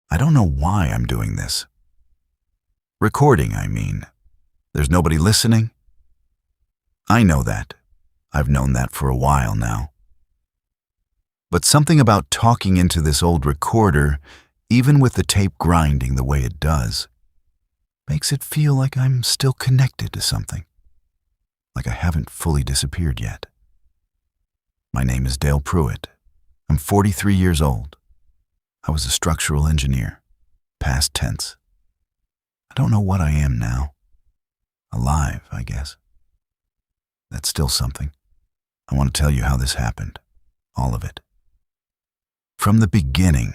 I don't know why I'm doing this. Recording, I mean. There's nobody listening. I know that. I've known that for a while now. But something about talking into this old recorder, even with the tape grinding the way it does, makes it feel like I'm still connected to something, like I haven't fully disappeared yet. My name is Dale Pruitt. I'm 43 years old. I was a structural engineer, past tense. I don't know what I am now. Alive, I guess. That's still something. I want to tell you how this happened, all of it. From the beginning,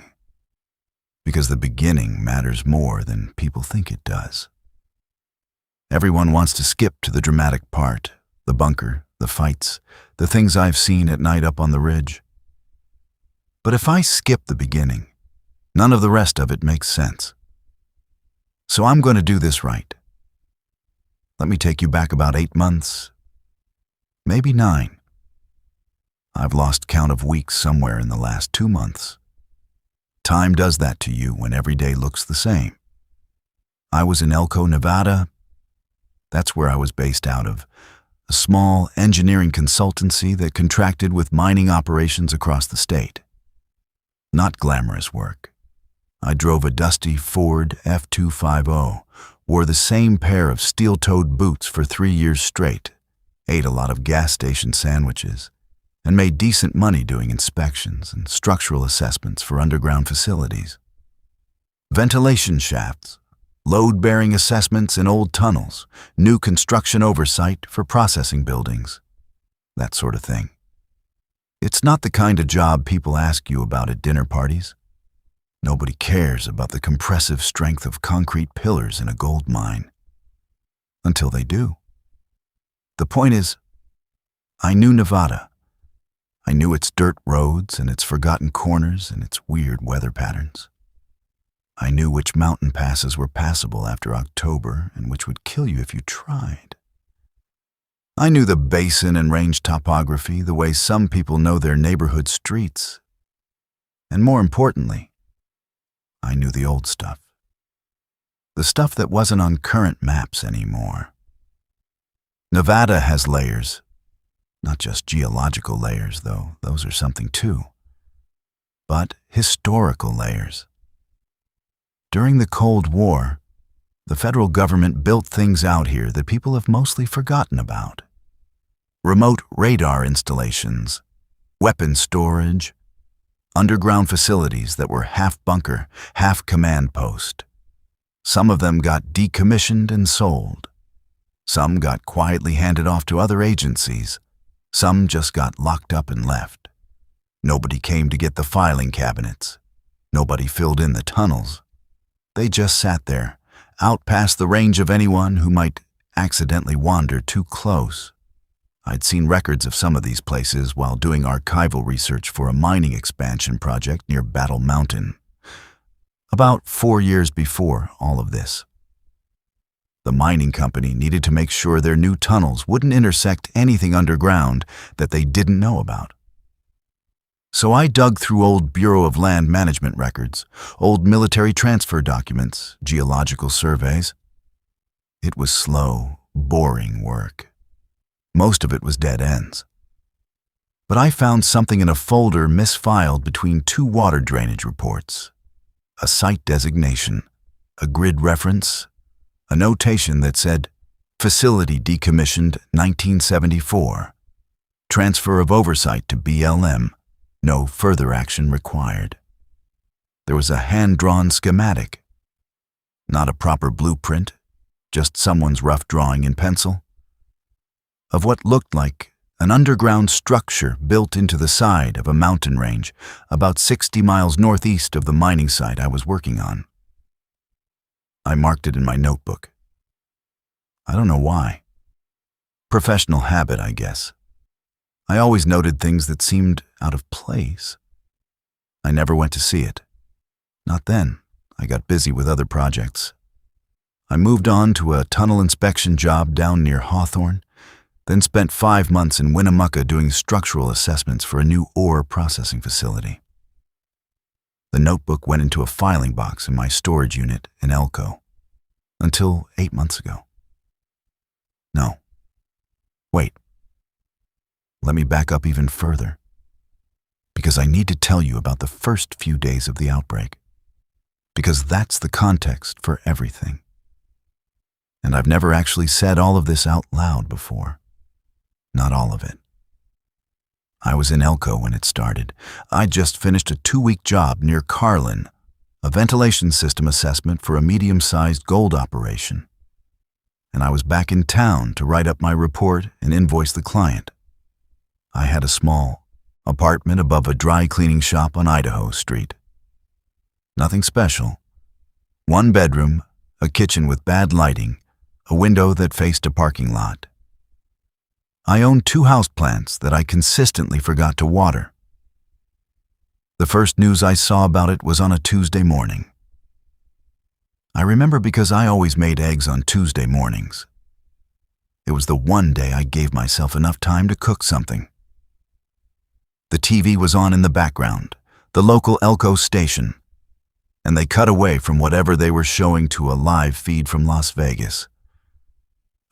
because the beginning matters more than people think it does. Everyone wants to skip to the dramatic part, the bunker, the fights, the things I've seen at night up on the ridge. But if I skip the beginning, none of the rest of it makes sense. So I'm going to do this right. Let me take you back about 8 months, maybe 9. I've lost count of weeks somewhere in the last 2 months. Time does that to you when every day looks the same. I was in Elko, Nevada. That's where I was based out of, a small engineering consultancy that contracted with mining operations across the state. Not glamorous work. I drove a dusty Ford F250, wore the same pair of steel-toed boots for 3 years straight, ate a lot of gas station sandwiches, and made decent money doing inspections and structural assessments for underground facilities. Ventilation shafts, load-bearing assessments in old tunnels, new construction oversight for processing buildings, that sort of thing. It's not the kind of job people ask you about at dinner parties. Nobody cares about the compressive strength of concrete pillars in a gold mine. Until they do. The point is, I knew Nevada. I knew its dirt roads and its forgotten corners and its weird weather patterns. I knew which mountain passes were passable after October and which would kill you if you tried. I knew the basin and range topography the way some people know their neighborhood streets. And more importantly, I knew the old stuff. The stuff that wasn't on current maps anymore. Nevada has layers. Not just geological layers, though, those are something too, but historical layers. During the Cold War, the federal government built things out here that people have mostly forgotten about. Remote radar installations, weapon storage, underground facilities that were half bunker, half command post. Some of them got decommissioned and sold. Some got quietly handed off to other agencies. Some just got locked up and left. Nobody came to get the filing cabinets. Nobody filled in the tunnels. They just sat there, out past the range of anyone who might accidentally wander too close. I'd seen records of some of these places while doing archival research for a mining expansion project near Battle Mountain. About 4 years before all of this. The mining company needed to make sure their new tunnels wouldn't intersect anything underground that they didn't know about. So I dug through old Bureau of Land Management records, old military transfer documents, geological surveys. It was slow, boring work. Most of it was dead ends. But I found something in a folder misfiled between 2 water drainage reports. A site designation, a grid reference, a notation that said, facility decommissioned 1974. Transfer of oversight to BLM. No further action required. There was a hand-drawn schematic. Not a proper blueprint, just someone's rough drawing in pencil. Of what looked like an underground structure built into the side of a mountain range about 60 miles northeast of the mining site I was working on. I marked it in my notebook. I don't know why. Professional habit, I guess. I always noted things that seemed out of place. I never went to see it. Not then. I got busy with other projects. I moved on to a tunnel inspection job down near Hawthorne, then spent 5 months in Winnemucca doing structural assessments for a new ore processing facility. The notebook went into a filing box in my storage unit in Elko. Until 8 months ago. No. Wait. Let me back up even further. Because I need to tell you about the first few days of the outbreak. Because that's the context for everything. And I've never actually said all of this out loud before. Not all of it. I was in Elko when it started. I just finished a 2-week job near Carlin, a ventilation system assessment for a medium-sized gold operation. And I was back in town to write up my report and invoice the client. I had a small apartment above a dry cleaning shop on Idaho Street. Nothing special. 1 bedroom, a kitchen with bad lighting, a window that faced a parking lot. I owned 2 houseplants that I consistently forgot to water. The first news I saw about it was on a Tuesday morning. I remember because I always made eggs on Tuesday mornings. It was the one day I gave myself enough time to cook something. The TV was on in the background, the local Elko station, and they cut away from whatever they were showing to a live feed from Las Vegas.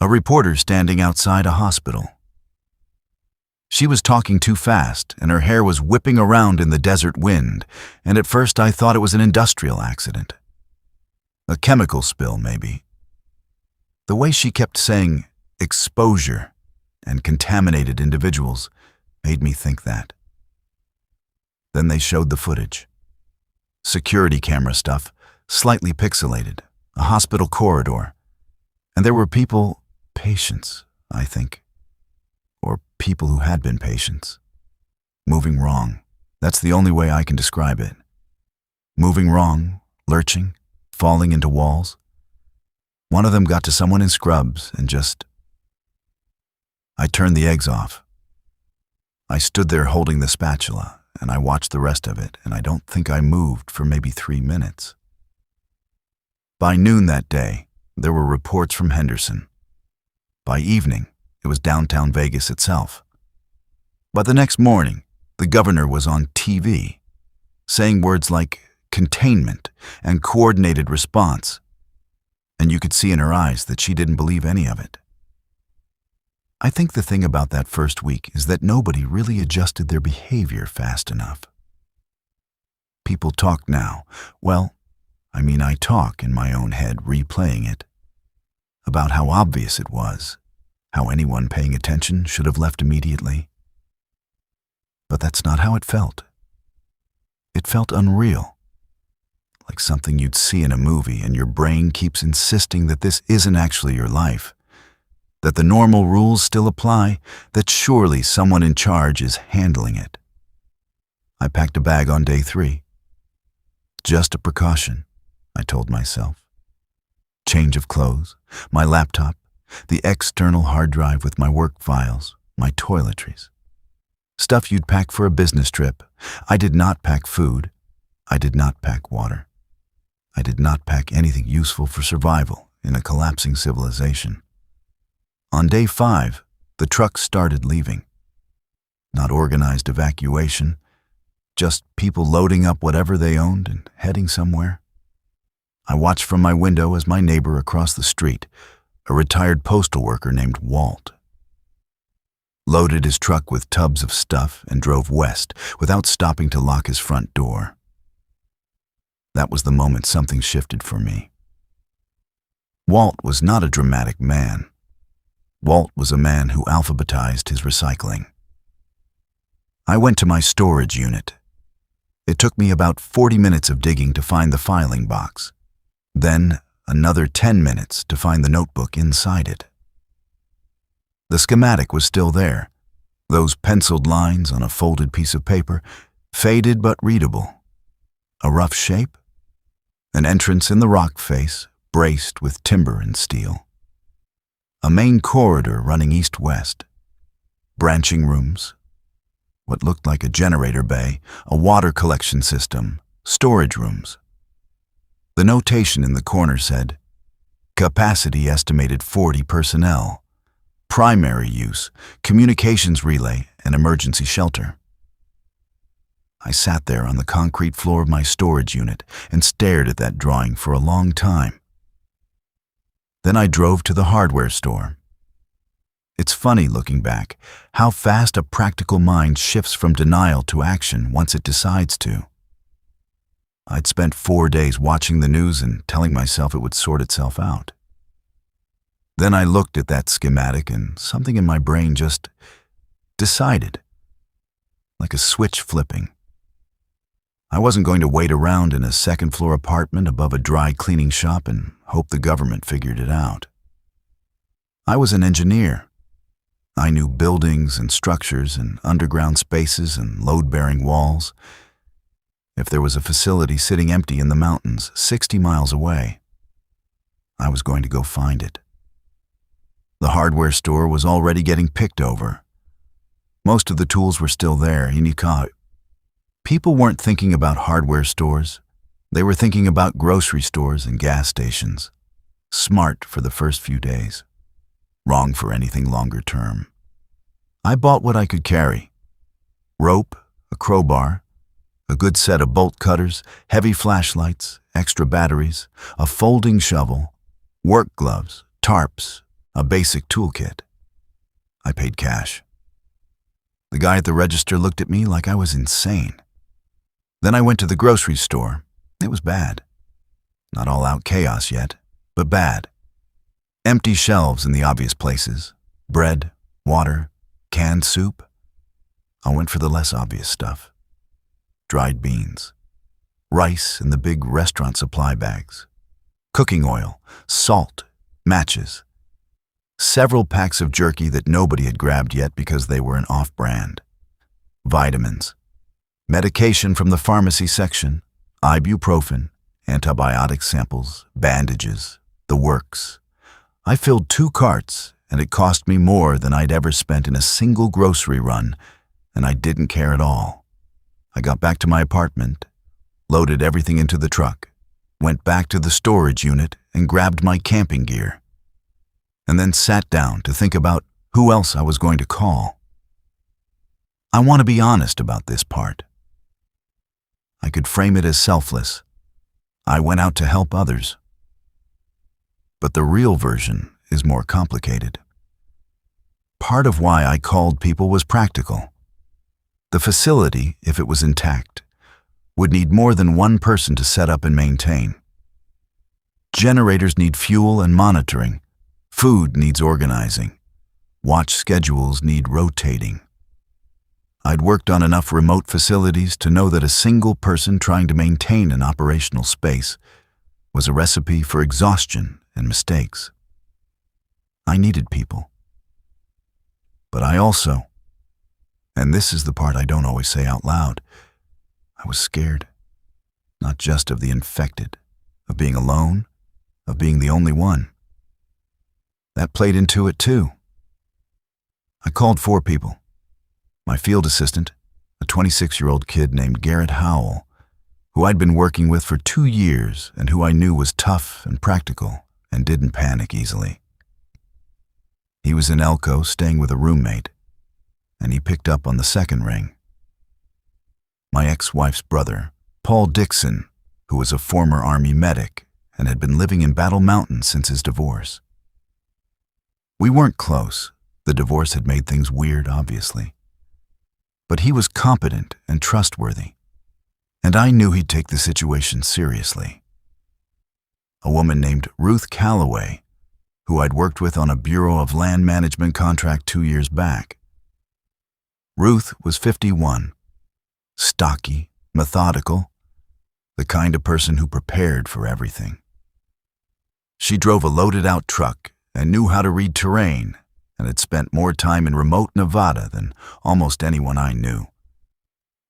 A reporter standing outside a hospital. She was talking too fast, and her hair was whipping around in the desert wind, and at first I thought it was an industrial accident. A chemical spill, maybe. The way she kept saying exposure and contaminated individuals made me think that. Then they showed the footage. Security camera stuff, slightly pixelated, a hospital corridor, and there were people, patients, I think. Or people who had been patients. Moving wrong. That's the only way I can describe it. Moving wrong, lurching, falling into walls. One of them got to someone in scrubs and just... I turned the eggs off. I stood there holding the spatula, and I watched the rest of it, and I don't think I moved for maybe 3 minutes. By noon that day, there were reports from Henderson. By evening, it was downtown Vegas itself. By the next morning, the governor was on TV, saying words like containment and coordinated response, and you could see in her eyes that she didn't believe any of it. I think the thing about that first week is that nobody really adjusted their behavior fast enough. People talk now. Well, I talk in my own head, replaying it, about how obvious it was, how anyone paying attention should have left immediately. But that's not how it felt. It felt unreal, like something you'd see in a movie and your brain keeps insisting that this isn't actually your life, that the normal rules still apply, that surely someone in charge is handling it. I packed a bag on day 3. Just a precaution, I told myself. Change of clothes, my laptop, the external hard drive with my work files, my toiletries. Stuff you'd pack for a business trip. I did not pack food. I did not pack water. I did not pack anything useful for survival in a collapsing civilization. On day 5, the trucks started leaving. Not organized evacuation, just people loading up whatever they owned and heading somewhere. I watched from my window as my neighbor across the street, a retired postal worker named Walt, loaded his truck with tubs of stuff and drove west without stopping to lock his front door. That was the moment something shifted for me. Walt was not a dramatic man. Walt was a man who alphabetized his recycling. I went to my storage unit. It took me about 40 minutes of digging to find the filing box. Then another 10 minutes to find the notebook inside it. The schematic was still there, those penciled lines on a folded piece of paper, faded but readable. A rough shape, an entrance in the rock face, braced with timber and steel. A main corridor running east-west, branching rooms, what looked like a generator bay, a water collection system, storage rooms. The notation in the corner said, capacity estimated 40 personnel, primary use, communications relay, and emergency shelter. I sat there on the concrete floor of my storage unit and stared at that drawing for a long time. Then I drove to the hardware store. It's funny, looking back, how fast a practical mind shifts from denial to action once it decides to. I'd spent 4 days watching the news and telling myself it would sort itself out. Then I looked at that schematic and something in my brain just decided, like a switch flipping. I wasn't going to wait around in a second-floor apartment above a dry cleaning shop and hope the government figured it out. I was an engineer. I knew buildings and structures and underground spaces and load-bearing walls. If there was a facility sitting empty in the mountains 60 miles away, I was going to go find it. The hardware store was already getting picked over. Most of the tools were still there, and people weren't thinking about hardware stores. They were thinking about grocery stores and gas stations. Smart for the first few days. Wrong for anything longer term. I bought what I could carry. Rope, a crowbar, a good set of bolt cutters, heavy flashlights, extra batteries, a folding shovel, work gloves, tarps, a basic toolkit. I paid cash. The guy at the register looked at me like I was insane. Then I went to the grocery store. It was bad. Not all out chaos yet, but bad. Empty shelves in the obvious places. Bread, water, canned soup. I went for the less obvious stuff. Dried beans. Rice in the big restaurant supply bags. Cooking oil, salt, matches. Several packs of jerky that nobody had grabbed yet because they were an off-brand. Vitamins. Medication from the pharmacy section. Ibuprofen, antibiotic samples, bandages, the works. I filled 2 carts, and it cost me more than I'd ever spent in a single grocery run, and I didn't care at all. I got back to my apartment, loaded everything into the truck, went back to the storage unit and grabbed my camping gear, and then sat down to think about who else I was going to call. I want to be honest about this part. I could frame it as selfless. I went out to help others. But the real version is more complicated. Part of why I called people was practical. The facility, if it was intact, would need more than one person to set up and maintain. Generators need fuel and monitoring. Food needs organizing. Watch schedules need rotating. I'd worked on enough remote facilities to know that a single person trying to maintain an operational space was a recipe for exhaustion and mistakes. I needed people. But I also, and this is the part I don't always say out loud, I was scared. Not just of the infected, of being alone, of being the only one. That played into it too. I called 4 people. My field assistant, a 26-year-old kid named Garrett Howell, who I'd been working with for 2 years and who I knew was tough and practical and didn't panic easily. He was in Elko staying with a roommate, and he picked up on the second ring. My ex-wife's brother, Paul Dixon, who was a former Army medic and had been living in Battle Mountain since his divorce. We weren't close. The divorce had made things weird, obviously. But he was competent and trustworthy, and I knew he'd take the situation seriously. A woman named Ruth Calloway, who I'd worked with on a Bureau of Land Management contract 2 years back. Ruth was 51, stocky, methodical, the kind of person who prepared for everything. She drove a loaded-out truck and knew how to read terrain, and had spent more time in remote Nevada than almost anyone I knew.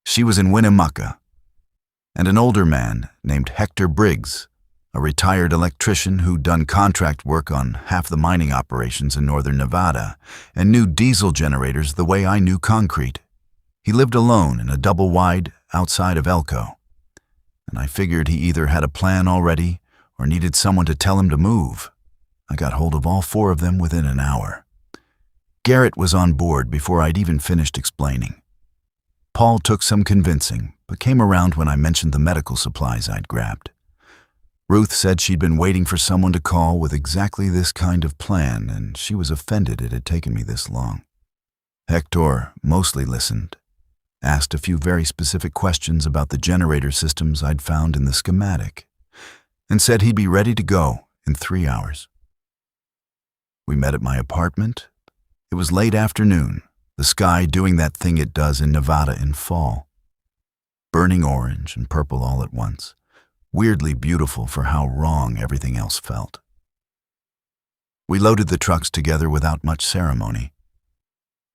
She was in Winnemucca, and an older man named Hector Briggs, a retired electrician who'd done contract work on half the mining operations in northern Nevada and knew diesel generators the way I knew concrete. He lived alone in a double-wide outside of Elko, and I figured he either had a plan already or needed someone to tell him to move. I got hold of all 4 of them within an hour. Garrett was on board before I'd even finished explaining. Paul took some convincing, but came around when I mentioned the medical supplies I'd grabbed. Ruth said she'd been waiting for someone to call with exactly this kind of plan, and she was offended it had taken me this long. Hector mostly listened, asked a few very specific questions about the generator systems I'd found in the schematic, and said he'd be ready to go in 3 hours. We met at my apartment. It was late afternoon, the sky doing that thing it does in Nevada in fall. Burning orange and purple all at once, weirdly beautiful for how wrong everything else felt. We loaded the trucks together without much ceremony.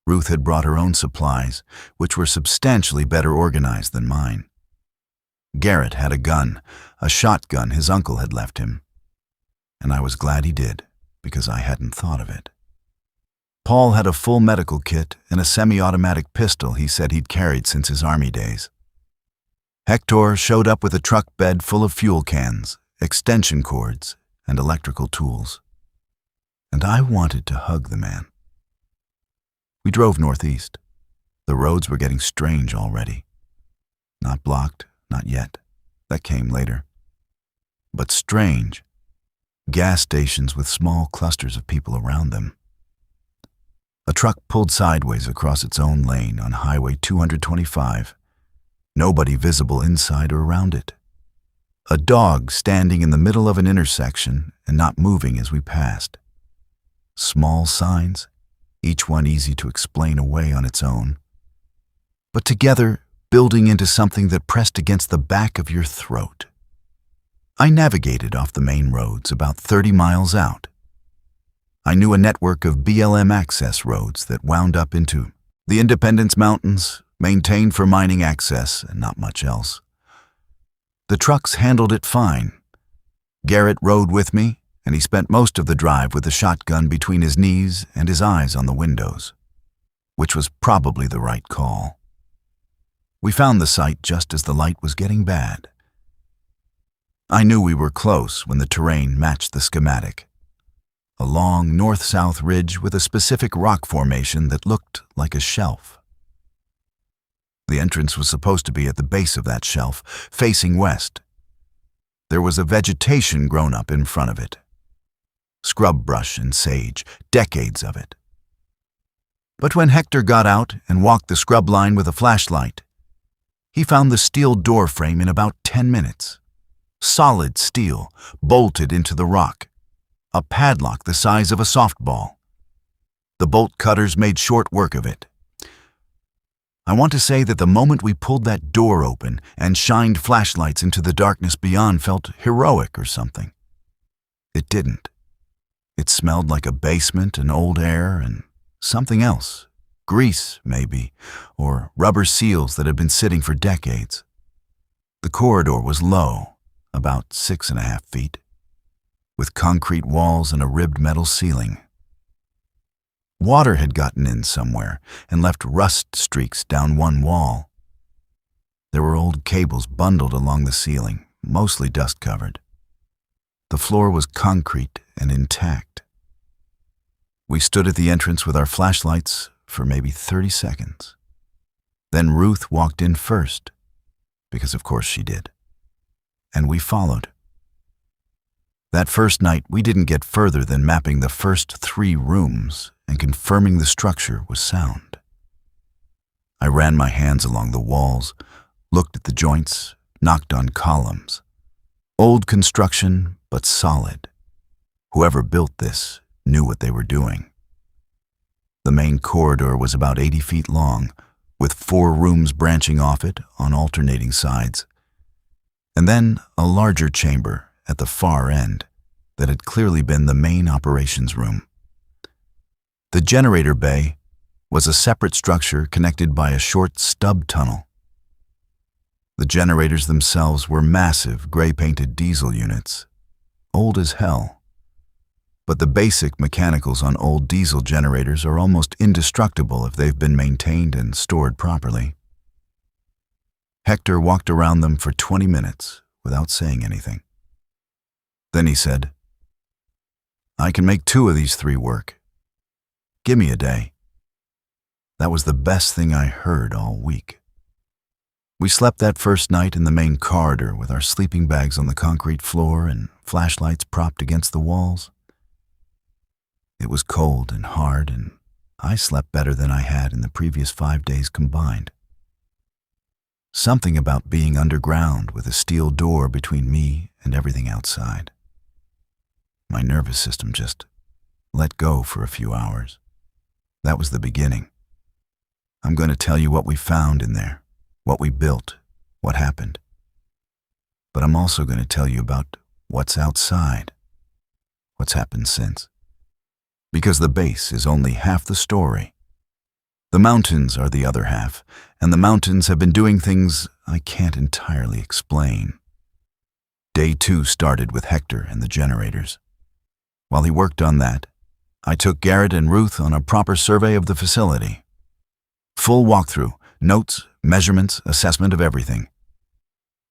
Ruth had brought her own supplies, which were substantially better organized than mine. Garrett had a gun, a shotgun his uncle had left him, and I was glad he did, because I hadn't thought of it. Paul had a full medical kit and a semi-automatic pistol he said he'd carried since his army days. Hector showed up with a truck bed full of fuel cans, extension cords, and electrical tools. And I wanted to hug the man. We drove northeast. The roads were getting strange already. Not blocked, not yet. That came later. But strange. Gas stations with small clusters of people around them. A truck pulled sideways across its own lane on Highway 225. Nobody visible inside or around it. A dog standing in the middle of an intersection and not moving as we passed. Small signs, each one easy to explain away on its own, but together building into something that pressed against the back of your throat. I navigated off the main roads about 30 miles out. I knew a network of BLM access roads that wound up into the Independence Mountains, maintained for mining access and not much else. The trucks handled it fine. Garrett rode with me, and he spent most of the drive with the shotgun between his knees and his eyes on the windows, which was probably the right call. We found the site just as the light was getting bad. I knew we were close when the terrain matched the schematic. A long north-south ridge with a specific rock formation that looked like a shelf. The entrance was supposed to be at the base of that shelf, facing west. There was a vegetation grown up in front of it. Scrub brush and sage, decades of it. But when Hector got out and walked the scrub line with a flashlight, he found the steel door frame in about 10 minutes. Solid steel, bolted into the rock. A padlock the size of a softball. The bolt cutters made short work of it. I want to say that the moment we pulled that door open and shined flashlights into the darkness beyond felt heroic or something. It didn't. It smelled like a basement and old air and something else. Grease, maybe, or rubber seals that had been sitting for decades. The corridor was low, about 6.5 feet, with concrete walls and a ribbed metal ceiling. Water had gotten in somewhere and left rust streaks down one wall. There were old cables bundled along the ceiling, mostly dust-covered. The floor was concrete and intact. We stood at the entrance with our flashlights for maybe 30 seconds. Then Ruth walked in first, because of course she did, and we followed. That first night, we didn't get further than mapping the first 3 rooms and confirming the structure was sound. I ran my hands along the walls, looked at the joints, knocked on columns. Old construction, but solid. Whoever built this knew what they were doing. The main corridor was about 80 feet long, with 4 rooms branching off it on alternating sides, and then a larger chamber at the far end that had clearly been the main operations room. The generator bay was a separate structure connected by a short stub tunnel. The generators themselves were massive gray-painted diesel units, old as hell. But the basic mechanicals on old diesel generators are almost indestructible if they've been maintained and stored properly. Hector walked around them for 20 minutes without saying anything. Then he said, "I can make 2 of these 3 work. Give me a day." That was the best thing I heard all week. We slept that first night in the main corridor with our sleeping bags on the concrete floor and flashlights propped against the walls. It was cold and hard, and I slept better than I had in the previous 5 days combined. Something about being underground with a steel door between me and everything outside. My nervous system just let go for a few hours. That was the beginning. I'm going to tell you what we found in there, what we built, what happened. But I'm also going to tell you about what's outside, what's happened since. Because the base is only half the story. The mountains are the other half, and the mountains have been doing things I can't entirely explain. Day 2 started with Hector and the generators. While he worked on that, I took Garrett and Ruth on a proper survey of the facility. Full walkthrough, notes, measurements, assessment of everything.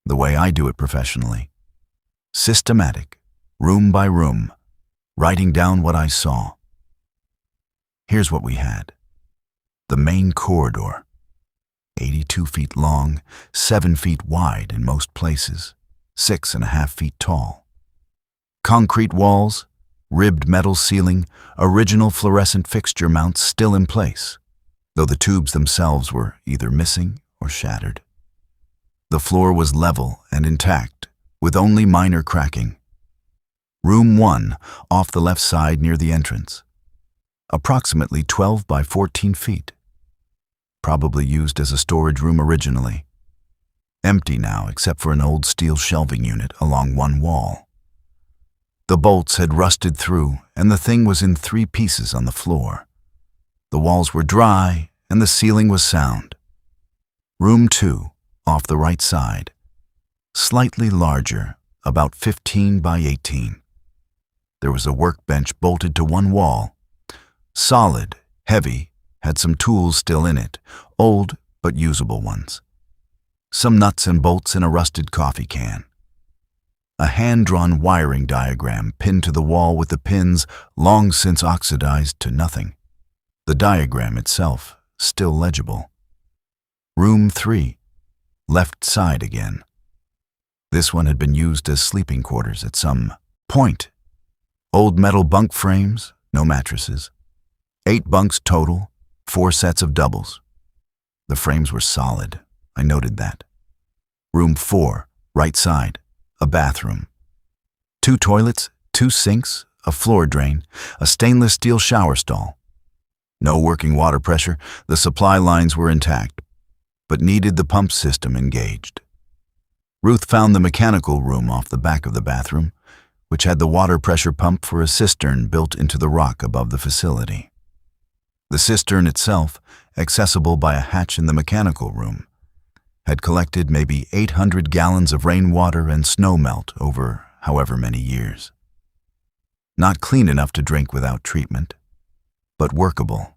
The way I do it professionally. Systematic, room by room, writing down what I saw. Here's what we had. The main corridor, 82 feet long, 7 feet wide in most places, 6.5 feet tall. Concrete walls, ribbed metal ceiling, original fluorescent fixture mounts still in place, though the tubes themselves were either missing or shattered. The floor was level and intact, with only minor cracking. Room 1, off the left side near the entrance. Approximately 12 by 14 feet. Probably used as a storage room originally. Empty now except for an old steel shelving unit along one wall. The bolts had rusted through, and the thing was in 3 pieces on the floor. The walls were dry, and the ceiling was sound. Room 2, off the right side. Slightly larger, about 15 by 18. There was a workbench bolted to one wall. Solid, heavy, had some tools still in it, old but usable ones. Some nuts and bolts in a rusted coffee can. A hand-drawn wiring diagram pinned to the wall with the pins long since oxidized to nothing. The diagram itself still legible. Room 3, left side again. This one had been used as sleeping quarters at some point. Old metal bunk frames, no mattresses. 8 bunks total, 4 sets of doubles. The frames were solid, I noted that. Room 4, right side, a bathroom. 2 toilets, 2 sinks, a floor drain, a stainless steel shower stall. No working water pressure, the supply lines were intact, but needed the pump system engaged. Ruth found the mechanical room off the back of the bathroom, which had the water pressure pump for a cistern built into the rock above the facility. The cistern itself, accessible by a hatch in the mechanical room, had collected maybe 800 gallons of rainwater and snow melt over however many years. Not clean enough to drink without treatment, but workable.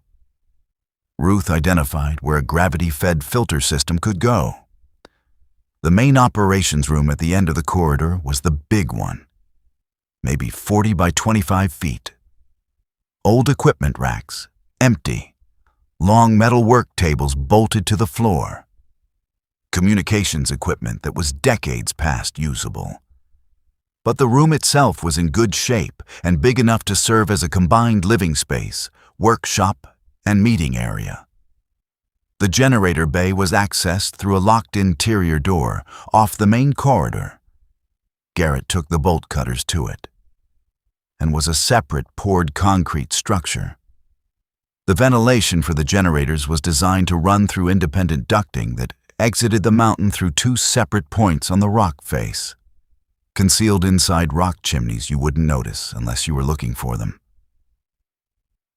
Ruth identified where a gravity-fed filter system could go. The main operations room at the end of the corridor was the big one, maybe 40 by 25 feet. Old equipment racks, empty. Long metal work tables bolted to the floor. Communications equipment that was decades past usable. But the room itself was in good shape and big enough to serve as a combined living space, workshop, and meeting area. The generator bay was accessed through a locked interior door off the main corridor. Garrett took the bolt cutters to it, and was a separate poured concrete structure. The ventilation for the generators was designed to run through independent ducting that exited the mountain through 2 separate points on the rock face, concealed inside rock chimneys you wouldn't notice unless you were looking for them.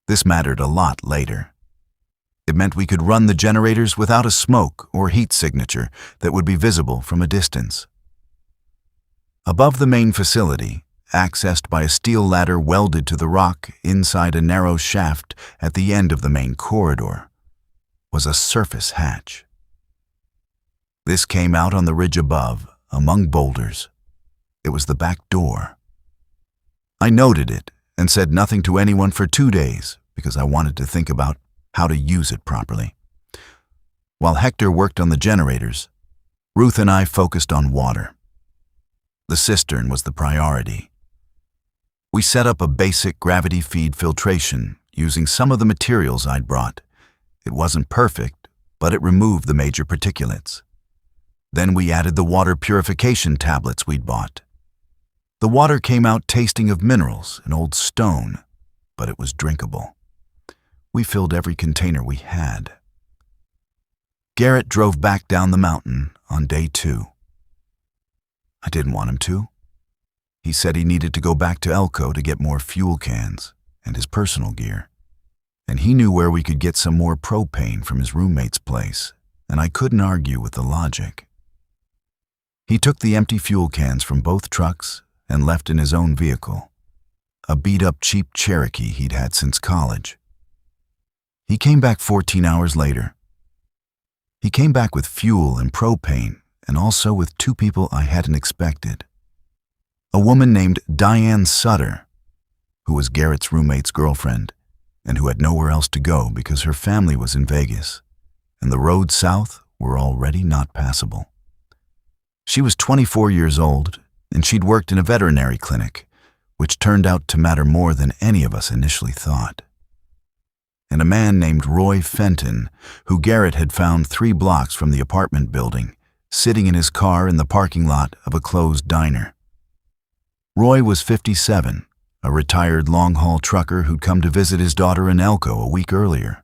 This mattered a lot later. It meant we could run the generators without a smoke or heat signature that would be visible from a distance. Above the main facility, accessed by a steel ladder welded to the rock inside a narrow shaft at the end of the main corridor, was a surface hatch. This came out on the ridge above, among boulders. It was the back door. I noted it and said nothing to anyone for 2 days because I wanted to think about how to use it properly. While Hector worked on the generators, Ruth and I focused on water. The cistern was the priority. We set up a basic gravity feed filtration using some of the materials I'd brought. It wasn't perfect, but it removed the major particulates. Then we added the water purification tablets we'd bought. The water came out tasting of minerals and old stone, but it was drinkable. We filled every container we had. Garrett drove back down the mountain on day 2. I didn't want him to. He said he needed to go back to Elko to get more fuel cans and his personal gear. And he knew where we could get some more propane from his roommate's place, and I couldn't argue with the logic. He took the empty fuel cans from both trucks and left in his own vehicle, a beat-up cheap Cherokee he'd had since college. He came back 14 hours later. He came back with fuel and propane, and also with 2 people I hadn't expected. A woman named Diane Sutter, who was Garrett's roommate's girlfriend, and who had nowhere else to go because her family was in Vegas, and the roads south were already not passable. She was 24 years old, and she'd worked in a veterinary clinic, which turned out to matter more than any of us initially thought. And a man named Roy Fenton, who Garrett had found 3 blocks from the apartment building, sitting in his car in the parking lot of a closed diner. Roy was 57, a retired long-haul trucker who'd come to visit his daughter in Elko a week earlier,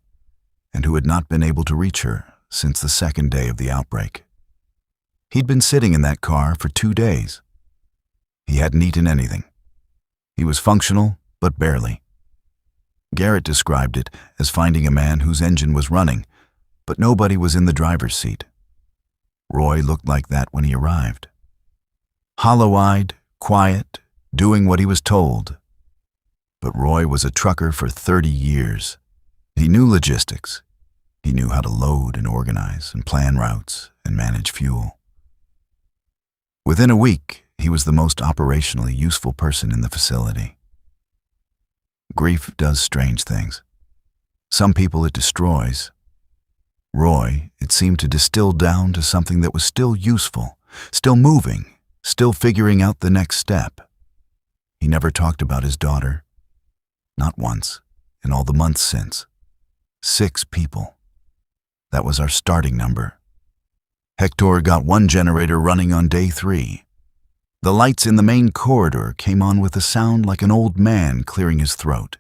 and who had not been able to reach her since the 2nd day of the outbreak. He'd been sitting in that car for 2 days. He hadn't eaten anything. He was functional, but barely. Garrett described it as finding a man whose engine was running, but nobody was in the driver's seat. Roy looked like that when he arrived. Hollow-eyed, quiet, doing what he was told. But Roy was a trucker for 30 years. He knew logistics. He knew how to load and organize and plan routes and manage fuel. Within a week, he was the most operationally useful person in the facility. Grief does strange things. Some people it destroys. Roy, it seemed to distill down to something that was still useful, still moving, still figuring out the next step. He never talked about his daughter. Not once, in all the months since. 6 people. That was our starting number. Hector got 1 generator running on day 3. The lights in the main corridor came on with a sound like an old man clearing his throat.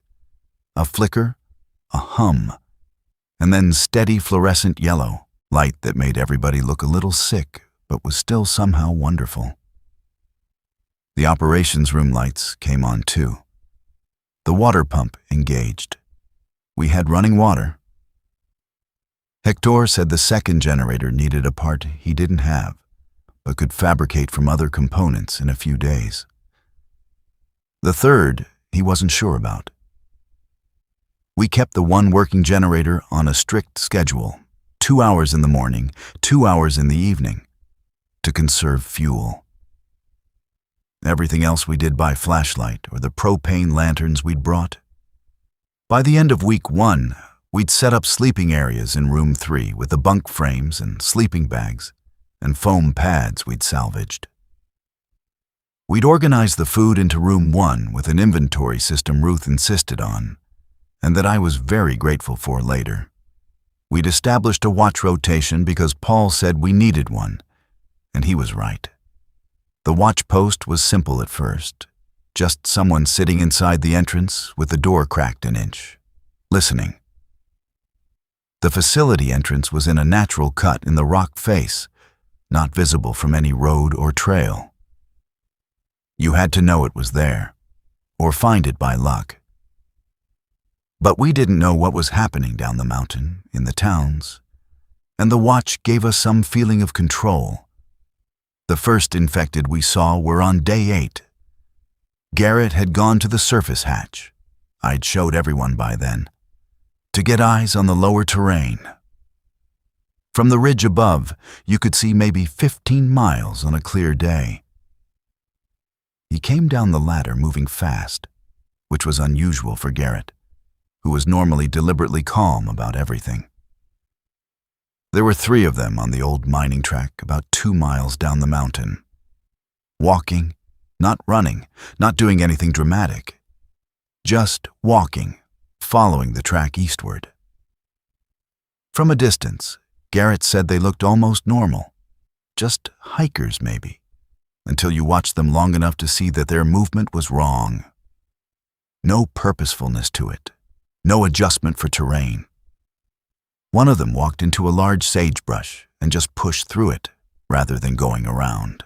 A flicker, a hum, and then steady fluorescent yellow, light that made everybody look a little sick but was still somehow wonderful. The operations room lights came on too. The water pump engaged. We had running water. Hector said the 2nd generator needed a part he didn't have, but could fabricate from other components in a few days. The 3rd, he wasn't sure about. We kept the 1 working generator on a strict schedule, 2 hours in the morning, 2 hours in the evening, to conserve fuel. Everything else we did by flashlight or the propane lanterns we'd brought. By the end of week 1, we'd set up sleeping areas in room 3 with the bunk frames and sleeping bags and foam pads we'd salvaged. We'd organized the food into room 1 with an inventory system Ruth insisted on, and that I was very grateful for later. We'd established a watch rotation because Paul said we needed one, and he was right. The watch post was simple at first, just someone sitting inside the entrance with the door cracked an inch, listening. The facility entrance was in a natural cut in the rock face, not visible from any road or trail. You had to know it was there, or find it by luck. But we didn't know what was happening down the mountain, in the towns, and the watch gave us some feeling of control. The first infected we saw were on day 8. Garrett had gone to the surface hatch. I'd showed everyone by then, to get eyes on the lower terrain. From the ridge above, you could see maybe 15 miles on a clear day. He came down the ladder moving fast, which was unusual for Garrett, who was normally deliberately calm about everything. There were 3 of them on the old mining track about 2 miles down the mountain. Walking, not running, not doing anything dramatic. Just walking, following the track eastward. From a distance, Garrett said they looked almost normal. Just hikers, maybe, until you watched them long enough to see that their movement was wrong. No purposefulness to it, no adjustment for terrain. One of them walked into a large sagebrush and just pushed through it, rather than going around.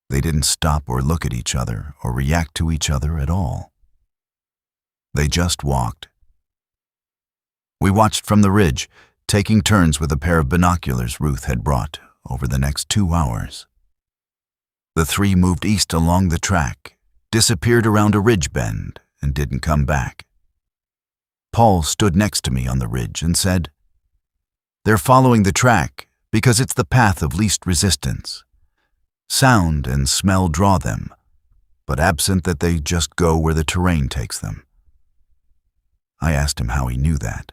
They didn't stop or look at each other or react to each other at all. They just walked. We watched from the ridge, taking turns with a pair of binoculars Ruth had brought over the next 2 hours. The 3 moved east along the track, disappeared around a ridge bend, and didn't come back. Paul stood next to me on the ridge and said, "They're following the track because it's the path of least resistance. Sound and smell draw them, but absent that they just go where the terrain takes them." I asked him how he knew that.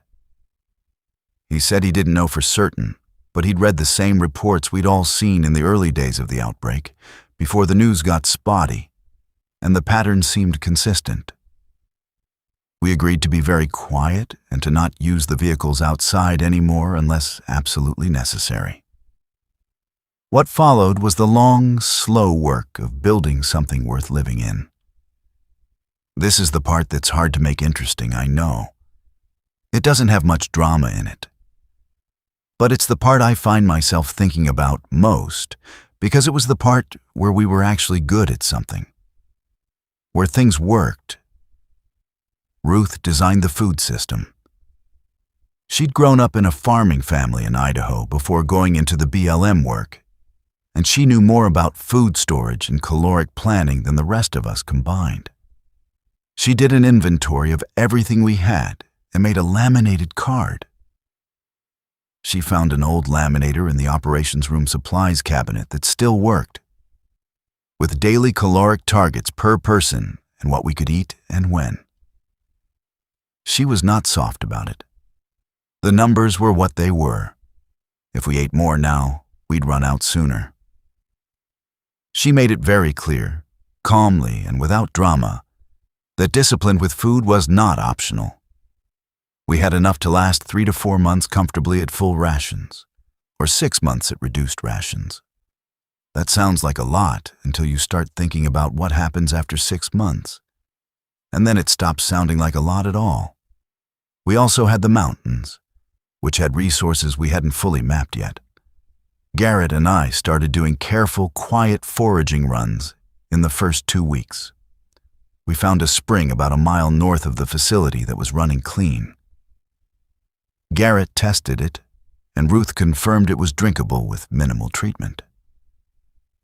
He said he didn't know for certain, but he'd read the same reports we'd all seen in the early days of the outbreak, before the news got spotty, and the pattern seemed consistent. We agreed to be very quiet and to not use the vehicles outside anymore unless absolutely necessary. What followed was the long, slow work of building something worth living in. This is the part that's hard to make interesting, I know. It doesn't have much drama in it. But it's the part I find myself thinking about most, because it was the part where we were actually good at something. Where things worked. Ruth designed the food system. She'd grown up in a farming family in Idaho before going into the BLM work, and she knew more about food storage and caloric planning than the rest of us combined. She did an inventory of everything we had and made a laminated card. She found an old laminator in the operations room supplies cabinet that still worked, with daily caloric targets per person and what we could eat and when. She was not soft about it. The numbers were what they were. If we ate more now, we'd run out sooner. She made it very clear, calmly and without drama, that discipline with food was not optional. We had enough to last 3 to 4 months comfortably at full rations, or 6 months at reduced rations. That sounds like a lot until you start thinking about what happens after 6 months, and then it stops sounding like a lot at all. We also had the mountains, which had resources we hadn't fully mapped yet. Garrett and I started doing careful, quiet foraging runs in the first 2 weeks. We found a spring about a mile north of the facility that was running clean. Garrett tested it, and Ruth confirmed it was drinkable with minimal treatment.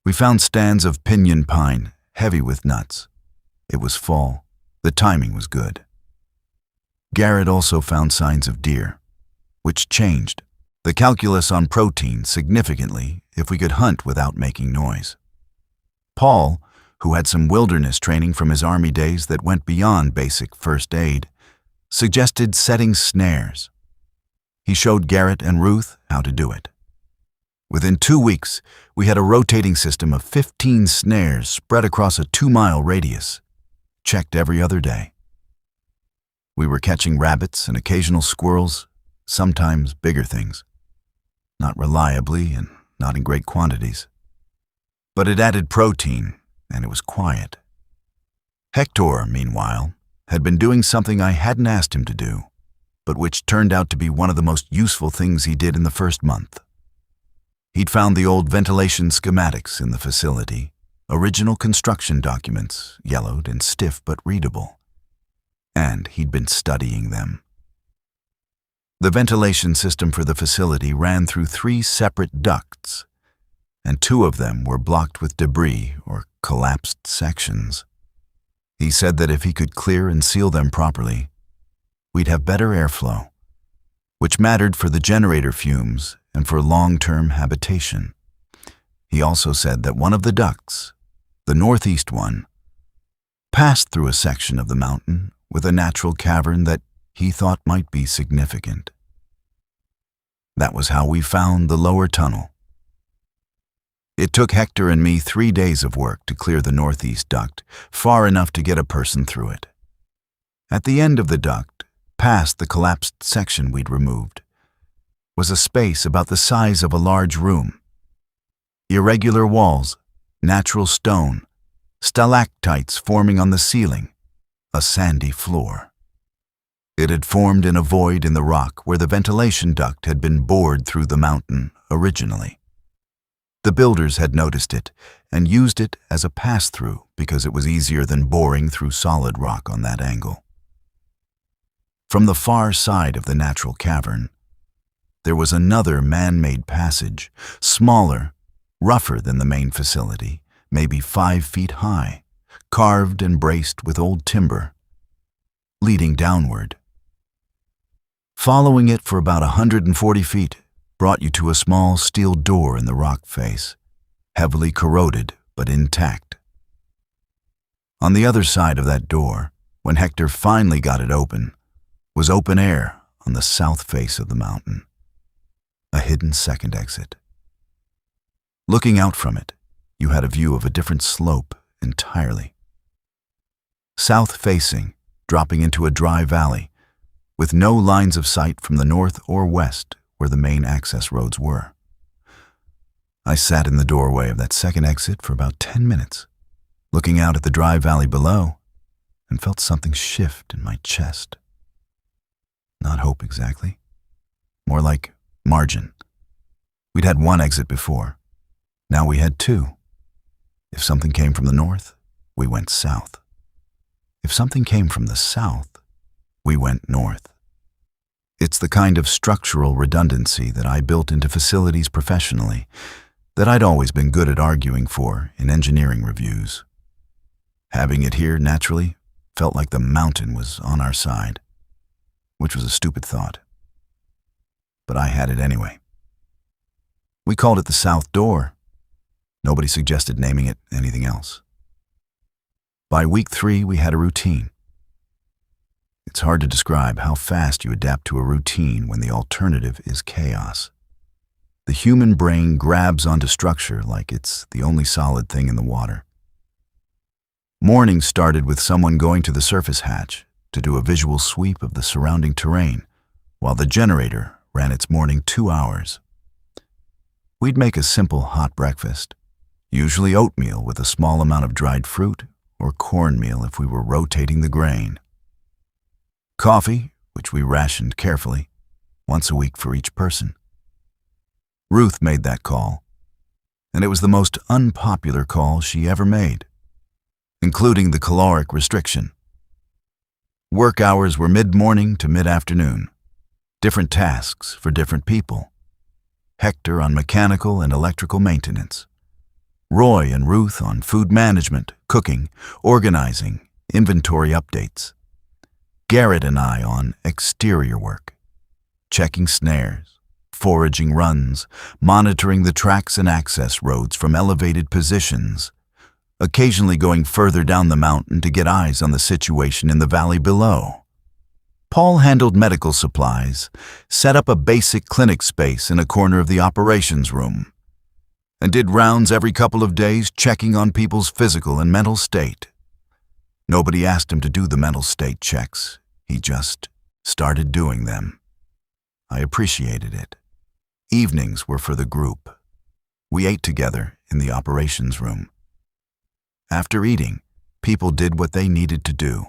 We found stands of pinyon pine, heavy with nuts. It was fall. The timing was good. Garrett also found signs of deer, which changed the calculus on protein significantly if we could hunt without making noise. Paul, who had some wilderness training from his Army days that went beyond basic first aid, suggested setting snares. He showed Garrett and Ruth how to do it. Within 2 weeks, we had a rotating system of 15 snares spread across a 2-mile radius, checked every other day. We were catching rabbits and occasional squirrels, sometimes bigger things. Not reliably and not in great quantities. But it added protein, and it was quiet. Hector, meanwhile, had been doing something I hadn't asked him to do, but which turned out to be one of the most useful things he did in the first month. He'd found the old ventilation schematics in the facility, original construction documents, yellowed and stiff but readable, and he'd been studying them. The ventilation system for the facility ran through 3 separate ducts, and 2 of them were blocked with debris or collapsed sections. He said that if he could clear and seal them properly, we'd have better airflow, which mattered for the generator fumes and for long-term habitation. He also said that one of the ducts, the northeast one, passed through a section of the mountain with a natural cavern that he thought might be significant. That was how we found the lower tunnel. It took Hector and me 3 days of work to clear the northeast duct, far enough to get a person through it. At the end of the duct, past the collapsed section we'd removed, was a space about the size of a large room. Irregular walls, natural stone, stalactites forming on the ceiling, a sandy floor. It had formed in a void in the rock where the ventilation duct had been bored through the mountain originally. The builders had noticed it and used it as a pass-through because it was easier than boring through solid rock on that angle. From the far side of the natural cavern, there was another man-made passage, smaller, rougher than the main facility, maybe 5 feet high, carved and braced with old timber, leading downward. Following it for about 140 feet brought you to a small steel door in the rock face, heavily corroded but intact. On the other side of that door, when Hector finally got it open, was open air on the south face of the mountain, a hidden second exit. Looking out from it, you had a view of a different slope entirely. South-facing, dropping into a dry valley, with no lines of sight from the north or west where the main access roads were. I sat in the doorway of that second exit for about 10 minutes, looking out at the dry valley below, and felt something shift in my chest. Not hope exactly, more like margin. We'd had one exit before. Now we had 2. If something came from the north, we went south. If something came from the south, we went north. It's the kind of structural redundancy that I built into facilities professionally that I'd always been good at arguing for in engineering reviews. Having it here naturally felt like the mountain was on our side, which was a stupid thought. But I had it anyway. We called it the South Door. Nobody suggested naming it anything else. By week 3, we had a routine. It's hard to describe how fast you adapt to a routine when the alternative is chaos. The human brain grabs onto structure like it's the only solid thing in the water. Morning started with someone going to the surface hatch to do a visual sweep of the surrounding terrain, while the generator ran its morning 2 hours. We'd make a simple hot breakfast, usually oatmeal with a small amount of dried fruit, or cornmeal if we were rotating the grain. Coffee, which we rationed carefully, once a week for each person. Ruth made that call, and it was the most unpopular call she ever made, including the caloric restriction. Work hours were mid-morning to mid-afternoon, different tasks for different people. Hector on mechanical and electrical maintenance. Roy and Ruth on food management, cooking, organizing, inventory updates. Garrett and I on exterior work, checking snares, foraging runs, monitoring the tracks and access roads from elevated positions, occasionally going further down the mountain to get eyes on the situation in the valley below. Paul handled medical supplies, set up a basic clinic space in a corner of the operations room, and did rounds every couple of days checking on people's physical and mental state. Nobody asked him to do the mental state checks. He just started doing them. I appreciated it. Evenings were for the group. We ate together in the operations room. After eating, people did what they needed to do.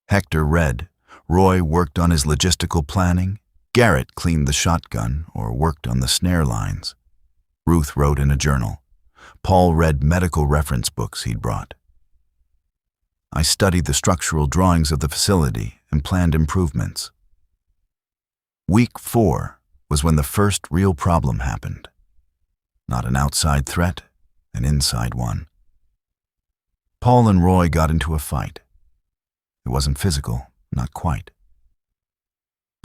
Hector read, Roy worked on his logistical planning, Garrett cleaned the shotgun or worked on the snare lines. Ruth wrote in a journal. Paul read medical reference books he'd brought. I studied the structural drawings of the facility and planned improvements. Week 4 was when the first real problem happened. Not an outside threat, an inside one. Paul and Roy got into a fight. It wasn't physical, not quite.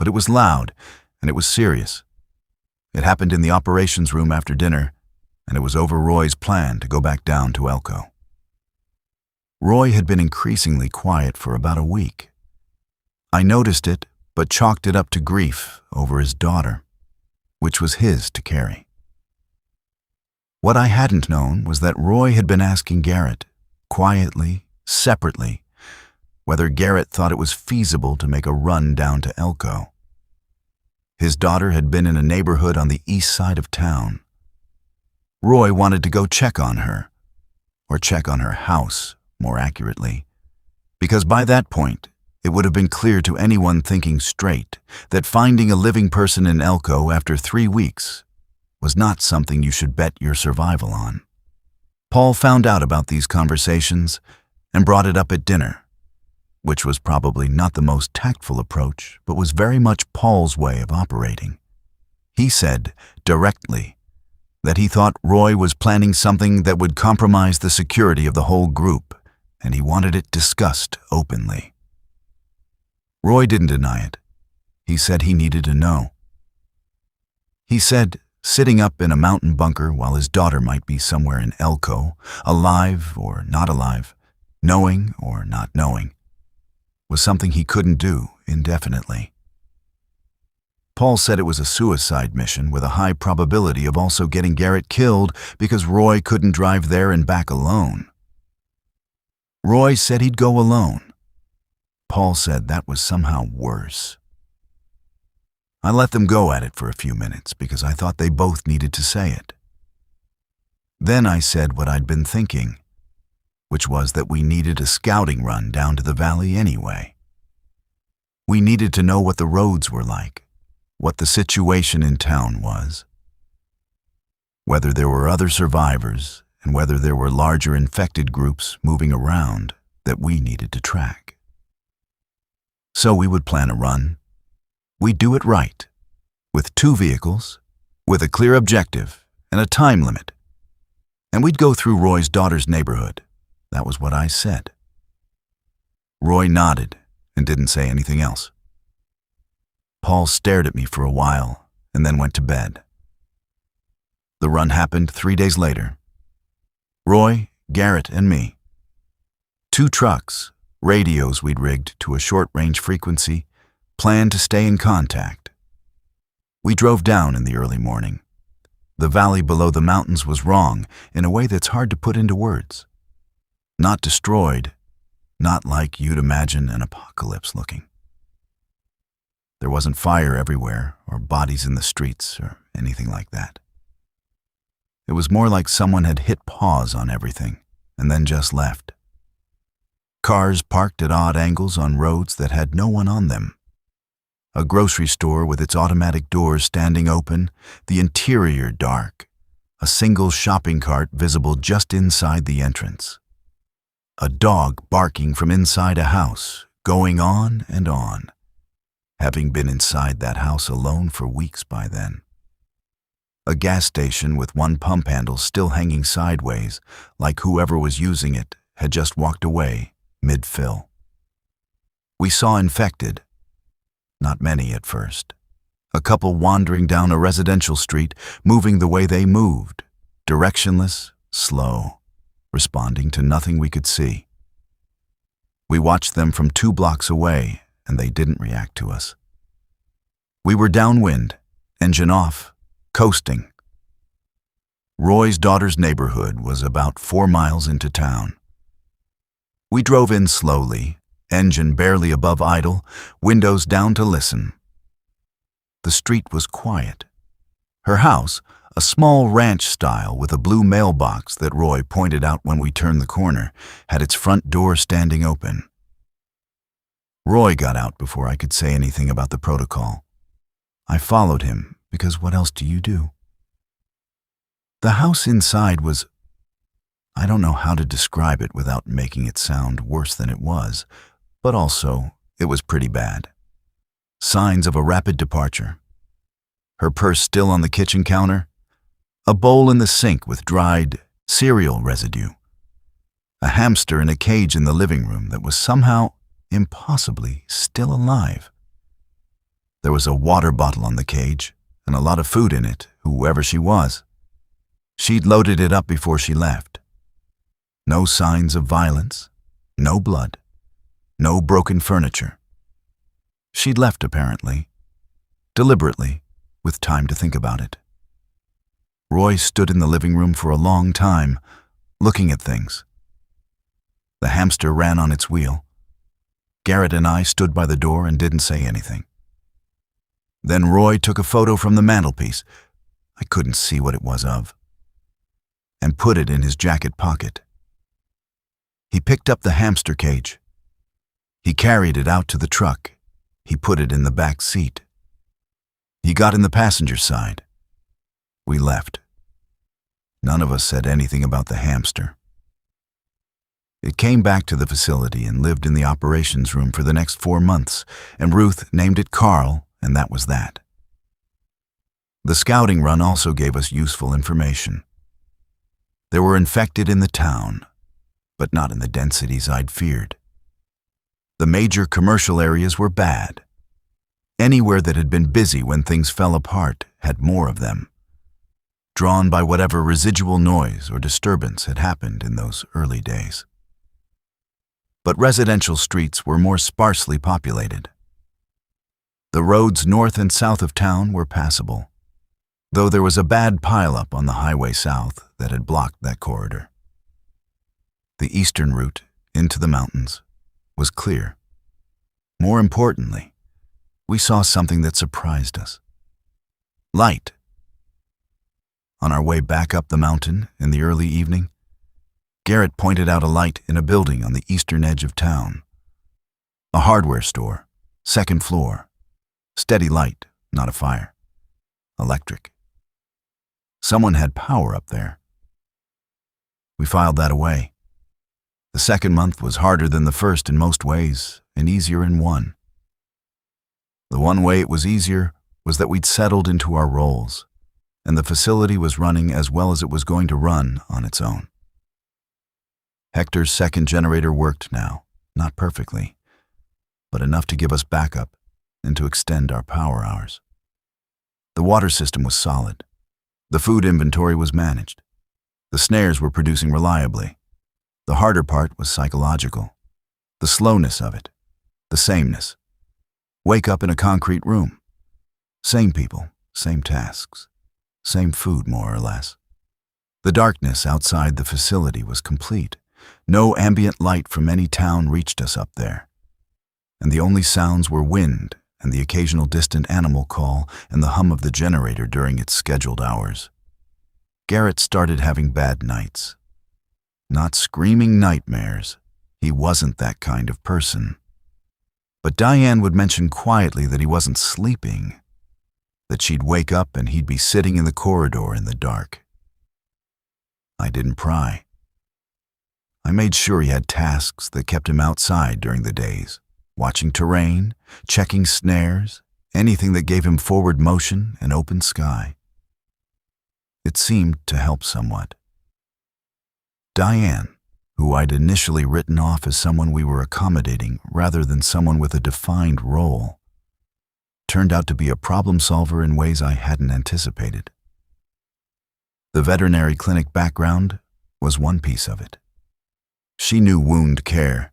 But it was loud, and it was serious. It happened in the operations room after dinner, and it was over Roy's plan to go back down to Elko. Roy had been increasingly quiet for about a week. I noticed it but chalked it up to grief over his daughter, which was his to carry. What I hadn't known was that Roy had been asking Garrett, quietly, separately, whether Garrett thought it was feasible to make a run down to Elko. His daughter had been in a neighborhood on the east side of town. Roy wanted to go check on her, or check on her house, more accurately, because by that point, it would have been clear to anyone thinking straight that finding a living person in Elko after 3 weeks was not something you should bet your survival on. Paul found out about these conversations and brought it up at dinner, which was probably not the most tactful approach, but was very much Paul's way of operating. He said, directly, that he thought Roy was planning something that would compromise the security of the whole group, and he wanted it discussed openly. Roy didn't deny it. He said he needed to know. He said sitting up in a mountain bunker while his daughter might be somewhere in Elko, alive or not alive, knowing or not knowing, was something he couldn't do indefinitely. Paul said it was a suicide mission with a high probability of also getting Garrett killed because Roy couldn't drive there and back alone. Roy said he'd go alone. Paul said that was somehow worse. I let them go at it for a few minutes because I thought they both needed to say it. Then I said what I'd been thinking, which was that we needed a scouting run down to the valley anyway. We needed to know what the roads were like, what the situation in town was, whether there were other survivors, and whether there were larger infected groups moving around that we needed to track. So we would plan a run. We'd do it right, with 2 vehicles, with a clear objective and a time limit. And we'd go through Roy's daughter's neighborhood. That was what I said. Roy nodded and didn't say anything else. Paul stared at me for a while and then went to bed. The run happened 3 days later. Roy, Garrett, and me. 2 trucks, radios we'd rigged to a short-range frequency, planned to stay in contact. We drove down in the early morning. The valley below the mountains was wrong in a way that's hard to put into words. Not destroyed, not like you'd imagine an apocalypse looking. There wasn't fire everywhere, or bodies in the streets, or anything like that. It was more like someone had hit pause on everything, and then just left. Cars parked at odd angles on roads that had no one on them. A grocery store with its automatic doors standing open, the interior dark, a single shopping cart visible just inside the entrance. A dog barking from inside a house, going on and on, having been inside that house alone for weeks by then. A gas station with 1 pump handle still hanging sideways, like whoever was using it had just walked away mid-fill. We saw infected. Not many at first. A couple wandering down a residential street, moving the way they moved, directionless, slow, responding to nothing we could see. We watched them from 2 blocks away, and they didn't react to us. We were downwind, engine off, coasting. Roy's daughter's neighborhood was about 4 miles into town. We drove in slowly, engine barely above idle, windows down to listen. The street was quiet. Her house, a small ranch style with a blue mailbox that Roy pointed out when we turned the corner, had its front door standing open. Roy got out before I could say anything about the protocol. I followed him, because what else do you do? The house inside was, I don't know how to describe it without making it sound worse than it was, but also it was pretty bad. Signs of a rapid departure. Her purse still on the kitchen counter, a bowl in the sink with dried cereal residue, a hamster in a cage in the living room that was somehow, impossibly, still alive. There was a water bottle on the cage and a lot of food in it, whoever she was. She'd loaded it up before she left. No signs of violence, no blood, no broken furniture. She'd left, apparently, deliberately, with time to think about it. Roy stood in the living room for a long time, looking at things. The hamster ran on its wheel. Garrett and I stood by the door and didn't say anything. Then Roy took a photo from the mantelpiece, I couldn't see what it was of, and put it in his jacket pocket. He picked up the hamster cage. He carried it out to the truck. He put it in the back seat. He got in the passenger side. We left. None of us said anything about the hamster. It came back to the facility and lived in the operations room for the next 4 months, and Ruth named it Carl, and that was that. The scouting run also gave us useful information. There were infected in the town, but not in the densities I'd feared. The major commercial areas were bad. Anywhere that had been busy when things fell apart had more of them, drawn by whatever residual noise or disturbance had happened in those early days. But residential streets were more sparsely populated. The roads north and south of town were passable, though there was a bad pileup on the highway south that had blocked that corridor. The eastern route into the mountains was clear. More importantly, we saw something that surprised us. Light. On our way back up the mountain in the early evening, Garrett pointed out a light in a building on the eastern edge of town. A hardware store, 2nd floor. Steady light, not a fire. Electric. Someone had power up there. We filed that away. The second month was harder than the first in most ways, and easier in one. The one way it was easier was that we'd settled into our roles, and the facility was running as well as it was going to run on its own. Hector's second generator worked now, not perfectly, but enough to give us backup and to extend our power hours. The water system was solid. The food inventory was managed. The snares were producing reliably. The harder part was psychological. The slowness of it. The sameness. Wake up in a concrete room. Same people, same tasks, same food more or less. The darkness outside the facility was complete. No ambient light from any town reached us up there. And the only sounds were wind and the occasional distant animal call and the hum of the generator during its scheduled hours. Garrett started having bad nights. Not screaming nightmares. He wasn't that kind of person. But Diane would mention quietly that he wasn't sleeping, that she'd wake up and he'd be sitting in the corridor in the dark. I didn't pry. I made sure he had tasks that kept him outside during the days, watching terrain, checking snares, anything that gave him forward motion and open sky. It seemed to help somewhat. Diane, who I'd initially written off as someone we were accommodating rather than someone with a defined role, turned out to be a problem solver in ways I hadn't anticipated. The veterinary clinic background was one piece of it. She knew wound care.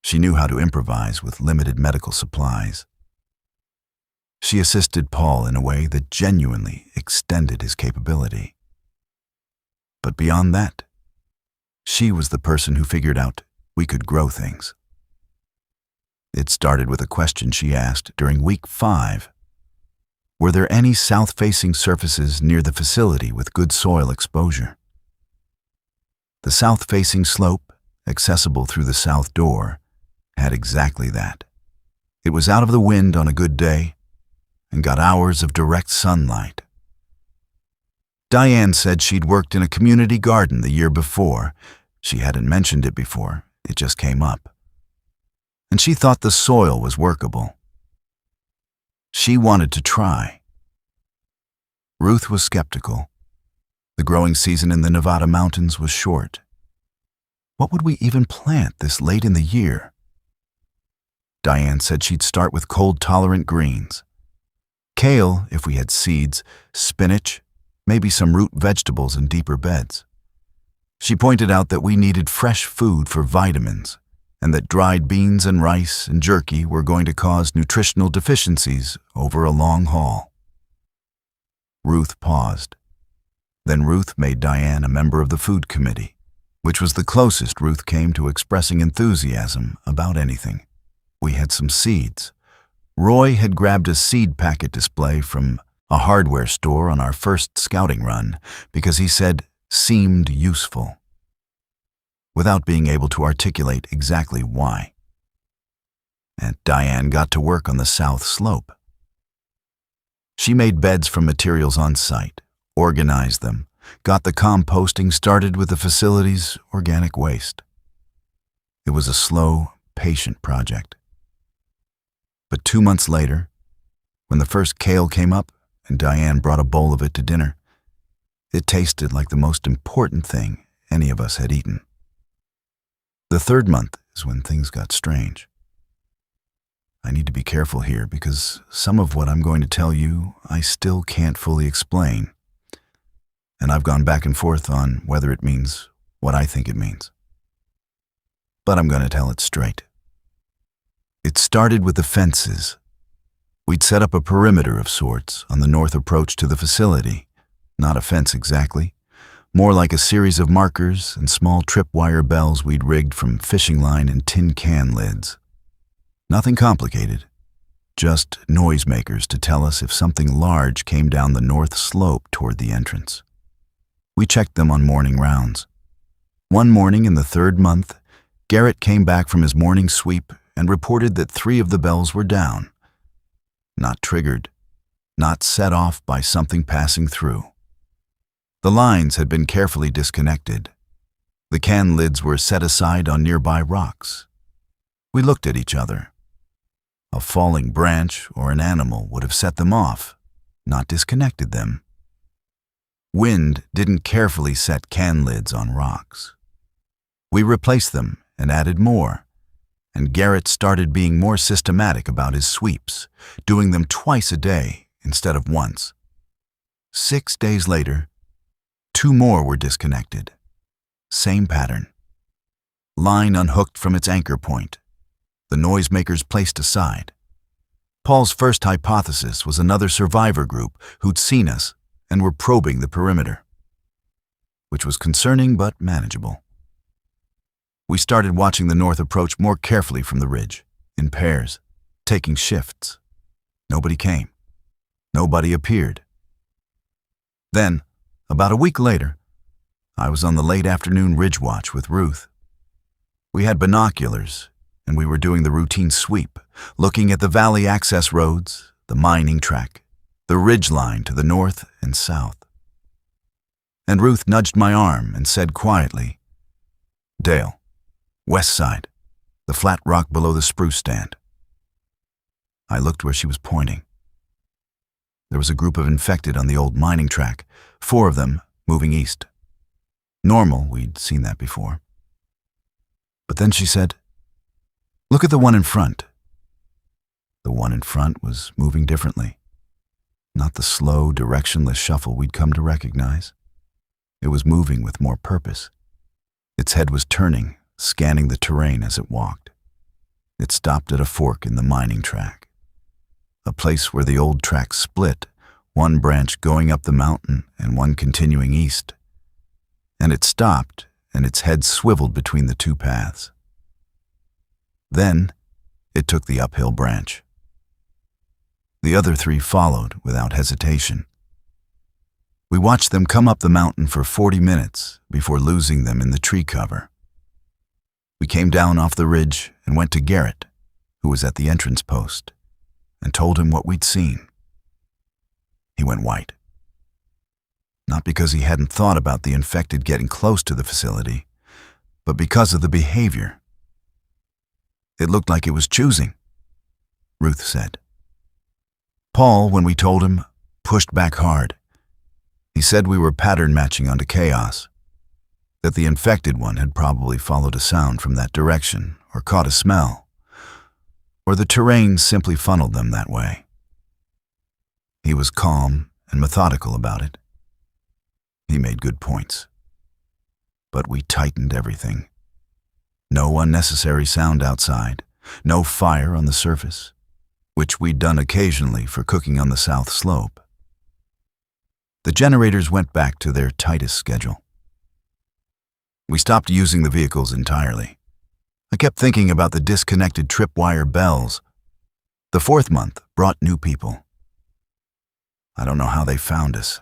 She knew how to improvise with limited medical supplies. She assisted Paul in a way that genuinely extended his capability. But beyond that, she was the person who figured out we could grow things. It started with a question she asked during week 5. Were there any south-facing surfaces near the facility with good soil exposure? The south-facing slope, accessible through the south door, had exactly that. It was out of the wind on a good day and got hours of direct sunlight. Diane said she'd worked in a community garden the year before. She hadn't mentioned it before, it just came up. And she thought the soil was workable. She wanted to try. Ruth was skeptical. The growing season in the Nevada mountains was short. What would we even plant this late in the year? Diane said she'd start with cold-tolerant greens. Kale, if we had seeds, spinach, maybe some root vegetables in deeper beds. She pointed out that we needed fresh food for vitamins, and that dried beans and rice and jerky were going to cause nutritional deficiencies over a long haul. Ruth paused. Then Ruth made Diane a member of the food committee, which was the closest Ruth came to expressing enthusiasm about anything. We had some seeds. Roy had grabbed a seed packet display from a hardware store on our first scouting run because he said seemed useful, without being able to articulate exactly why. And Diane got to work on the south slope. She made beds from materials on site, organized them, got the composting started with the facility's organic waste. It was a slow, patient project. But 2 months later, when the first kale came up and Diane brought a bowl of it to dinner, it tasted like the most important thing any of us had eaten. The third month is when things got strange. I need to be careful here because some of what I'm going to tell you I still can't fully explain, and I've gone back and forth on whether it means what I think it means. But I'm going to tell it straight. It started with the fences. We'd set up a perimeter of sorts on the north approach to the facility. Not a fence exactly, more like a series of markers and small tripwire bells we'd rigged from fishing line and tin can lids. Nothing complicated, just noisemakers to tell us if something large came down the north slope toward the entrance. We checked them on morning rounds. One morning in the third month, Garrett came back from his morning sweep and reported that 3 of the bells were down. Not triggered, not set off by something passing through. The lines had been carefully disconnected. The can lids were set aside on nearby rocks. We looked at each other. A falling branch or an animal would have set them off, not disconnected them. Wind didn't carefully set can lids on rocks. We replaced them and added more, and Garrett started being more systematic about his sweeps, doing them twice a day instead of once. 6 days later, 2 more were disconnected. Same pattern. Line unhooked from its anchor point. The noisemakers placed aside. Paul's first hypothesis was another survivor group who'd seen us and were probing the perimeter, which was concerning but manageable. We started watching the north approach more carefully from the ridge, in pairs, taking shifts. Nobody came. Nobody appeared. Then, about a week later, I was on the late afternoon ridge watch with Ruth. We had binoculars, and we were doing the routine sweep, looking at the valley access roads, the mining track, the ridge line to the north and south. And Ruth nudged my arm and said quietly, "Dale, west side, the flat rock below the spruce stand." I looked where she was pointing. There was a group of infected on the old mining track, 4 of them moving east. Normal, we'd seen that before. But then she said, "Look at the one in front." The one in front was moving differently. Not the slow, directionless shuffle we'd come to recognize. It was moving with more purpose. Its head was turning, scanning the terrain as it walked. It stopped at a fork in the mining track, a place where the old track split, one branch going up the mountain and one continuing east. And it stopped, and its head swiveled between the 2 paths. Then it took the uphill branch. The other 3 followed without hesitation. We watched them come up the mountain for 40 minutes before losing them in the tree cover. We came down off the ridge and went to Garrett, who was at the entrance post, and told him what we'd seen. He went white. Not because he hadn't thought about the infected getting close to the facility, but because of the behavior. It looked like it was choosing, Ruth said. Paul, when we told him, pushed back hard. He said we were pattern matching onto chaos, that the infected one had probably followed a sound from that direction or caught a smell, or the terrain simply funneled them that way. He was calm and methodical about it. He made good points. But we tightened everything. No unnecessary sound outside, no fire on the surface, which we'd done occasionally for cooking on the south slope. The generators went back to their tightest schedule. We stopped using the vehicles entirely. I kept thinking about the disconnected tripwire bells. The 4th month brought new people. I don't know how they found us.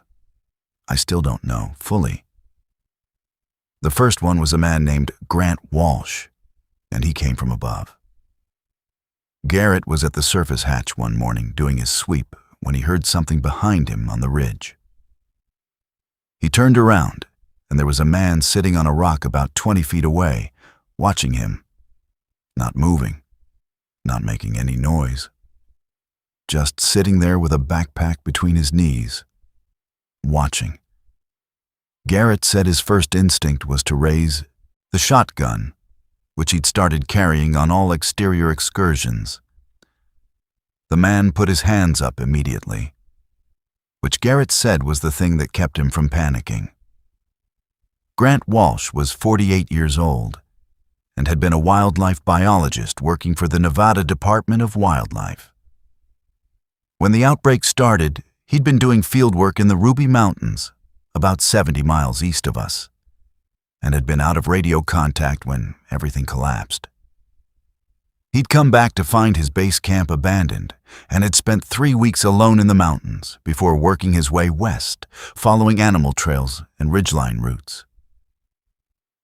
I still don't know fully. The first one was a man named Grant Walsh, and he came from above. Garrett was at the surface hatch one morning doing his sweep when he heard something behind him on the ridge. He turned around, and there was a man sitting on a rock about 20 feet away, watching him, not moving, not making any noise, just sitting there with a backpack between his knees, watching. Garrett said his first instinct was to raise the shotgun, which he'd started carrying on all exterior excursions. The man put his hands up immediately, which Garrett said was the thing that kept him from panicking. Grant Walsh was 48 years old and had been a wildlife biologist working for the Nevada Department of Wildlife. When the outbreak started, he'd been doing field work in the Ruby Mountains, about 70 miles east of us, and had been out of radio contact when everything collapsed. He'd come back to find his base camp abandoned and had spent 3 weeks alone in the mountains before working his way west, following animal trails and ridgeline routes.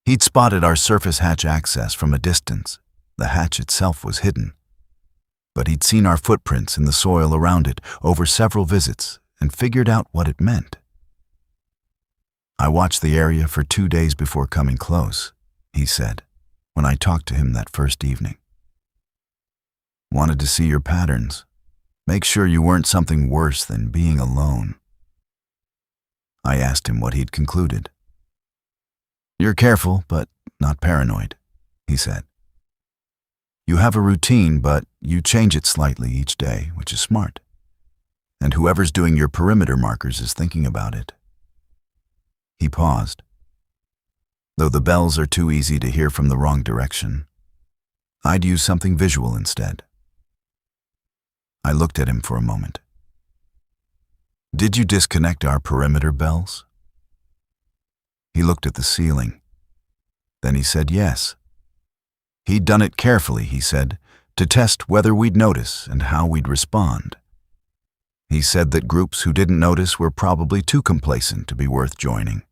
He'd spotted our surface hatch access from a distance. The hatch itself was hidden, but he'd seen our footprints in the soil around it over several visits and figured out what it meant. I watched the area for 2 days before coming close, he said, when I talked to him that first evening. Wanted to see your patterns. Make sure you weren't something worse than being alone. I asked him what he'd concluded. You're careful, but not paranoid, he said. You have a routine, but you change it slightly each day, which is smart. And whoever's doing your perimeter markers is thinking about it. He paused. Though the bells are too easy to hear from the wrong direction, I'd use something visual instead. I looked at him for a moment. Did you disconnect our perimeter bells? He looked at the ceiling. Then he said yes. He'd done it carefully, he said, to test whether we'd notice and how we'd respond. He said that groups who didn't notice were probably too complacent to be worth joining.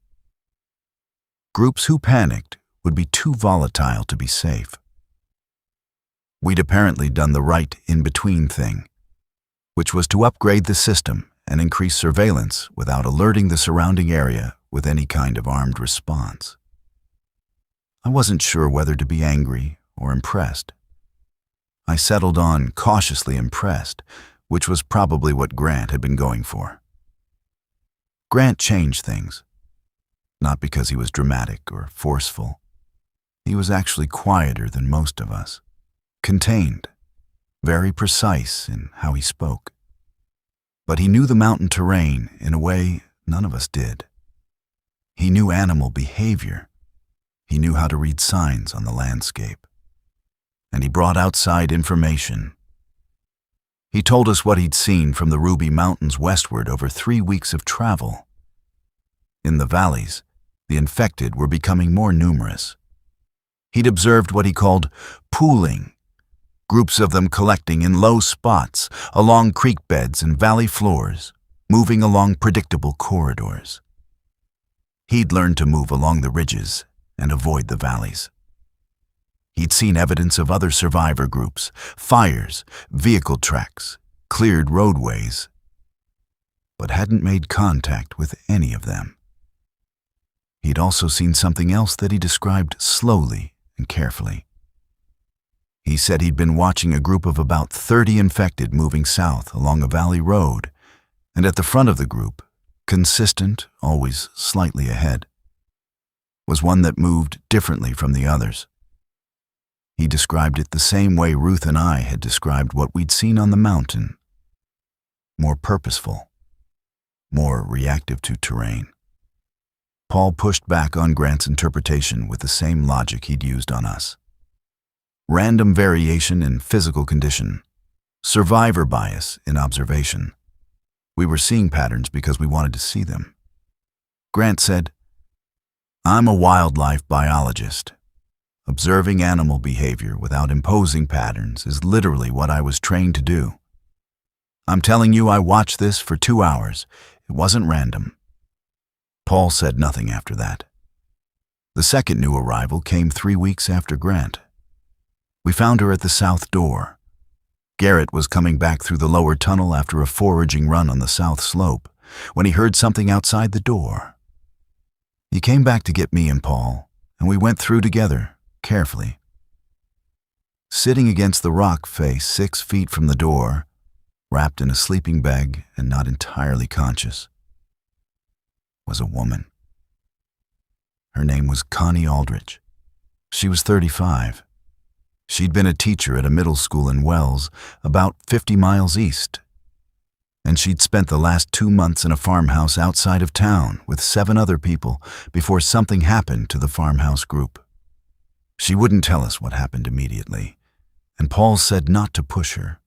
Groups who panicked would be too volatile to be safe. We'd apparently done the right in-between thing, which was to upgrade the system and increase surveillance without alerting the surrounding area with any kind of armed response. I wasn't sure whether to be angry or impressed. I settled on cautiously impressed, which was probably what Grant had been going for. Grant changed things, not because he was dramatic or forceful. He was actually quieter than most of us, contained, very precise in how he spoke. But he knew the mountain terrain in a way none of us did. He knew animal behavior. He knew how to read signs on the landscape. And he brought outside information. He told us what he'd seen from the Ruby Mountains westward over 3 weeks of travel. In the valleys, the infected were becoming more numerous. He'd observed what he called pooling, groups of them collecting in low spots along creek beds and valley floors, moving along predictable corridors. He'd learned to move along the ridges and avoid the valleys. He'd seen evidence of other survivor groups, fires, vehicle tracks, cleared roadways, but hadn't made contact with any of them. He'd also seen something else that he described slowly and carefully. He said he'd been watching a group of about 30 infected moving south along a valley road, and at the front of the group, consistent, always slightly ahead, was one that moved differently from the others. He described it the same way Ruth and I had described what we'd seen on the mountain. More purposeful, more reactive to terrain. Paul pushed back on Grant's interpretation with the same logic he'd used on us. random variation in physical condition, survivor bias in observation. We were seeing patterns because we wanted to see them. Grant said, "I'm a wildlife biologist. Observing animal behavior without imposing patterns is literally what I was trained to do. I'm telling you, I watched this for 2 hours. It wasn't random." Paul said nothing after that. The second new arrival came 3 weeks after Grant. We found her at the south door. Garrett was coming back through the lower tunnel after a foraging run on the south slope when he heard something outside the door. He came back to get me and Paul, and we went through together, carefully. Sitting against the rock face 6 feet from the door, wrapped in a sleeping bag and not entirely conscious, was a woman. Her name was Connie Aldrich. She was 35. She'd been a teacher at a middle school in Wells, about 50 miles east. And she'd spent the last 2 months in a farmhouse outside of town with 7 other people before something happened to the farmhouse group. She wouldn't tell us what happened immediately, and Paul said not to push her,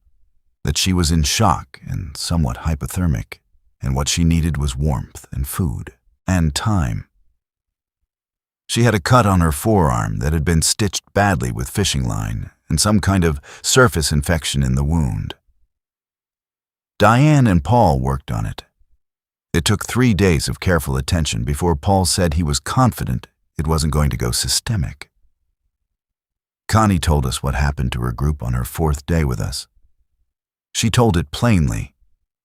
that she was in shock and somewhat hypothermic, and what she needed was warmth and food and time. She had a cut on her forearm that had been stitched badly with fishing line and some kind of surface infection in the wound. Diane and Paul worked on it. It took 3 days of careful attention before Paul said he was confident it wasn't going to go systemic. Connie told us what happened to her group on her 4th day with us. She told it plainly,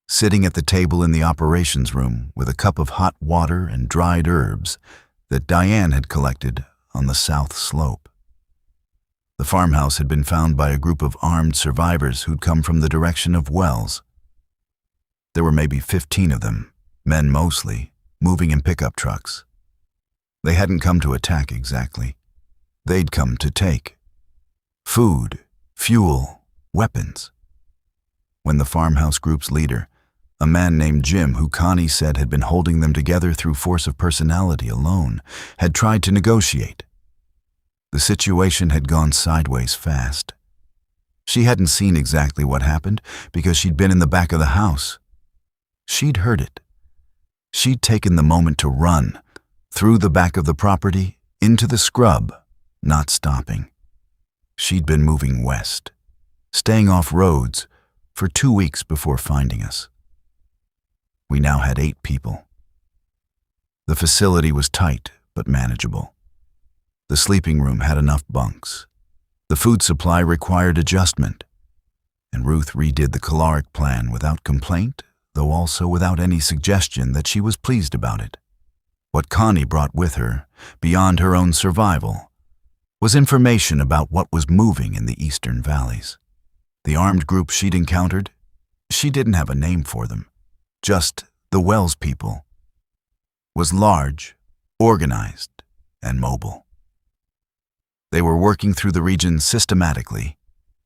sitting at the table in the operations room with a cup of hot water and dried herbs that Diane had collected on the south slope. The farmhouse had been found by a group of armed survivors who'd come from the direction of Wells. There were maybe 15 of them, men mostly, moving in pickup trucks. They hadn't come to attack exactly. They'd come to take food, fuel, weapons. When the farmhouse group's leader, a man named Jim, who Connie said had been holding them together through force of personality alone, had tried to negotiate, the situation had gone sideways fast. She hadn't seen exactly what happened because she'd been in the back of the house. She'd heard it. She'd taken the moment to run through the back of the property into the scrub, not stopping. She'd been moving west, staying off roads for 2 weeks before finding us. We now had 8 people. The facility was tight but manageable. The sleeping room had enough bunks. The food supply required adjustment, and Ruth redid the caloric plan without complaint, though also without any suggestion that she was pleased about it. What Connie brought with her, beyond her own survival, was information about what was moving in the eastern valleys. The armed group she'd encountered, she didn't have a name for them, just the Wells people, was large, organized, and mobile. They were working through the region systematically,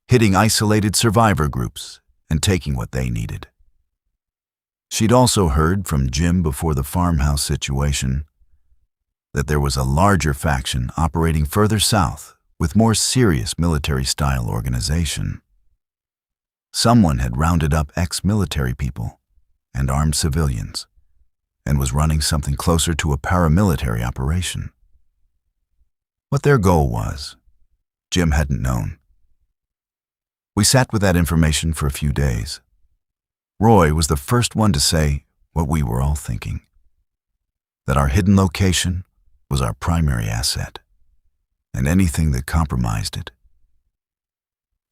hitting isolated survivor groups and taking what they needed. She'd also heard from Jim before the farmhouse situation that there was a larger faction operating further south with more serious military-style organization. Someone had rounded up ex-military people and armed civilians and was running something closer to a paramilitary operation. What their goal was, Jim hadn't known. We sat with that information for a few days. Roy was the first one to say what we were all thinking, that our hidden location was our primary asset, and anything that compromised it,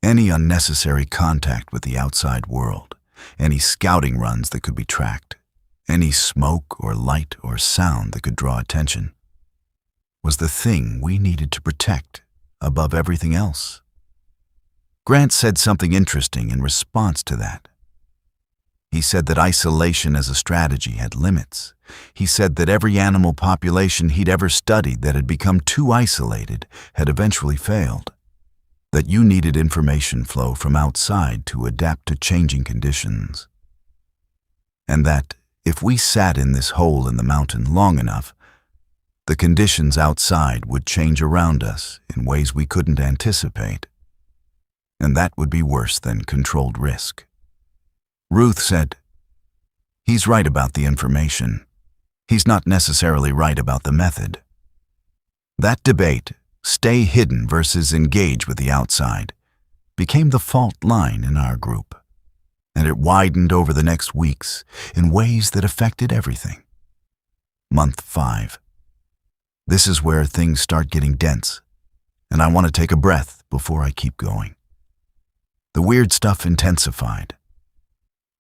any unnecessary contact with the outside world, any scouting runs that could be tracked, any smoke or light or sound that could draw attention, was the thing we needed to protect above everything else. Grant said something interesting in response to that. He said that isolation as a strategy had limits. He said that every animal population he'd ever studied that had become too isolated had eventually failed, that you needed information flow from outside to adapt to changing conditions, and that if we sat in this hole in the mountain long enough, the conditions outside would change around us in ways we couldn't anticipate. and that would be worse than controlled risk. Ruth said, "He's right about the information. He's not necessarily right about the method." That debate, stay hidden versus engage with the outside, became the fault line in our group, and it widened over the next weeks in ways that affected everything. Month 5. This is where things start getting dense, and I want to take a breath before I keep going. The weird stuff intensified.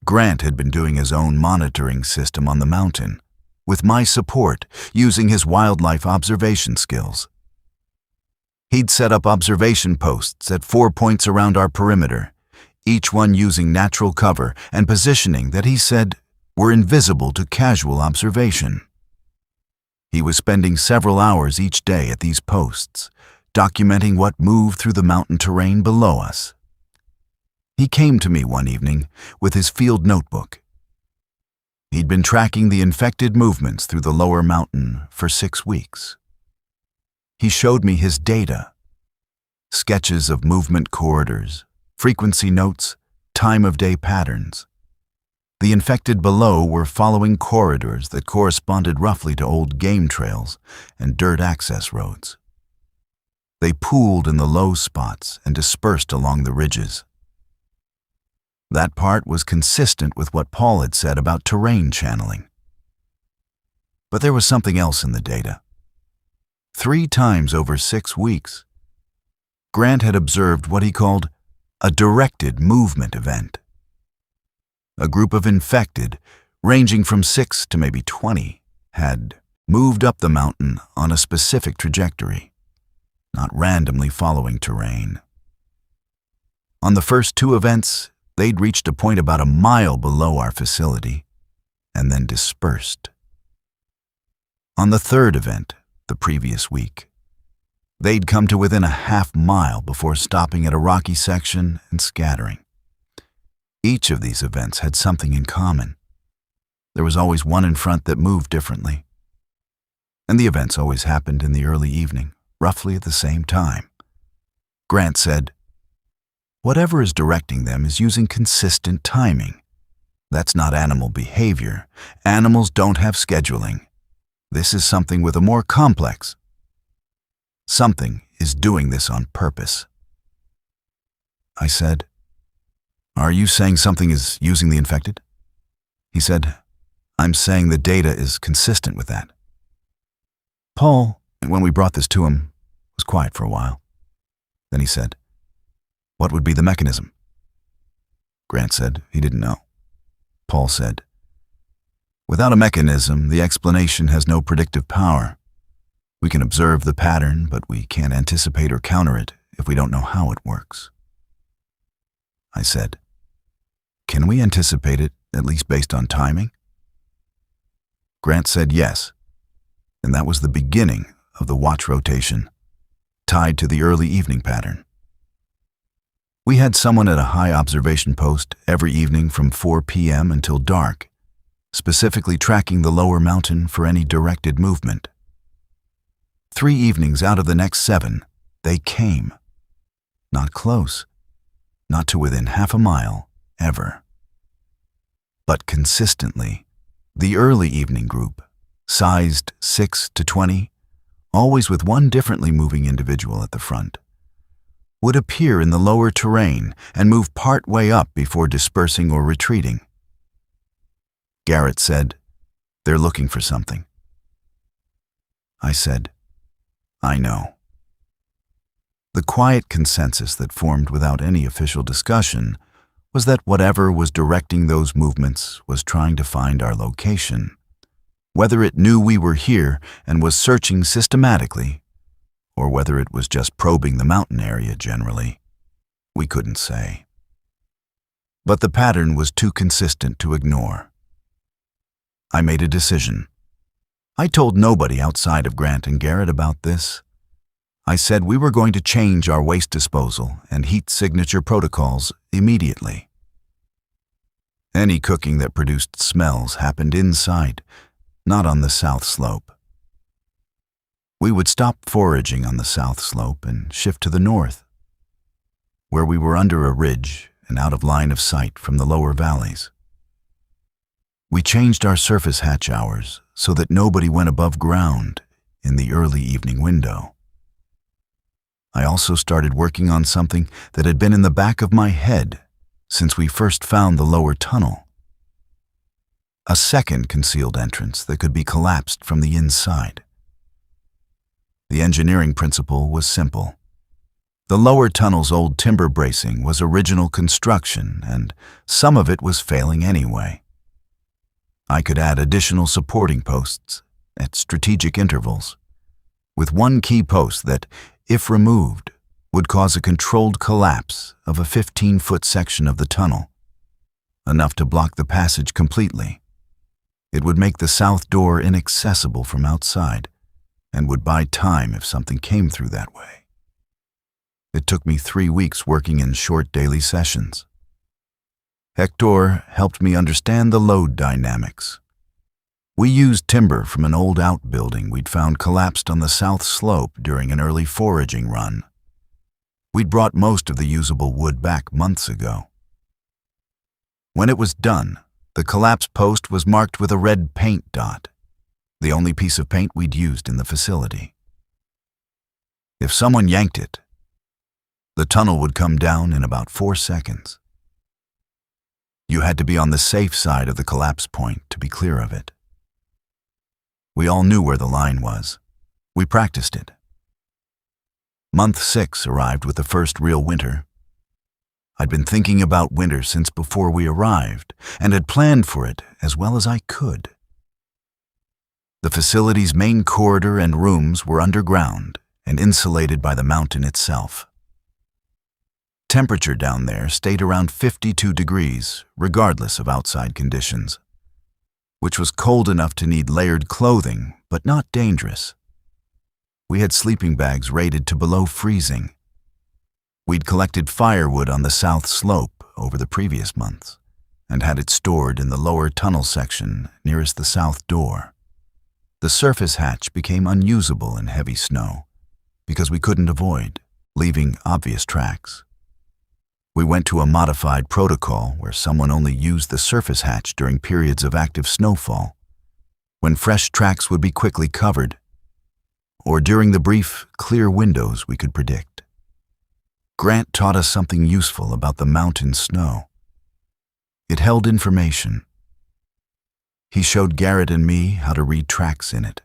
Grant had been doing his own monitoring system on the mountain, with my support using his wildlife observation skills. He'd set up observation posts at 4 points around our perimeter, each one using natural cover and positioning that he said were invisible to casual observation. He was spending several hours each day at these posts, documenting what moved through the mountain terrain below us. He came to me one evening with his field notebook. He'd been tracking the infected movements through the lower mountain for 6 weeks. He showed me his data, sketches of movement corridors, frequency notes, time of day patterns. The infected below were following corridors that corresponded roughly to old game trails and dirt access roads. They pooled in the low spots and dispersed along the ridges. That part was consistent with what Paul had said about terrain channeling. But there was something else in the data. 3 times over 6 weeks, Grant had observed what he called a directed movement event. A group of infected, ranging from 6 to maybe 20, had moved up the mountain on a specific trajectory, not randomly following terrain. On the first 2 events, they'd reached a point about a mile below our facility, and then dispersed. On the 3rd event, the previous week, they'd come to within a half mile before stopping at a rocky section and scattering. Each of these events had something in common. There was always one in front that moved differently. And the events always happened in the early evening, roughly at the same time. Grant said, "Whatever is directing them is using consistent timing. That's not animal behavior. Animals don't have scheduling. This is something with a more complex. Something is doing this on purpose." I said, "Are you saying something is using the infected?" He said, "I'm saying the data is consistent with that." Paul, when we brought this to him, was quiet for a while. Then he said, "What would be the mechanism?" Grant said he didn't know. Paul said, "Without a mechanism, the explanation has no predictive power. We can observe the pattern, but we can't anticipate or counter it if we don't know how it works." I said, "Can we anticipate it, at least based on timing?" Grant said yes, and that was the beginning of the watch rotation, tied to the early evening pattern. We had someone at a high observation post every evening from 4 p.m. until dark, specifically tracking the lower mountain for any directed movement. 3 evenings out of the next 7, they came. Not close, not to within half a mile, ever. But consistently, the early evening group, sized 6 to 20, always with one differently moving individual at the front, would appear in the lower terrain and move part way up before dispersing or retreating. Garrett said, "They're looking for something." I said, "I know." The quiet consensus that formed without any official discussion was that whatever was directing those movements was trying to find our location. Whether it knew we were here and was searching systematically, or whether it was just probing the mountain area generally, we couldn't say. But the pattern was too consistent to ignore. I made a decision. I told nobody outside of Grant and Garrett about this. I said we were going to change our waste disposal and heat signature protocols immediately. Any cooking that produced smells happened inside, not on the south slope. We would stop foraging on the south slope and shift to the north. where we were under a ridge and out of line of sight from the lower valleys. We changed our surface hatch hours so that nobody went above ground in the early evening window. I also started working on something that had been in the back of my head since we first found the lower tunnel. A second concealed entrance that could be collapsed from the inside. The engineering principle was simple. The lower tunnel's old timber bracing was original construction, and some of it was failing anyway. I could add additional supporting posts at strategic intervals, with one key post that, if removed, would cause a controlled collapse of a 15-foot section of the tunnel, enough to block the passage completely. It would make the south door inaccessible from outside, and would buy time if something came through that way. It took me 3 weeks working in short daily sessions. Hector helped me understand the load dynamics. We used timber from an old outbuilding we'd found collapsed on the south slope during an early foraging run. We'd brought most of the usable wood back months ago. When it was done, the collapse post was marked with a red paint dot, the only piece of paint we'd used in the facility. If someone yanked it, the tunnel would come down in about 4 seconds. You had to be on the safe side of the collapse point to be clear of it. We all knew where the line was. We practiced it. Month 6 arrived with the first real winter. I'd been thinking about winter since before we arrived, and had planned for it as well as I could. The facility's main corridor and rooms were underground and insulated by the mountain itself. Temperature down there stayed around 52 degrees, regardless of outside conditions, which was cold enough to need layered clothing, but not dangerous. We had sleeping bags rated to below freezing. We'd collected firewood on the south slope over the previous months, and had it stored in the lower tunnel section nearest the south door. The surface hatch became unusable in heavy snow, because we couldn't avoid leaving obvious tracks. We went to a modified protocol where someone only used the surface hatch during periods of active snowfall, when fresh tracks would be quickly covered, or during the brief, clear windows we could predict. Grant taught us something useful about the mountain snow. It held information. He showed Garrett and me how to read tracks in it,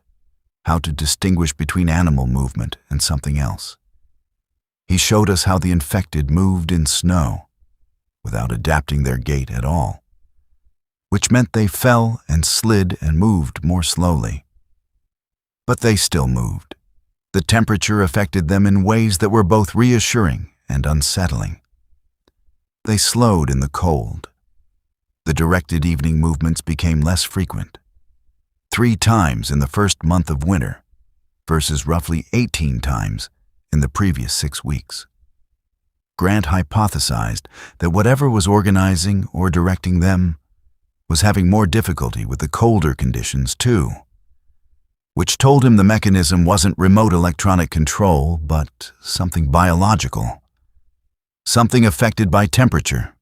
how to distinguish between animal movement and something else. He showed us how the infected moved in snow without adapting their gait at all, which meant they fell and slid and moved more slowly. But they still moved. The temperature affected them in ways that were both reassuring and unsettling. They slowed in the cold. The directed evening movements became less frequent, 3 times in the first month of winter versus roughly 18 times in the previous 6 weeks. Grant hypothesized that whatever was organizing or directing them was having more difficulty with the colder conditions too, which told him the mechanism wasn't remote electronic control, but something biological, something affected by temperature.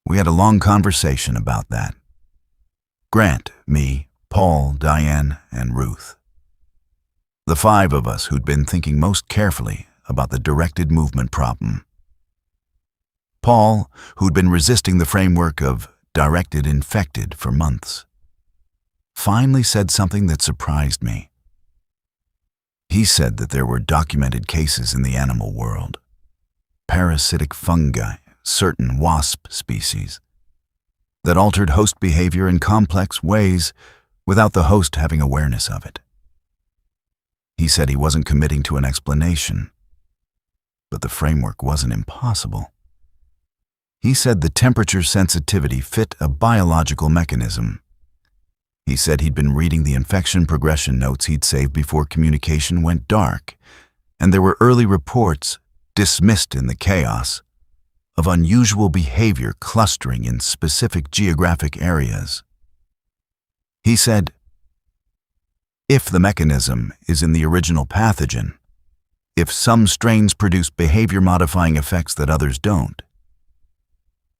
We had a long conversation about that. Grant, me, Paul, Diane, and Ruth. The 5 of us who'd been thinking most carefully about the directed movement problem. Paul, who'd been resisting the framework of directed infected for months, finally said something that surprised me. He said that there were documented cases in the animal world, parasitic fungi, certain wasp species, that altered host behavior in complex ways without the host having awareness of it. He said he wasn't committing to an explanation, but the framework wasn't impossible. He said the temperature sensitivity fit a biological mechanism. He said he'd been reading the infection progression notes he'd saved before communication went dark, and there were early reports, dismissed in the chaos, of unusual behavior clustering in specific geographic areas. He said, if the mechanism is in the original pathogen, If some strains produce behavior-modifying effects that others don't,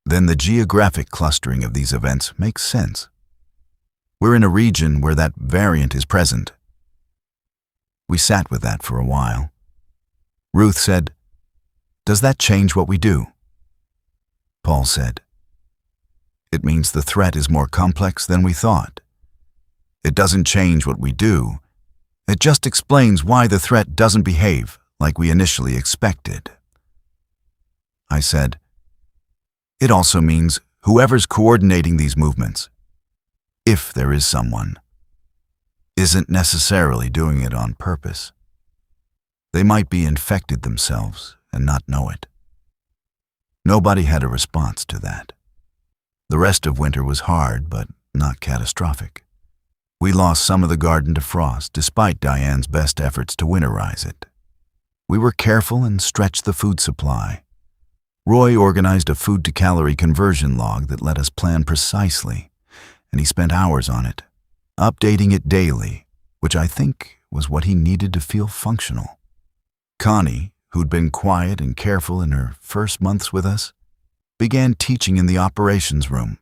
then the geographic clustering of these events makes sense. We're in a region where that variant is present. We sat with that for a while. Ruth said, "Does that change what we do?" Paul said, "It means the threat is more complex than we thought. It doesn't change what we do. It just explains why the threat doesn't behave like we initially expected." I said, "It also means whoever's coordinating these movements, if there is someone, isn't necessarily doing it on purpose. They might be infected themselves and not know it." Nobody had a response to that. The rest of winter was hard, but not catastrophic. We lost some of the garden to frost, despite Diane's best efforts to winterize it. We were careful and stretched the food supply. Roy organized a food-to-calorie conversion log that let us plan precisely, and he spent hours on it, updating it daily, which I think was what he needed to feel functional. Connie, who'd been quiet and careful in her first months with us, began teaching in the operations room.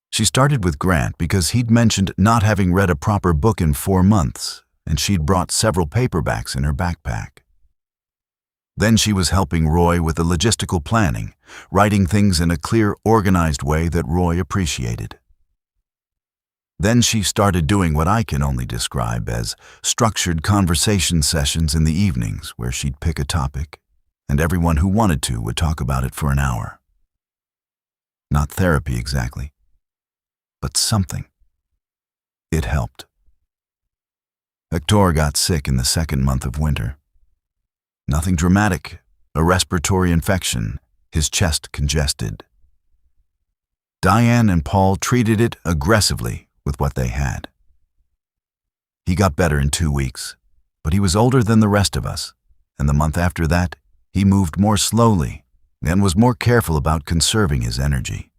She started with Grant because he'd mentioned not having read a proper book in 4 months, and she'd brought several paperbacks in her backpack. Then she was helping Roy with the logistical planning, writing things in a clear, organized way that Roy appreciated. Then she started doing what I can only describe as structured conversation sessions in the evenings where she'd pick a topic, and everyone who wanted to would talk about it for an hour. Not therapy exactly, but something. It helped. Hector got sick in the second month of winter. Nothing dramatic, a respiratory infection, his chest congested. Diane and Paul treated it aggressively with what they had. He got better in 2 weeks, but he was older than the rest of us, and the month after that, he moved more slowly and was more careful about conserving his energy.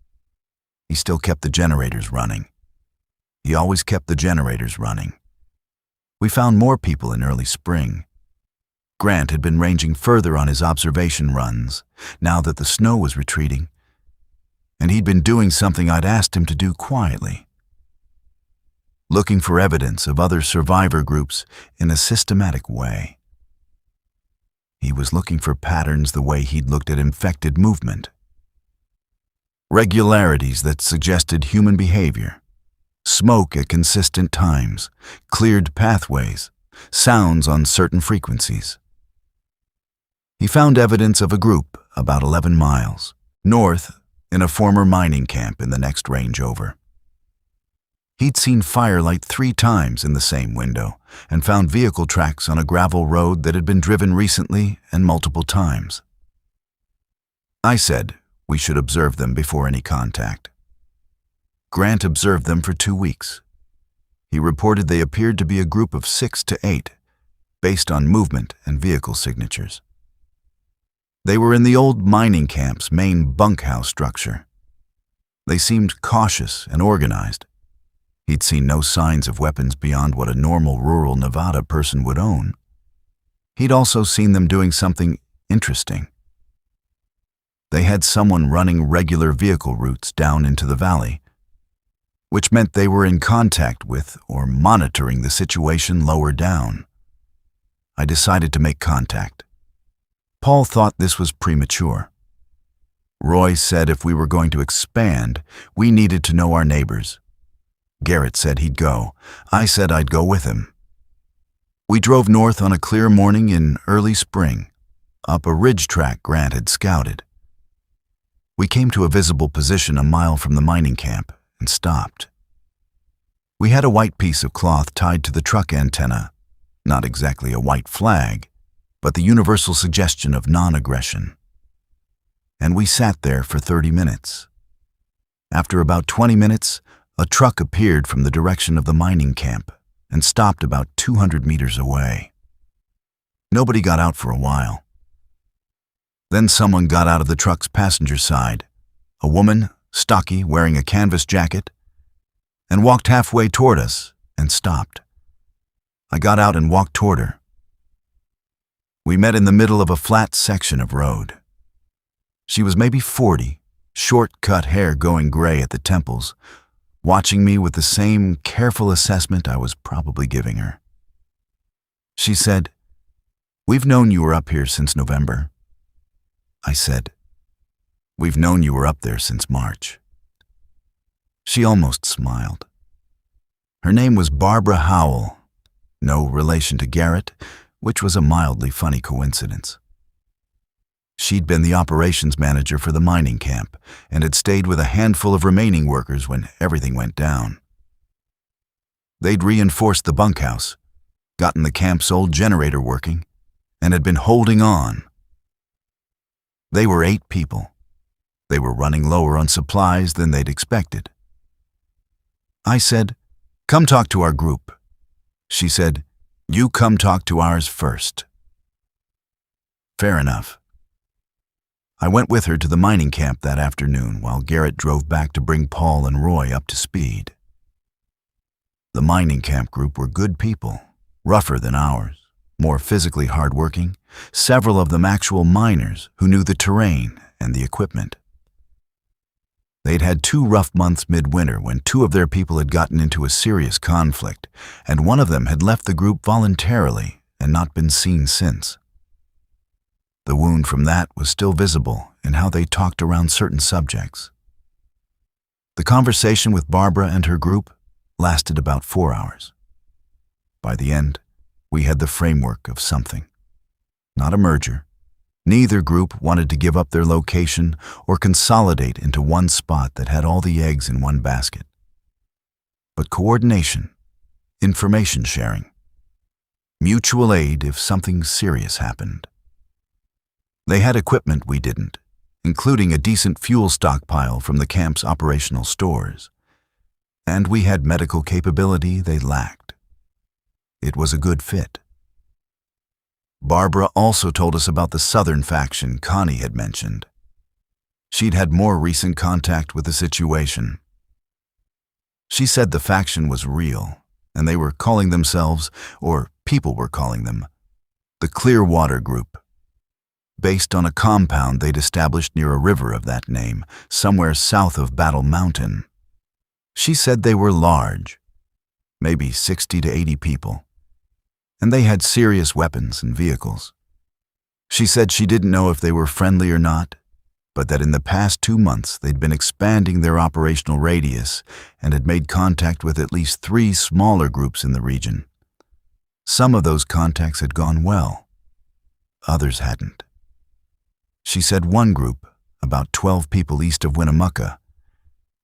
He still kept the generators running. He always kept the generators running. We found more people in early spring. Grant had been ranging further on his observation runs, now that the snow was retreating, and he'd been doing something I'd asked him to do quietly. Looking for evidence of other survivor groups in a systematic way. He was looking for patterns the way he'd looked at infected movement. Regularities that suggested human behavior. Smoke at consistent times, cleared pathways, sounds on certain frequencies. He found evidence of a group about 11 miles, north in a former mining camp in the next range over. He'd seen firelight 3 times in the same window and found vehicle tracks on a gravel road that had been driven recently and multiple times. I said we should observe them before any contact. Grant observed them for 2 weeks. He reported they appeared to be a group of 6 to 8, based on movement and vehicle signatures. They were in the old mining camp's main bunkhouse structure. They seemed cautious and organized. He'd seen no signs of weapons beyond what a normal rural Nevada person would own. He'd also seen them doing something interesting. They had someone running regular vehicle routes down into the valley, which meant they were in contact with or monitoring the situation lower down. I decided to make contact. Paul thought this was premature. Roy said if we were going to expand, we needed to know our neighbors. Garrett said he'd go. I said I'd go with him. We drove north on a clear morning in early spring, up a ridge track Grant had scouted. We came to a visible position a mile from the mining camp and stopped. We had a white piece of cloth tied to the truck antenna, not exactly a white flag, but the universal suggestion of non-aggression. And we sat there for 30 minutes. After about 20 minutes, a truck appeared from the direction of the mining camp and stopped about 200 meters away. Nobody got out for a while. Then someone got out of the truck's passenger side, a woman, stocky, wearing a canvas jacket, and walked halfway toward us and stopped. I got out and walked toward her. We met in the middle of a flat section of road. She was maybe 40, short-cut hair going gray at the temples, watching me with the same careful assessment I was probably giving her. She said, "We've known you were up here since November." I said, "We've known you were up there since March." She almost smiled. Her name was Barbara Howell, no relation to Garrett, which was a mildly funny coincidence. She'd been the operations manager for the mining camp and had stayed with a handful of remaining workers when everything went down. They'd reinforced the bunkhouse, gotten the camp's old generator working, and had been holding on. They were 8 people. They were running lower on supplies than they'd expected. I said, "Come talk to our group." She said, "You come talk to ours first." Fair enough. I went with her to the mining camp that afternoon while Garrett drove back to bring Paul and Roy up to speed. The mining camp group were good people, rougher than ours, more physically hardworking, several of them actual miners who knew the terrain and the equipment. They'd had 2 rough months midwinter when 2 of their people had gotten into a serious conflict, and one of them had left the group voluntarily and not been seen since. The wound from that was still visible in how they talked around certain subjects. The conversation with Barbara and her group lasted about 4 hours. By the end, we had the framework of something. Not a merger. Neither group wanted to give up their location or consolidate into one spot that had all the eggs in one basket. But coordination, information sharing, mutual aid if something serious happened. They had equipment we didn't, including a decent fuel stockpile from the camp's operational stores. And we had medical capability they lacked. It was a good fit. Barbara also told us about the southern faction Connie had mentioned. She'd had more recent contact with the situation. She said the faction was real, and they were calling themselves, or people were calling them, the Clearwater Group, based on a compound they'd established near a river of that name, somewhere south of Battle Mountain. She said they were large, maybe 60 to 80 people, and they had serious weapons and vehicles. She said she didn't know if they were friendly or not, but that in the past 2 months they'd been expanding their operational radius and had made contact with at least 3 smaller groups in the region. Some of those contacts had gone well. Others hadn't. She said one group, about 12 people east of Winnemucca,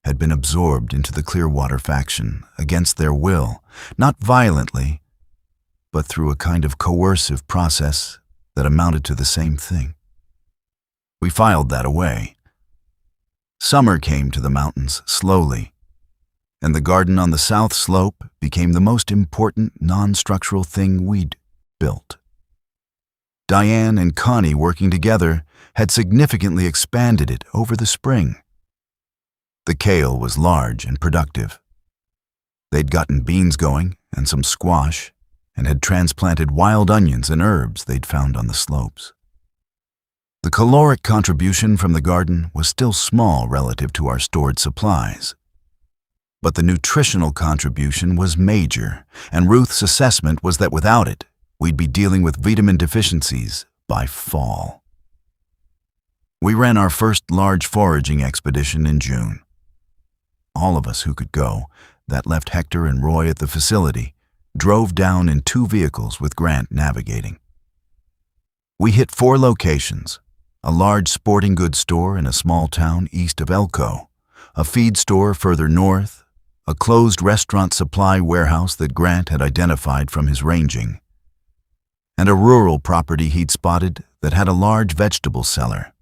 had been absorbed into the Clearwater faction against their will, not violently, but through a kind of coercive process that amounted to the same thing. We filed that away. Summer came to the mountains slowly, and the garden on the south slope became the most important non-structural thing we'd built. Diane and Connie, working together, had significantly expanded it over the spring. The kale was large and productive. They'd gotten beans going and some squash, and had transplanted wild onions and herbs they'd found on the slopes. The caloric contribution from the garden was still small relative to our stored supplies. But the nutritional contribution was major, and Ruth's assessment was that without it, we'd be dealing with vitamin deficiencies by fall. We ran our first large foraging expedition in June. All of us who could go, that left Hector and Roy at the facility, drove down in 2 vehicles with Grant navigating. We hit 4 locations: a large sporting goods store in a small town east of Elko, a feed store further north, a closed restaurant supply warehouse that Grant had identified from his ranging, and a rural property he'd spotted that had a large vegetable cellar.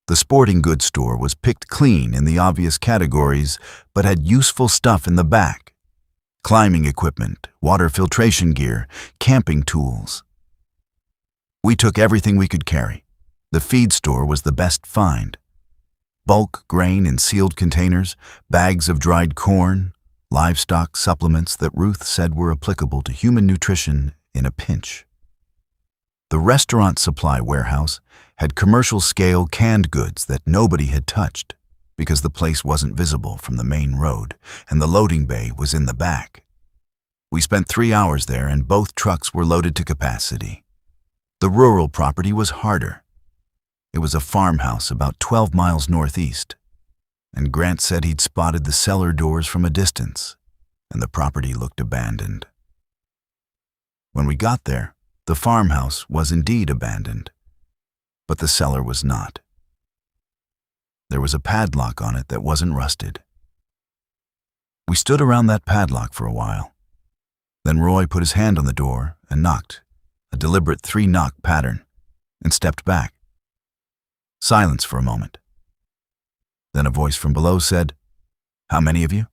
The sporting goods store was picked clean in the obvious categories, but had useful stuff in the back: climbing equipment, water filtration gear, camping tools. We took everything we could carry. The feed store was the best find. Bulk grain in sealed containers, bags of dried corn, livestock supplements that Ruth said were applicable to human nutrition in a pinch. The restaurant supply warehouse had commercial-scale canned goods that nobody had touched because the place wasn't visible from the main road and the loading bay was in the back. We spent 3 hours there and both trucks were loaded to capacity. The rural property was harder. It was a farmhouse about 12 miles northeast, and Grant said he'd spotted the cellar doors from a distance, and the property looked abandoned. When we got there, the farmhouse was indeed abandoned, but the cellar was not. There was a padlock on it that wasn't rusted. We stood around that padlock for a while. Then Roy put his hand on the door and knocked, a deliberate 3-knock pattern, and stepped back. Silence for a moment. Then a voice from below said, "How many of you?"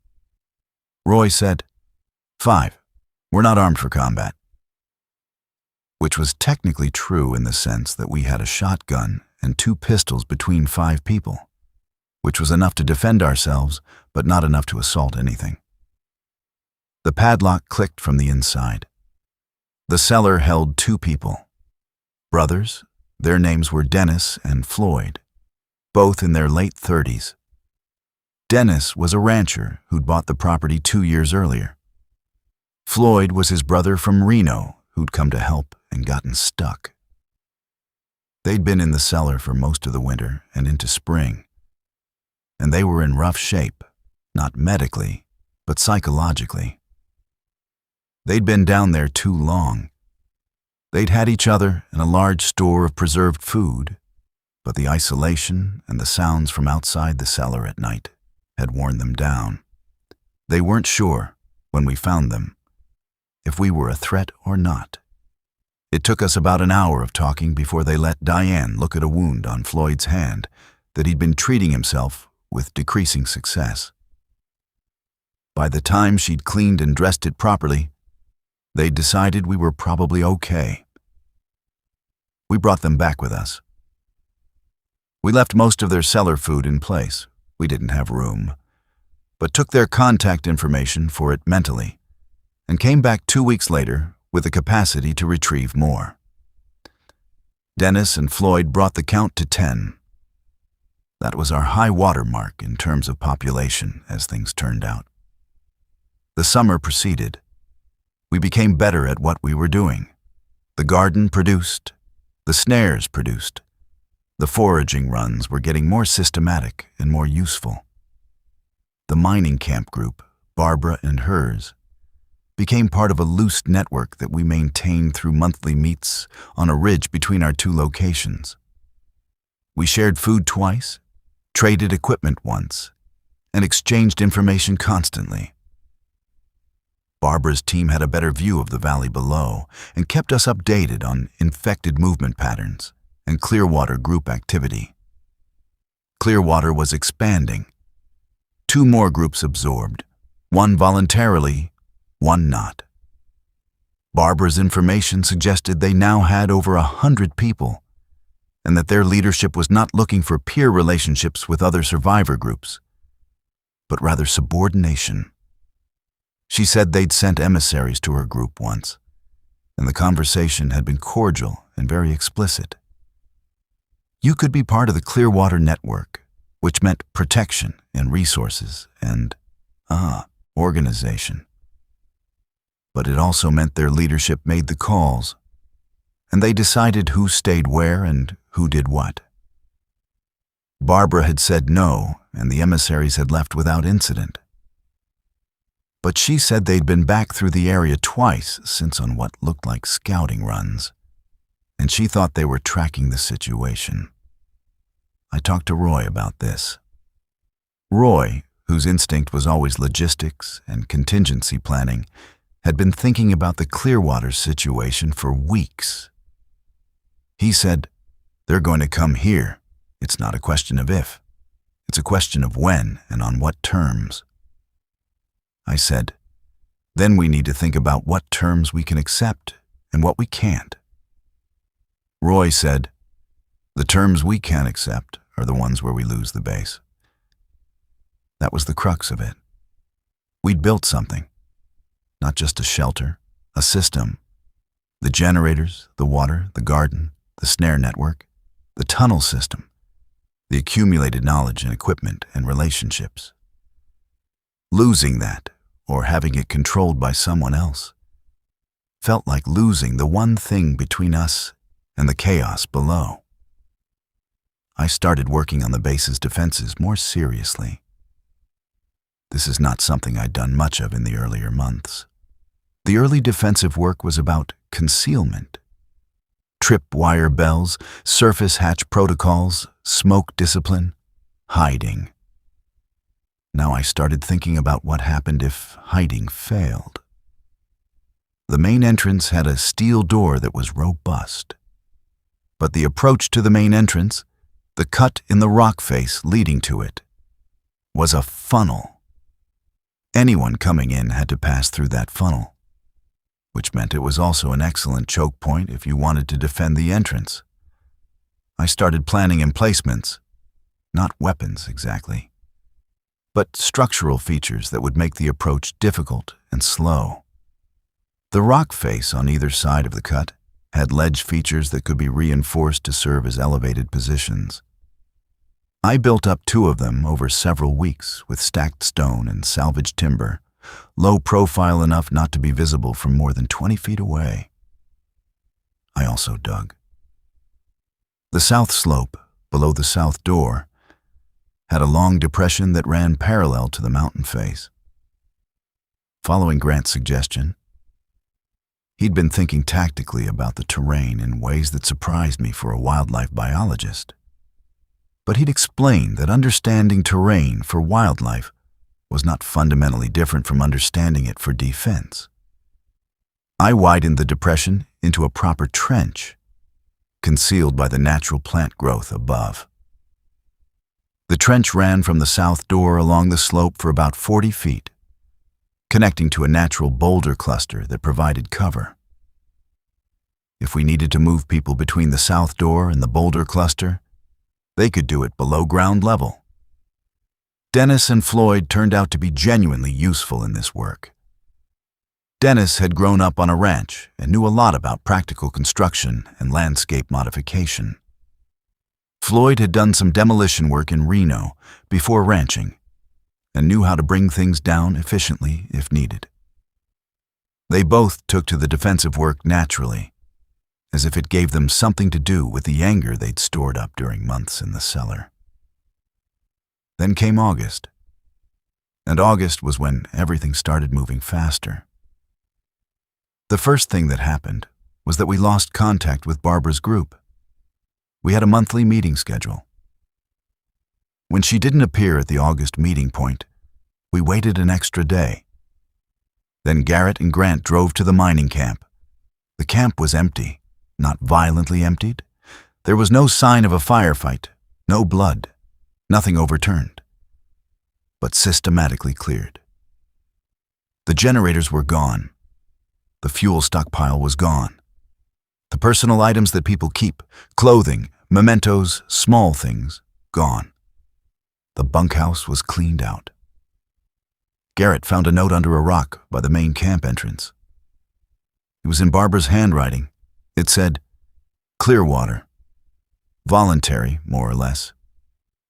Roy said, "5. We're not armed for combat." Which was technically true in the sense that we had a shotgun and 2 pistols between 5 people, which was enough to defend ourselves, but not enough to assault anything. The padlock clicked from the inside. The cellar held 2 people. Brothers, their names were Dennis and Floyd, both in their late 30s. Dennis was a rancher who'd bought the property 2 years earlier. Floyd was his brother from Reno who'd come to help and gotten stuck. They'd been in the cellar for most of the winter and into spring, and they were in rough shape, not medically, but psychologically. They'd been down there too long. They'd had each other and a large store of preserved food, but the isolation and the sounds from outside the cellar at night had worn them down. They weren't sure, when we found them, if we were a threat or not. It took us about an hour of talking before they let Diane look at a wound on Floyd's hand that he'd been treating himself with decreasing success. By the time she'd cleaned and dressed it properly, they decided we were probably okay. We brought them back with us. We left most of their cellar food in place. We didn't have room, but took their contact information for it mentally and came back 2 weeks later with the capacity to retrieve more. Dennis and Floyd brought the count to 10. That was our high water mark in terms of population as things turned out. The summer proceeded. We became better at what we were doing. The garden produced. The snares produced. The foraging runs were getting more systematic and more useful. The mining camp group, Barbara and hers, became part of a loose network that we maintained through monthly meets on a ridge between our 2 locations. We shared food twice, traded equipment once, and exchanged information constantly. Barbara's team had a better view of the valley below and kept us updated on infected movement patterns and Clearwater group activity. Clearwater was expanding. 2 more groups absorbed, one voluntarily, one not. Barbara's information suggested they now had over 100 people, and that their leadership was not looking for peer relationships with other survivor groups, but rather subordination. She said they'd sent emissaries to her group once, and the conversation had been cordial and very explicit. You could be part of the Clearwater network, which meant protection and resources and, organization. But it also meant their leadership made the calls, and they decided who stayed where and who did what. Barbara had said no, and the emissaries had left without incident. But she said they'd been back through the area twice since on what looked like scouting runs, and she thought they were tracking the situation. I talked to Roy about this. Roy, whose instinct was always logistics and contingency planning, had been thinking about the Clearwater situation for weeks. He said, "They're going to come here. It's not a question of if. It's a question of when and on what terms." I said, "Then we need to think about what terms we can accept and what we can't." Roy said, "The terms we can't accept are the ones where we lose the base." That was the crux of it. We'd built something, not just a shelter, a system, The generators, the water, the garden, the snare network, the tunnel system, the accumulated knowledge and equipment and relationships. Losing that, or having it controlled by someone else, felt like losing the one thing between us and the chaos below. I started working on the base's defenses more seriously. This is not something I'd done much of in the earlier months. The early defensive work was about concealment. Tripwire bells, surface hatch protocols, smoke discipline, hiding. Now I started thinking about what happened if hiding failed. The main entrance had a steel door that was robust. But the approach to the main entrance, the cut in the rock face leading to it, was a funnel. Anyone coming in had to pass through that funnel, which meant it was also an excellent choke point if you wanted to defend the entrance. I started planning emplacements, not weapons exactly, but structural features that would make the approach difficult and slow. The rock face on either side of the cut had ledge features that could be reinforced to serve as elevated positions. I built up 2 of them over several weeks with stacked stone and salvaged timber, low profile enough not to be visible from more than 20 feet away. I also dug. The south slope, below the south door, had a long depression that ran parallel to the mountain face. Following Grant's suggestion, he'd been thinking tactically about the terrain in ways that surprised me for a wildlife biologist. But he'd explained that understanding terrain for wildlife was not fundamentally different from understanding it for defense. I widened the depression into a proper trench, concealed by the natural plant growth above. The trench ran from the south door along the slope for about 40 feet, connecting to a natural boulder cluster that provided cover. If we needed to move people between the south door and the boulder cluster, they could do it below ground level. Dennis and Floyd turned out to be genuinely useful in this work. Dennis had grown up on a ranch and knew a lot about practical construction and landscape modification. Floyd had done some demolition work in Reno before ranching and knew how to bring things down efficiently if needed. They both took to the defensive work naturally, as if it gave them something to do with the anger they'd stored up during months in the cellar. Then came August, and August was when everything started moving faster. The first thing that happened was that we lost contact with Barbara's group. We had a monthly meeting schedule. When she didn't appear at the August meeting point, we waited an extra day. Then Garrett and Grant drove to the mining camp. The camp was empty, not violently emptied. There was no sign of a firefight, no blood, nothing overturned, but systematically cleared. The generators were gone. The fuel stockpile was gone. The personal items that people keep, clothing, mementos, small things, gone. The bunkhouse was cleaned out. Garrett found a note under a rock by the main camp entrance. It was in Barbara's handwriting. It said, "Clearwater. Voluntary, more or less.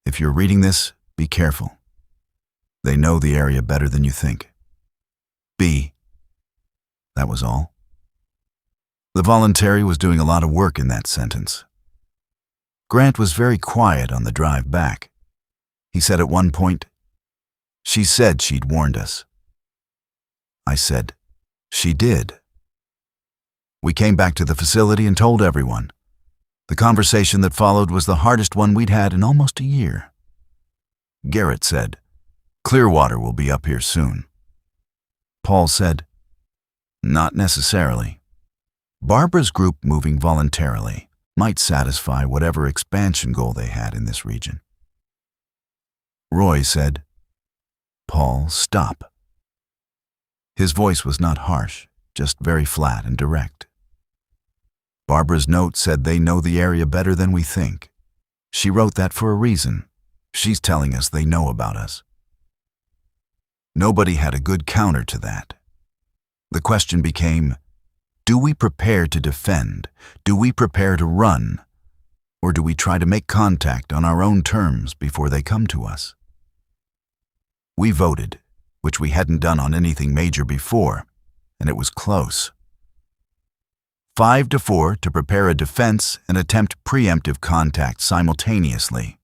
If you're reading this, be careful. They know the area better than you think. B." That was all. The voluntary was doing a lot of work in that sentence. Grant was very quiet on the drive back. He said at one point, "She said she'd warned us." I said, "She did." We came back to the facility and told everyone. The conversation that followed was the hardest one we'd had in almost a year. Garrett said, "Clearwater will be up here soon." Paul said, "Not necessarily. Barbara's group moving voluntarily might satisfy whatever expansion goal they had in this region." Roy said, "Paul, stop." His voice was not harsh, just very flat and direct. Barbara's note said they know the area better than we think. She wrote that for a reason. She's telling us they know about us. Nobody had a good counter to that. The question became, Do we prepare to defend? Do we prepare to run? Or do we try to make contact on our own terms before they come to us? We voted, which we hadn't done on anything major before, and it was close. 5-4 to prepare a defense and attempt preemptive contact simultaneously.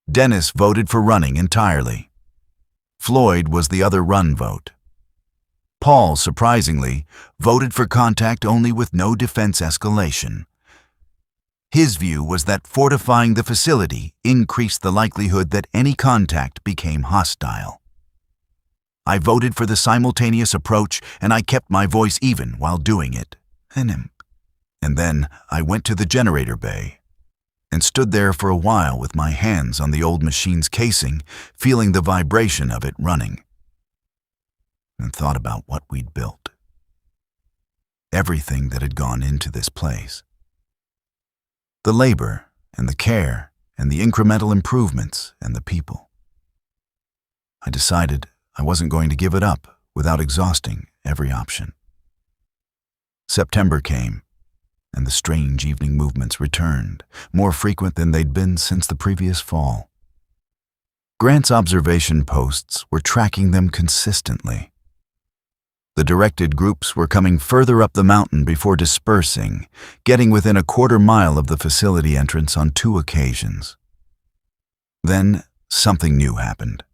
Dennis voted for running entirely. Floyd was the other run vote. Paul, surprisingly, voted for contact only with no defense escalation. His view was that fortifying the facility increased the likelihood that any contact became hostile. I voted for the simultaneous approach, and I kept my voice even while doing it. And then I went to the generator bay and stood there for a while with my hands on the old machine's casing, feeling the vibration of it running, and thought about what we'd built. Everything that had gone into this place. The labor and the care and the incremental improvements and the people. I decided I wasn't going to give it up without exhausting every option. September came, and the strange evening movements returned, more frequent than they'd been since the previous fall. Grant's observation posts were tracking them consistently. The directed groups were coming further up the mountain before dispersing, getting within a quarter-mile of the facility entrance on 2 occasions. Then something new happened.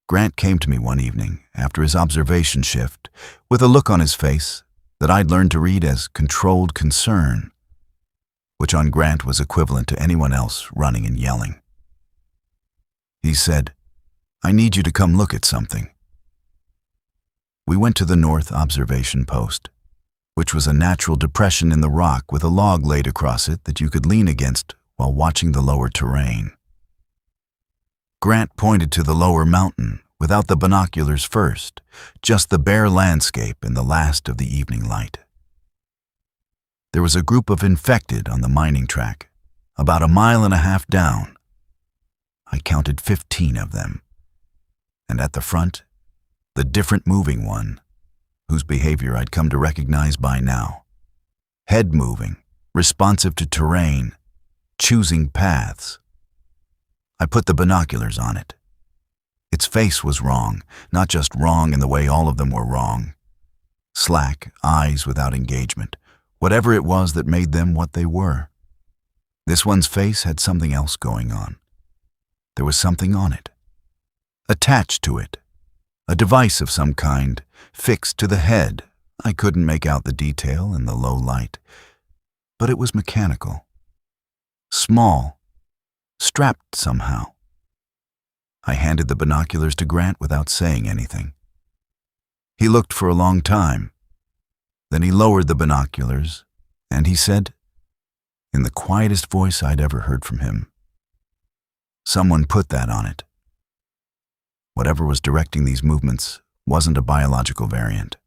Grant came to me one evening after his observation shift with a look on his face that I'd learned to read as controlled concern, which on Grant was equivalent to anyone else running and yelling. He said, "I need you to come look at something." We went to the north observation post, which was a natural depression in the rock with a log laid across it that you could lean against while watching the lower terrain. Grant pointed to the lower mountain without the binoculars first, just the bare landscape in the last of the evening light. There was a group of infected on the mining track, about 1.5 miles down. I counted 15 of them. And at the front, the different moving one, whose behavior I'd come to recognize by now. Head moving, responsive to terrain, choosing paths. I put the binoculars on it. Its face was wrong, not just wrong in the way all of them were wrong. Slack, eyes without engagement, whatever it was that made them what they were. This one's face had something else going on. There was something on it. Attached to it. A device of some kind, fixed to the head. I couldn't make out the detail in the low light, but it was mechanical. Small. Strapped somehow. I handed the binoculars to Grant without saying anything. He looked for a long time. Then he lowered the binoculars, and he said, in the quietest voice I'd ever heard from him, "Someone put that on it." Whatever was directing these movements wasn't a biological variant.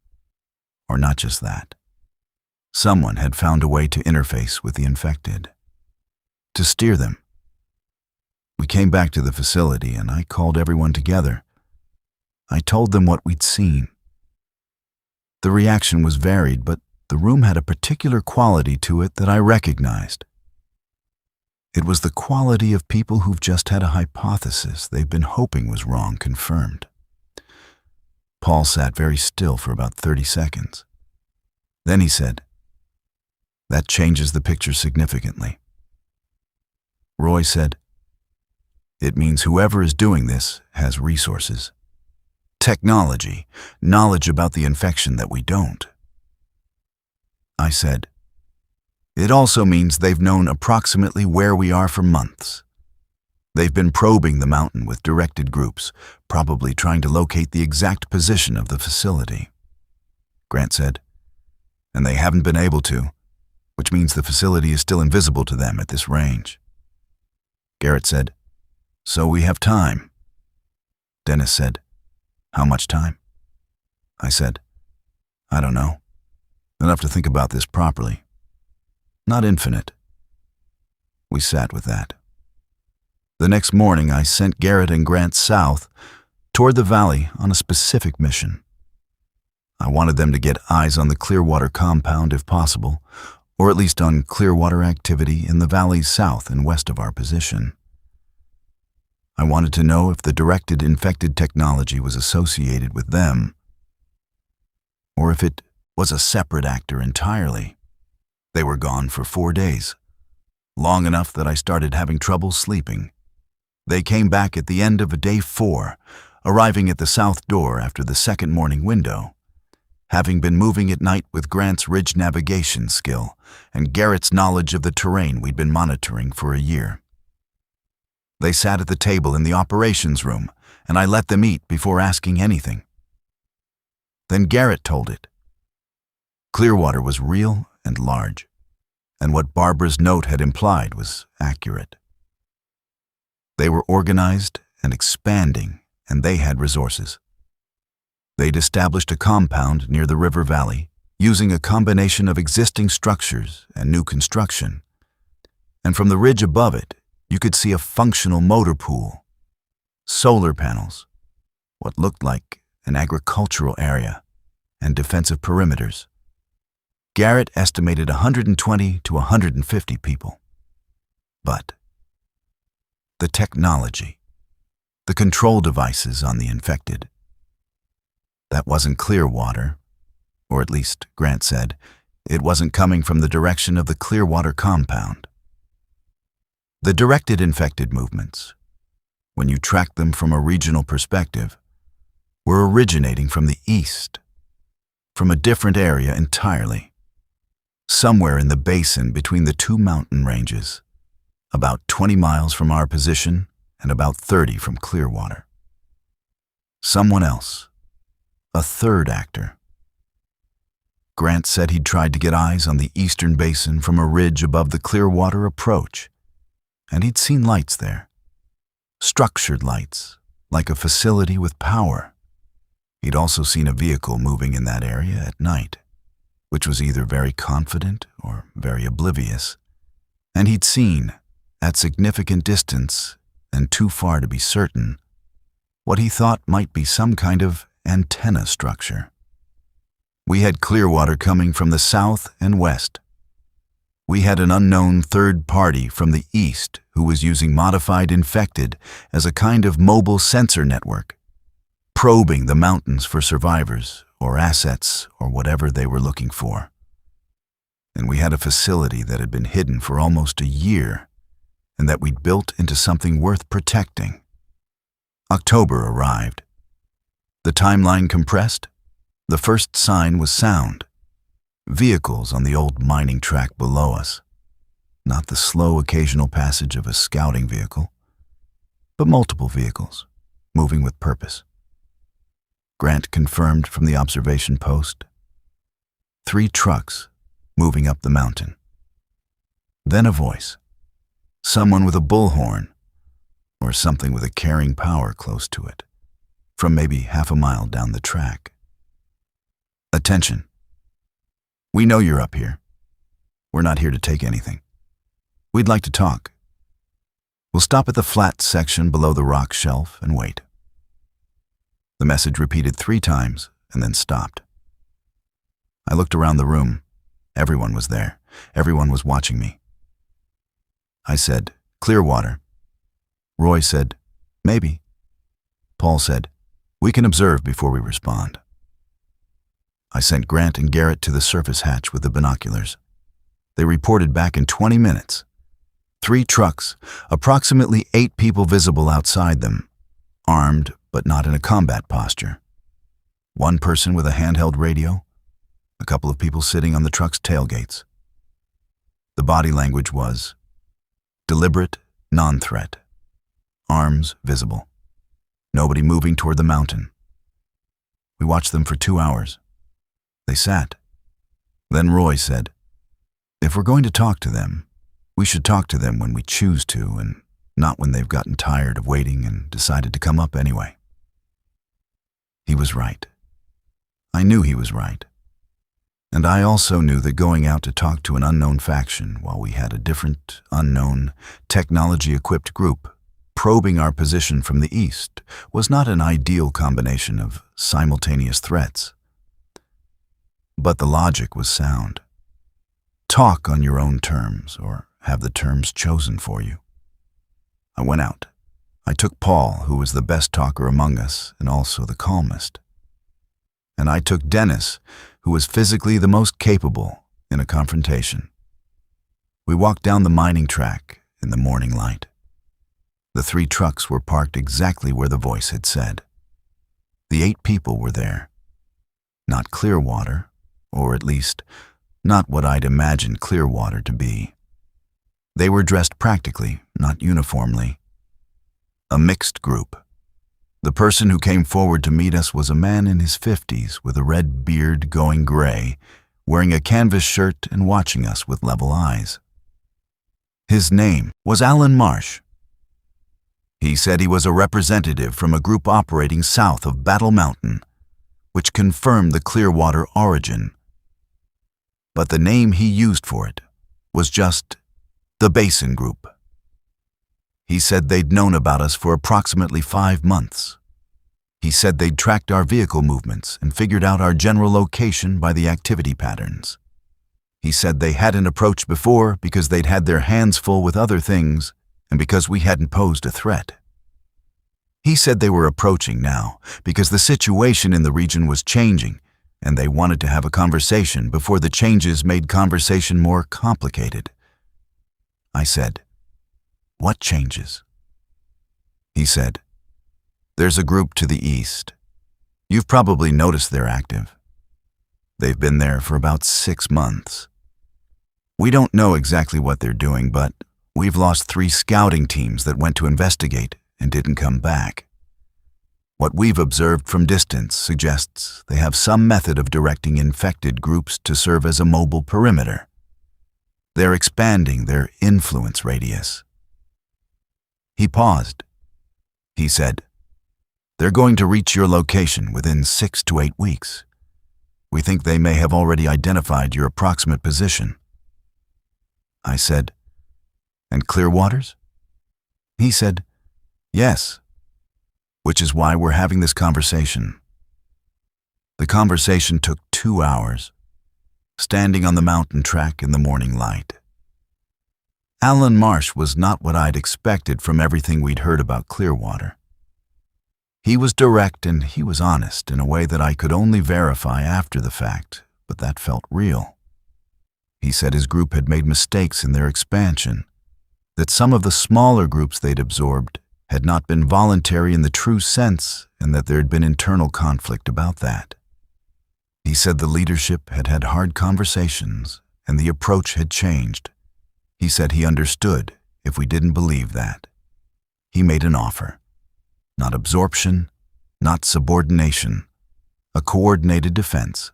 Or not just that. Someone had found a way to interface with the infected. To steer them. We came back to the facility and I called everyone together. I told them what we'd seen. The reaction was varied, but the room had a particular quality to it that I recognized. It was the quality of people who've just had a hypothesis they've been hoping was wrong confirmed. Paul sat very still for about 30 seconds. Then he said, "That changes the picture significantly." Roy said, "It means whoever is doing this has resources. Technology, knowledge about the infection that we don't." I said, "It also means they've known approximately where we are for months. They've been probing the mountain with directed groups, probably trying to locate the exact position of the facility." Grant said, "And they haven't been able to, which means the facility is still invisible to them at this range." Garrett said, "So we have time." Dennis said, "How much time?" I said, "I don't know. Enough to think about this properly. Not infinite." We sat with that. The next morning, I sent Garrett and Grant south toward the valley on a specific mission. I wanted them to get eyes on the Clearwater compound if possible, or at least on Clearwater activity in the valleys south and west of our position. I wanted to know if the directed infected technology was associated with them, or if it was a separate actor entirely. They were gone for 4 days, long enough that I started having trouble sleeping. They came back at the end of day 4, arriving at the south door after the second morning window, having been moving at night with Grant's ridge navigation skill and Garrett's knowledge of the terrain we'd been monitoring for a year. They sat at the table in the operations room, and I let them eat before asking anything. Then Garrett told it. Clearwater was real and large, and what Barbara's note had implied was accurate. They were organized and expanding, and they had resources. They'd established a compound near the river valley, using a combination of existing structures and new construction. And from the ridge above it, you could see a functional motor pool, solar panels, what looked like an agricultural area, and defensive perimeters. Garrett estimated 120 to 150 people. But the technology, the control devices on the infected, that wasn't Clearwater, or at least, Grant said, it wasn't coming from the direction of the Clearwater compound. The directed infected movements, when you tracked them from a regional perspective, were originating from the east, from a different area entirely, somewhere in the basin between the two mountain ranges, about 20 miles from our position and about 30 from Clearwater. Someone else, a third actor. Grant said he'd tried to get eyes on the eastern basin from a ridge above the Clearwater approach, and he'd seen lights there, structured lights, like a facility with power. He'd also seen a vehicle moving in that area at night, which was either very confident or very oblivious, and he'd seen, at significant distance and too far to be certain, what he thought might be some kind of antenna structure. We had Clearwater coming from the south and west. We had an unknown third party from the east who was using modified infected as a kind of mobile sensor network, probing the mountains for survivors or assets or whatever they were looking for. And we had a facility that had been hidden for almost a year and that we'd built into something worth protecting. October arrived. The timeline compressed. The first sign was sound. Vehicles on the old mining track below us. Not the slow occasional passage of a scouting vehicle, but multiple vehicles, moving with purpose. Grant confirmed from the observation post. 3 trucks moving up the mountain. Then a voice. Someone with a bullhorn, or something with a carrying power close to it, from maybe half a mile down the track. Attention. We know you're up here. We're not here to take anything. We'd like to talk. We'll stop at the flat section below the rock shelf and wait. The message repeated 3 times and then stopped. I looked around the room. Everyone was there. Everyone was watching me. I said, Clearwater. Roy said, maybe. Paul said, we can observe before we respond. I sent Grant and Garrett to the surface hatch with the binoculars. They reported back in 20 minutes. 3 trucks, approximately 8 people visible outside them, armed but not in a combat posture. 1 person with a handheld radio, a couple of people sitting on the truck's tailgates. The body language was deliberate, non-threat. Arms visible. Nobody moving toward the mountain. We watched them for 2 hours. They sat. Then Roy said, if we're going to talk to them, we should talk to them when we choose to and not when they've gotten tired of waiting and decided to come up anyway. He was right. I knew he was right. And I also knew that going out to talk to an unknown faction while we had a different, unknown, technology-equipped group probing our position from the east was not an ideal combination of simultaneous threats. but the logic was sound. Talk on your own terms, or have the terms chosen for you. I went out. I took Paul, who was the best talker among us and also the calmest. And I took Dennis, who was physically the most capable in a confrontation. We walked down the mining track in the morning light. The 3 trucks were parked exactly where the voice had said. The 8 people were there. Not Clearwater, or at least not what I'd imagined Clearwater to be. They were dressed practically, not uniformly. A mixed group. The person who came forward to meet us was a man in his 50s with a red beard going gray, wearing a canvas shirt and watching us with level eyes. His name was Alan Marsh. He said he was a representative from a group operating south of Battle Mountain, which confirmed the Clearwater origin. But the name he used for it was just the Basin Group. He said they'd known about us for approximately 5 months. He said they'd tracked our vehicle movements and figured out our general location by the activity patterns. He said they hadn't approached before because they'd had their hands full with other things and because we hadn't posed a threat. He said they were approaching now because the situation in the region was changing and they wanted to have a conversation before the changes made conversation more complicated. I said, "What changes?" He said, "There's a group to the east. You've probably noticed they're active. They've been there for about 6 months. We don't know exactly what they're doing, but we've lost 3 scouting teams that went to investigate and didn't come back. What we've observed from distance suggests they have some method of directing infected groups to serve as a mobile perimeter. They're expanding their influence radius." He paused. He said, "They're going to reach your location within 6 to 8 weeks. We think they may have already identified your approximate position." I said, "And Clearwater's?" He said, "Yes, which is why we're having this conversation." The conversation took 2 hours, standing on the mountain track in the morning light. Alan Marsh was not what I'd expected from everything we'd heard about Clearwater. He was direct and he was honest in a way that I could only verify after the fact, but that felt real. He said his group had made mistakes in their expansion, that some of the smaller groups they'd absorbed had not been voluntary in the true sense, and that there had been internal conflict about that. He said the leadership had had hard conversations and the approach had changed. He said he understood if we didn't believe that. He made an offer. Not absorption, not subordination, a coordinated defense.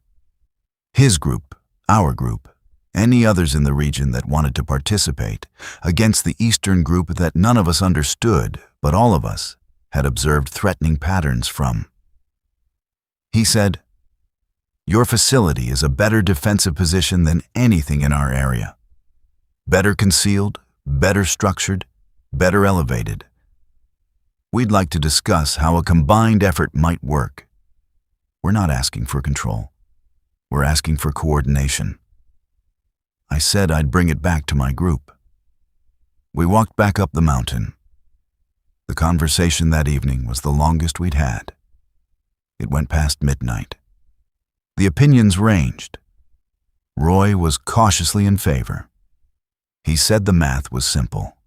His group, our group, any others in the region that wanted to participate, against the Eastern group that none of us understood, but all of us had observed threatening patterns from. He said, "Your facility is a better defensive position than anything in our area. Better concealed, better structured, better elevated. We'd like to discuss how a combined effort might work. We're not asking for control. We're asking for coordination." I said I'd bring it back to my group. We walked back up the mountain. The conversation that evening was the longest we'd had. It went past midnight. The opinions ranged. Roy was cautiously in favor. He said the math was simple,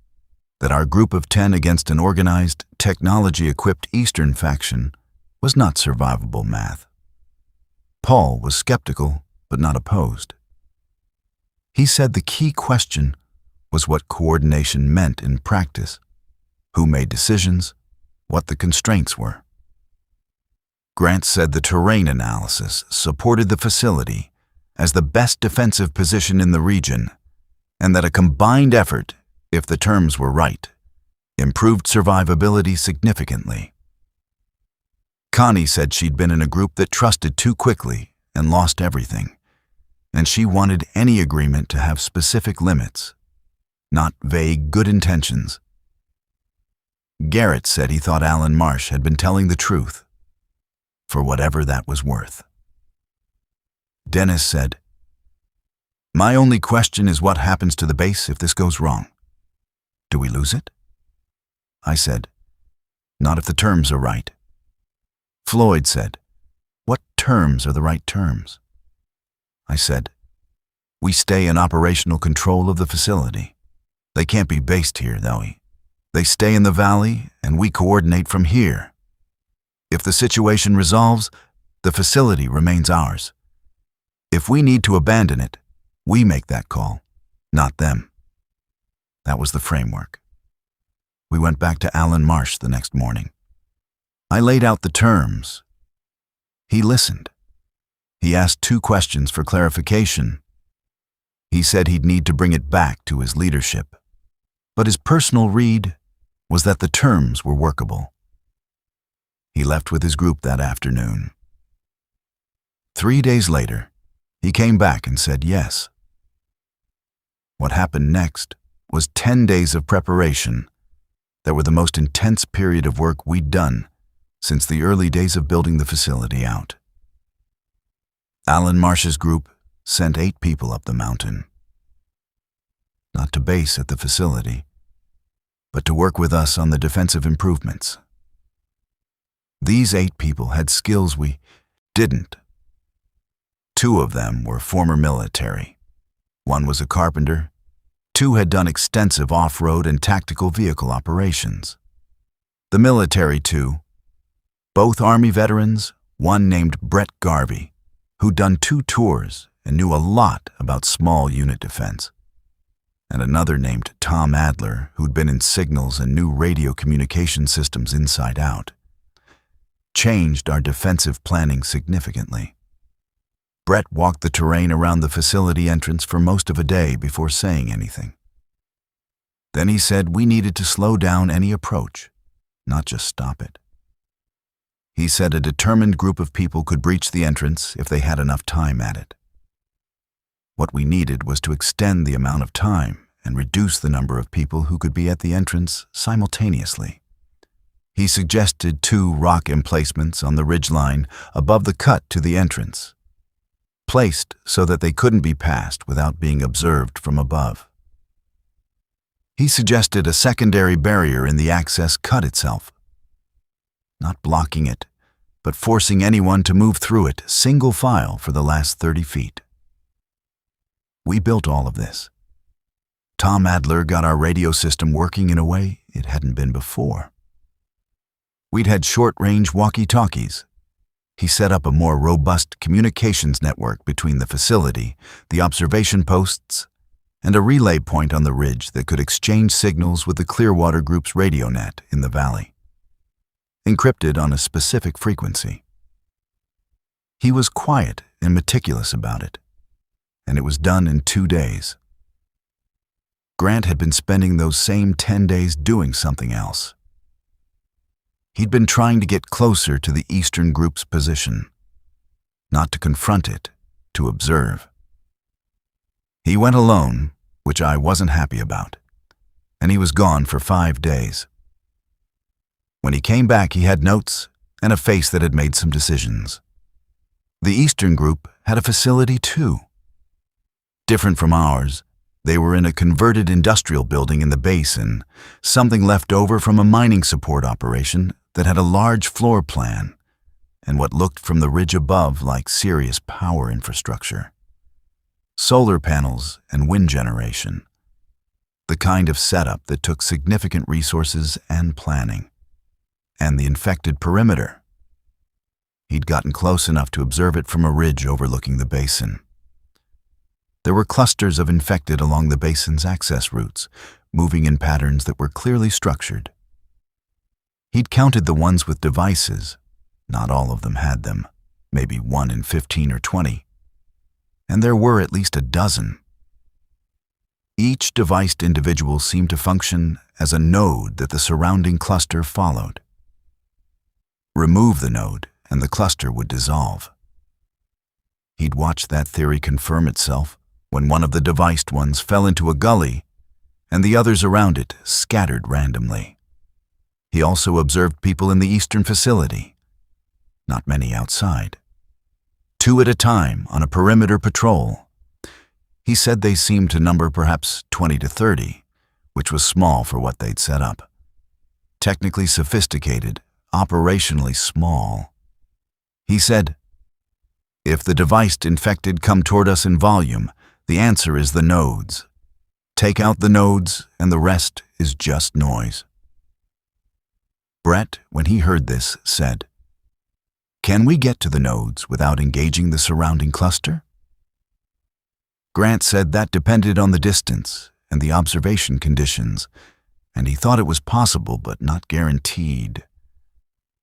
that our group of 10 against an organized, technology-equipped Eastern faction was not survivable math. Paul was skeptical, but not opposed. He said the key question was what coordination meant in practice, who made decisions, what the constraints were. Grant said the terrain analysis supported the facility as the best defensive position in the region, and that a combined effort, if the terms were right, improved survivability significantly. Connie said she'd been in a group that trusted too quickly and lost everything, and she wanted any agreement to have specific limits, not vague good intentions. Garrett said he thought Alan Marsh had been telling the truth, for whatever that was worth. Dennis said, "My only question is what happens to the base if this goes wrong? Do we lose it?" I said, "Not if the terms are right." Floyd said, "What terms are the right terms?" I said, "We stay in operational control of the facility. They can't be based here, though. They stay in the valley, and we coordinate from here. If the situation resolves, the facility remains ours. If we need to abandon it, we make that call, not them." That was the framework. We went back to Alan Marsh the next morning. I laid out the terms. He listened. He asked 2 questions for clarification. He said he'd need to bring it back to his leadership, but his personal read was that the terms were workable. He left with his group that afternoon. 3 days later, he came back and said yes. What happened next was 10 days of preparation that were the most intense period of work we'd done since the early days of building the facility out. Alan Marsh's group sent 8 people up the mountain. Not to base at the facility, but to work with us on the defensive improvements. These 8 people had skills we didn't. 2 of them were former military. 1 was a carpenter. 2 had done extensive off-road and tactical vehicle operations. The military 2, both Army veterans, 1 named Brett Garvey, who'd done 2 tours and knew a lot about small unit defense, and another named Tom Adler, who'd been in signals and knew radio communication systems inside out, changed our defensive planning significantly. Brett walked the terrain around the facility entrance for most of a day before saying anything. Then he said we needed to slow down any approach, not just stop it. He said a determined group of people could breach the entrance if they had enough time at it. What we needed was to extend the amount of time and reduce the number of people who could be at the entrance simultaneously. He suggested 2 rock emplacements on the ridgeline above the cut to the entrance, placed so that they couldn't be passed without being observed from above. He suggested a secondary barrier in the access cut itself, not blocking it, but forcing anyone to move through it single file for the last 30 feet. We built all of this. Tom Adler got our radio system working in a way it hadn't been before. We'd had short-range walkie-talkies. He set up a more robust communications network between the facility, the observation posts, and a relay point on the ridge that could exchange signals with the Clearwater Group's radio net in the valley, encrypted on a specific frequency. He was quiet and meticulous about it, and it was done in 2 days. Grant had been spending those same 10 days doing something else. He'd been trying to get closer to the Eastern Group's position, not to confront it, to observe. He went alone, which I wasn't happy about, and he was gone for 5 days. When he came back, he had notes and a face that had made some decisions. The Eastern Group had a facility too. Different from ours, they were in a converted industrial building in the basin, something left over from a mining support operation that had a large floor plan and what looked from the ridge above like serious power infrastructure. Solar panels and wind generation. The kind of setup that took significant resources and planning. And the infected perimeter. He'd gotten close enough to observe it from a ridge overlooking the basin. There were clusters of infected along the basin's access routes, moving in patterns that were clearly structured. He'd counted the ones with devices. Not all of them had them, maybe 1 in 15 or 20. And there were at least a dozen. Each deviced individual seemed to function as a node that the surrounding cluster followed. Remove the node, and the cluster would dissolve. He'd watched that theory confirm itself when one of the deviced ones fell into a gully and the others around it scattered randomly. He also observed people in the eastern facility, not many outside. 2 at a time on a perimeter patrol. He said they seemed to number perhaps 20 to 30, which was small for what they'd set up. Technically sophisticated, operationally small. He said, "If the device infected come toward us in volume, the answer is the nodes. Take out the nodes and the rest is just noise." Brett, when he heard this, said, "Can we get to the nodes without engaging the surrounding cluster?" Grant said that depended on the distance and the observation conditions, and he thought it was possible but not guaranteed.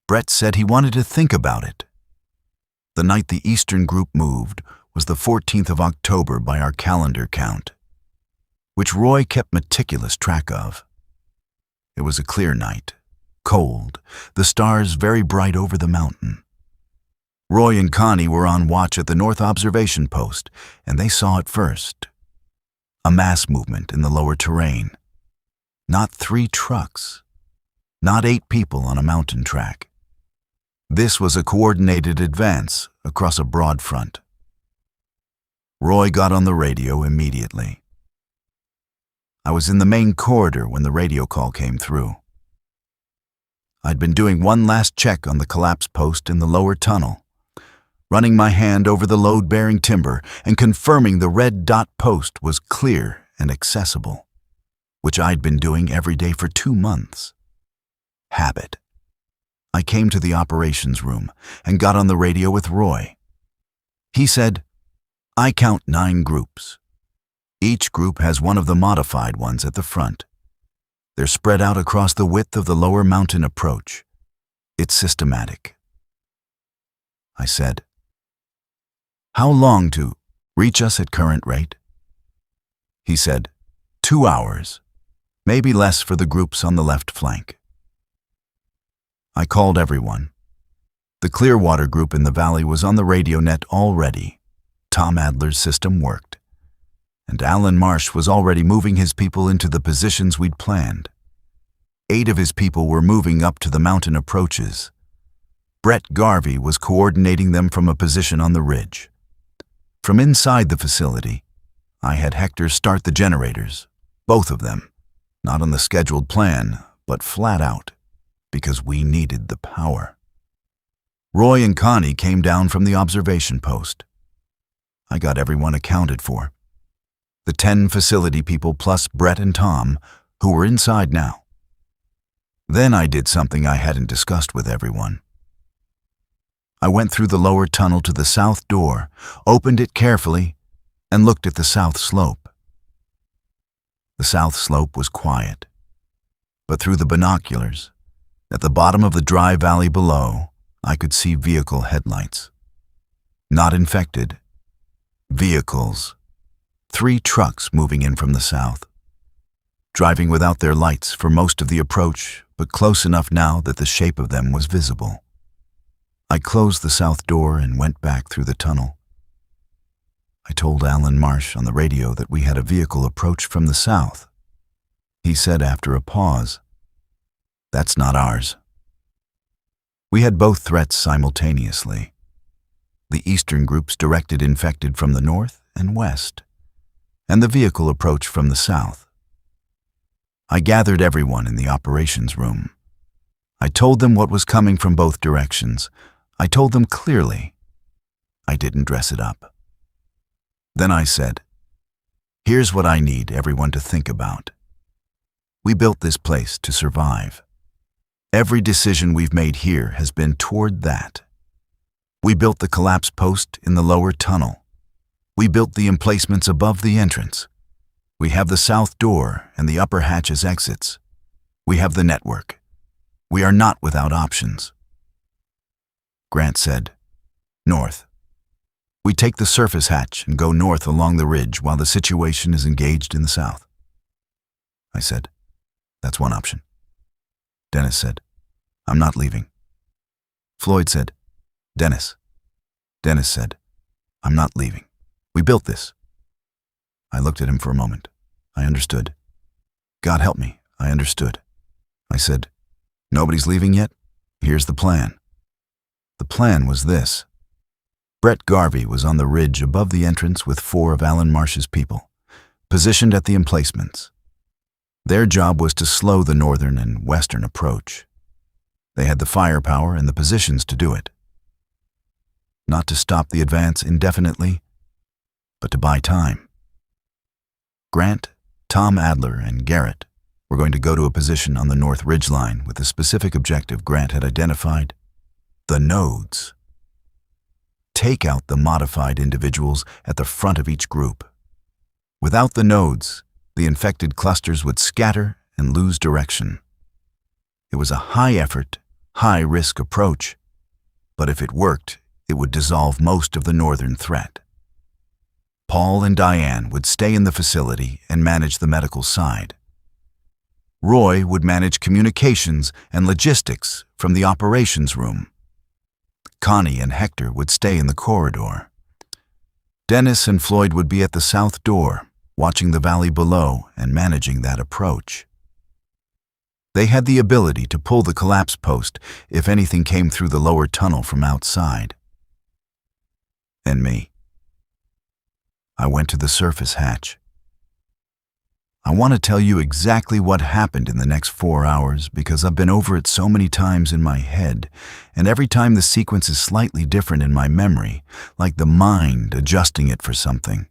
Brett said he wanted to think about it. The night the Eastern group moved was the 14th of October by our calendar count, which Roy kept meticulous track of. It was a clear night, cold, the stars very bright over the mountain. Roy and Connie were on watch at the North Observation Post, and they saw it first. A mass movement in the lower terrain. Not 3 trucks. Not 8 people on a mountain track. This was a coordinated advance across a broad front. Roy got on the radio immediately. I was in the main corridor when the radio call came through. I'd been doing one last check on the collapse post in the lower tunnel, running my hand over the load-bearing timber and confirming the red dot post was clear and accessible, which I'd been doing every day for 2 months. Habit. I came to the operations room and got on the radio with Roy. He said, "I count 9 groups. Each group has one of the modified ones at the front. They're spread out across the width of the lower mountain approach. It's systematic." I said, "How long to reach us at current rate?" He said, 2 hours, maybe less for the groups on the left flank. I called everyone. The Clearwater group in the valley was on the radio net already. Tom Adler's system worked. And Alan Marsh was already moving his people into the positions we'd planned. 8 of his people were moving up to the mountain approaches. Brett Garvey was coordinating them from a position on the ridge. From inside the facility, I had Hector start the generators, both of them, not on the scheduled plan, but flat out, because we needed the power. Roy and Connie came down from the observation post. I got everyone accounted for. The 10 facility people plus Brett and Tom, who were inside now. Then I did something I hadn't discussed with everyone. I went through the lower tunnel to the south door, opened it carefully, and looked at the south slope. The south slope was quiet, but through the binoculars, at the bottom of the dry valley below, I could see vehicle headlights. Not infected. Vehicles. 3 trucks moving in from the south. Driving without their lights for most of the approach, but close enough now that the shape of them was visible. I closed the south door and went back through the tunnel. I told Alan Marsh on the radio that we had a vehicle approach from the south. He said after a pause, "That's not ours." We had both threats simultaneously. The eastern groups directed infected from the north and west, and the vehicle approach from the south. I gathered everyone in the operations room. I told them what was coming from both directions. I told them clearly. I didn't dress it up. Then I said, "Here's what I need everyone to think about. We built this place to survive. Every decision we've made here has been toward that. We built the collapse post in the lower tunnel. We built the emplacements above the entrance. We have the south door and the upper hatch as exits. We have the network. We are not without options." Grant said, "North. We take the surface hatch and go north along the ridge while the situation is engaged in the south." I said, "That's one option." Dennis said, "I'm not leaving." Floyd said, "Dennis." Dennis said, "I'm not leaving. We built this." I looked at him for a moment. I understood. God help me, I understood. I said, "Nobody's leaving yet? Here's the plan." The plan was this. Brett Garvey was on the ridge above the entrance with 4 of Alan Marsh's people, positioned at the emplacements. Their job was to slow the northern and western approach. They had the firepower and the positions to do it. Not to stop the advance indefinitely, but to buy time. Grant, Tom Adler, and Garrett were going to go to a position on the North Ridge Line with the specific objective Grant had identified: the nodes. Take out the modified individuals at the front of each group. Without the nodes, the infected clusters would scatter and lose direction. It was a high-effort, high-risk approach, but if it worked, it would dissolve most of the northern threat. Paul and Diane would stay in the facility and manage the medical side. Roy would manage communications and logistics from the operations room. Connie and Hector would stay in the corridor. Dennis and Floyd would be at the south door, watching the valley below and managing that approach. They had the ability to pull the collapse post if anything came through the lower tunnel from outside. And me. I went to the surface hatch. I want to tell you exactly what happened in the next 4 hours because I've been over it so many times in my head, and every time the sequence is slightly different in my memory, like the mind adjusting it for something.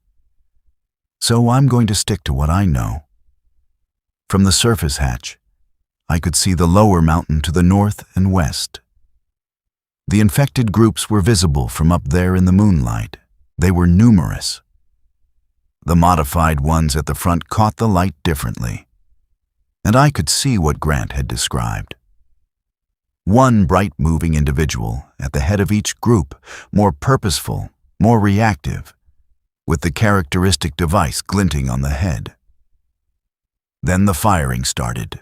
So I'm going to stick to what I know. From the surface hatch, I could see the lower mountain to the north and west. The infected groups were visible from up there in the moonlight. They were numerous. The modified ones at the front caught the light differently, and I could see what Grant had described. One bright moving individual at the head of each group, more purposeful, more reactive, with the characteristic device glinting on the head. Then the firing started.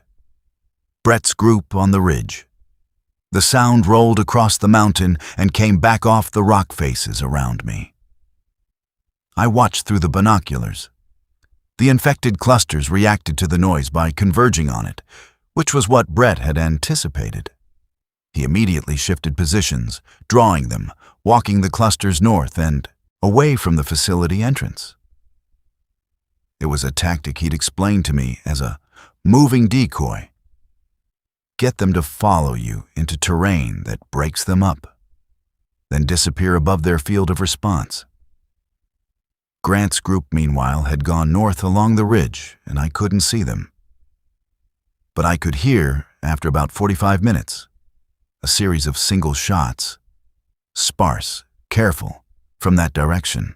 Brett's group on the ridge. The sound rolled across the mountain and came back off the rock faces around me. I watched through the binoculars. The infected clusters reacted to the noise by converging on it, which was what Brett had anticipated. He immediately shifted positions, drawing them, walking the clusters north and away from the facility entrance. It was a tactic he'd explained to me as a moving decoy. Get them to follow you into terrain that breaks them up, then disappear above their field of response. Grant's group, meanwhile, had gone north along the ridge, and I couldn't see them. But I could hear, after about 45 minutes, a series of single shots, sparse, careful, from that direction.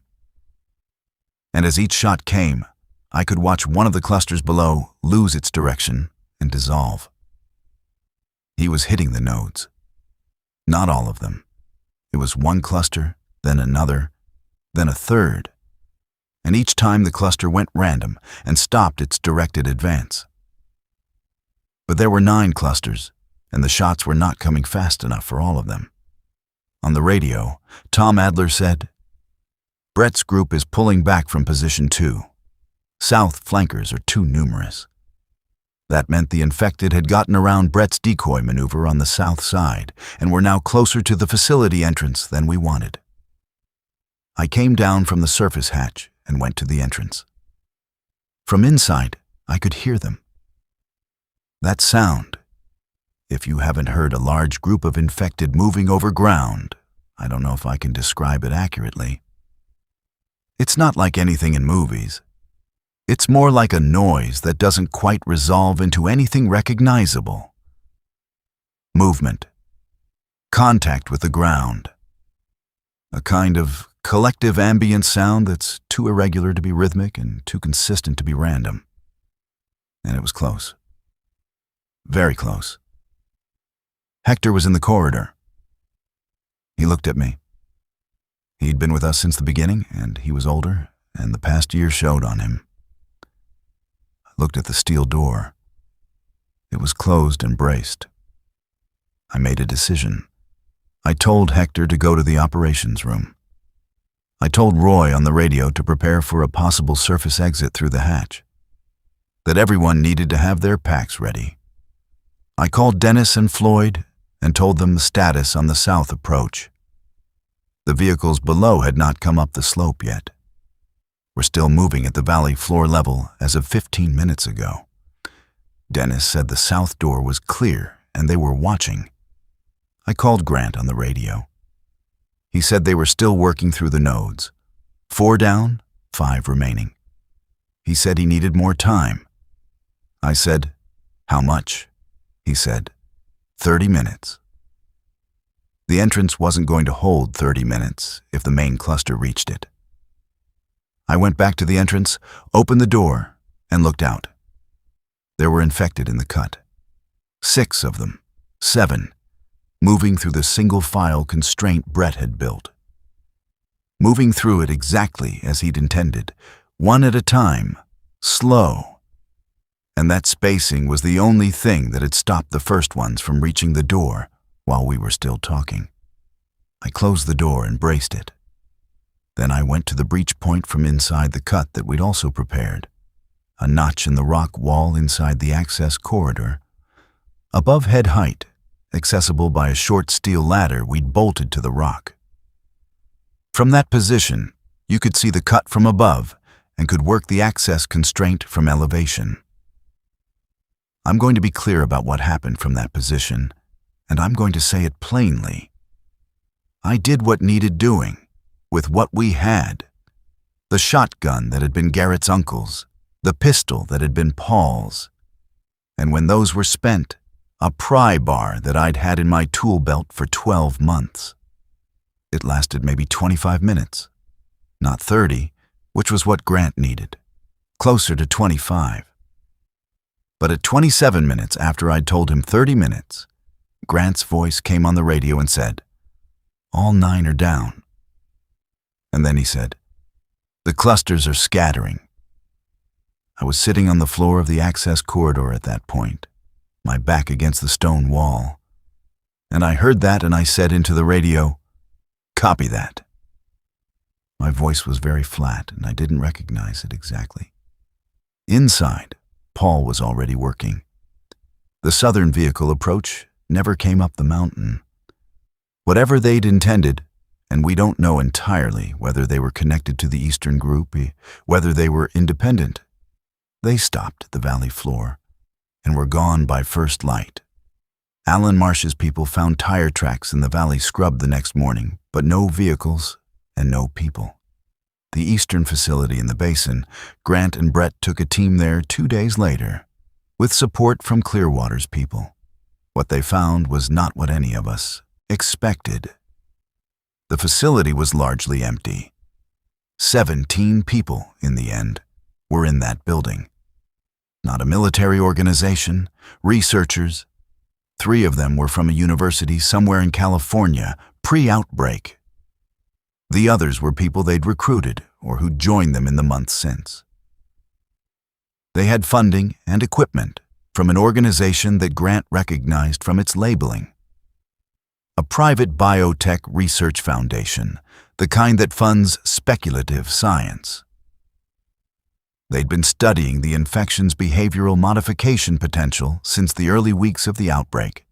And as each shot came, I could watch one of the clusters below lose its direction and dissolve. He was hitting the nodes. Not all of them. It was one cluster, then another, then a third. And each time the cluster went random and stopped its directed advance. But there were 9 clusters, and the shots were not coming fast enough for all of them. On the radio, Tom Adler said, "Brett's group is pulling back from position 2. South flankers are too numerous." That meant the infected had gotten around Brett's decoy maneuver on the south side and were now closer to the facility entrance than we wanted. I came down from the surface hatch and went to the entrance. From inside, I could hear them. That sound, if you haven't heard a large group of infected moving over ground, I don't know if I can describe it accurately. It's not like anything in movies. It's more like a noise that doesn't quite resolve into anything recognizable. Movement. Contact with the ground. A kind of collective ambient sound that's too irregular to be rhythmic and too consistent to be random. And it was close. Very close. Hector was in the corridor. He looked at me. He'd been with us since the beginning, and he was older, and the past year showed on him. I looked at the steel door. It was closed and braced. I made a decision. I told Hector to go to the operations room. I told Roy on the radio to prepare for a possible surface exit through the hatch, that everyone needed to have their packs ready. I called Dennis and Floyd and told them the status on the south approach. The vehicles below had not come up the slope yet. We're still moving at the valley floor level as of 15 minutes ago. Dennis said the south door was clear and they were watching. I called Grant on the radio. He said they were still working through the nodes. 4 down, 5 remaining. He said he needed more time. I said, "How much?" He said, 30 minutes. The entrance wasn't going to hold 30 minutes if the main cluster reached it. I went back to the entrance, opened the door, and looked out. There were infected in the cut. 6 of them, 7, moving through the single-file constraint Brett had built. Moving through it exactly as he'd intended, one at a time, slow. And that spacing was the only thing that had stopped the first ones from reaching the door while we were still talking. I closed the door and braced it. Then I went to the breach point from inside the cut that we'd also prepared, a notch in the rock wall inside the access corridor. Above head height, accessible by a short steel ladder we'd bolted to the rock. From that position, you could see the cut from above and could work the access constraint from elevation. I'm going to be clear about what happened from that position, and I'm going to say it plainly. I did what needed doing, with what we had. The shotgun that had been Garrett's uncle's, the pistol that had been Paul's, and when those were spent, a pry bar that I'd had in my tool belt for 12 months. It lasted maybe 25 minutes, not 30, which was what Grant needed, closer to 25. But at 27 minutes after I'd told him 30 minutes, Grant's voice came on the radio and said, "All 9 are down." And then he said, "The clusters are scattering." I was sitting on the floor of the access corridor at that point, my back against the stone wall. And I heard that and I said into the radio, "Copy that." My voice was very flat and I didn't recognize it exactly. Inside, Paul was already working. The southern vehicle approach never came up the mountain. Whatever they'd intended, and we don't know entirely whether they were connected to the eastern group, whether they were independent, they stopped at the valley floor and were gone by first light. Alan Marsh's people found tire tracks in the valley scrub the next morning, but no vehicles and no people. The eastern facility in the basin, Grant and Brett took a team there 2 days later, with support from Clearwater's people. What they found was not what any of us expected. The facility was largely empty. 17 people, in the end, were in that building. Not a military organization, researchers. 3 of them were from a university somewhere in California, pre-Outbreak. The others were people they'd recruited or who'd joined them in the months since. They had funding and equipment from an organization that Grant recognized from its labeling. A private biotech research foundation, the kind that funds speculative science. They'd been studying the infection's behavioral modification potential since the early weeks of the outbreak.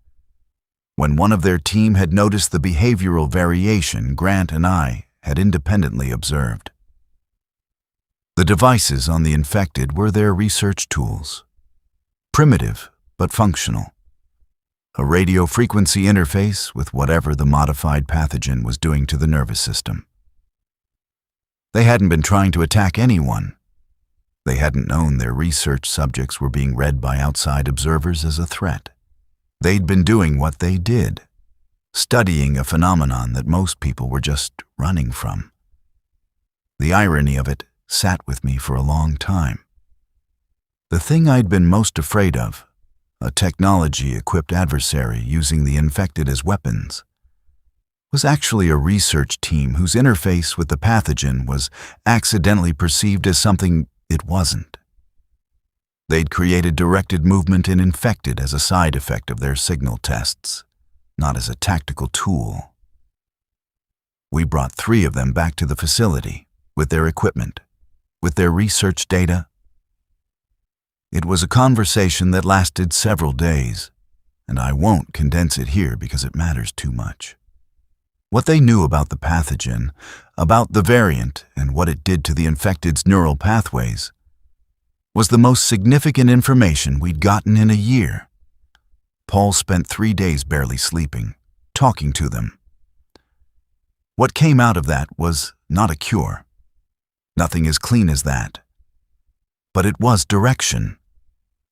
When one of their team had noticed the behavioral variation Grant and I had independently observed. The devices on the infected were their research tools. Primitive, but functional. A radio frequency interface with whatever the modified pathogen was doing to the nervous system. They hadn't been trying to attack anyone. They hadn't known their research subjects were being read by outside observers as a threat. They'd been doing what they did, studying a phenomenon that most people were just running from. The irony of it sat with me for a long time. The thing I'd been most afraid of, a technology-equipped adversary using the infected as weapons, was actually a research team whose interface with the pathogen was accidentally perceived as something it wasn't. They'd created directed movement in infected as a side effect of their signal tests, not as a tactical tool. We brought 3 of them back to the facility, with their equipment, with their research data. It was a conversation that lasted several days, and I won't condense it here because it matters too much. What they knew about the pathogen, about the variant, and what it did to the infected's neural pathways, was the most significant information we'd gotten in a year. Paul spent 3 days barely sleeping, talking to them. What came out of that was not a cure. Nothing as clean as that. But it was direction.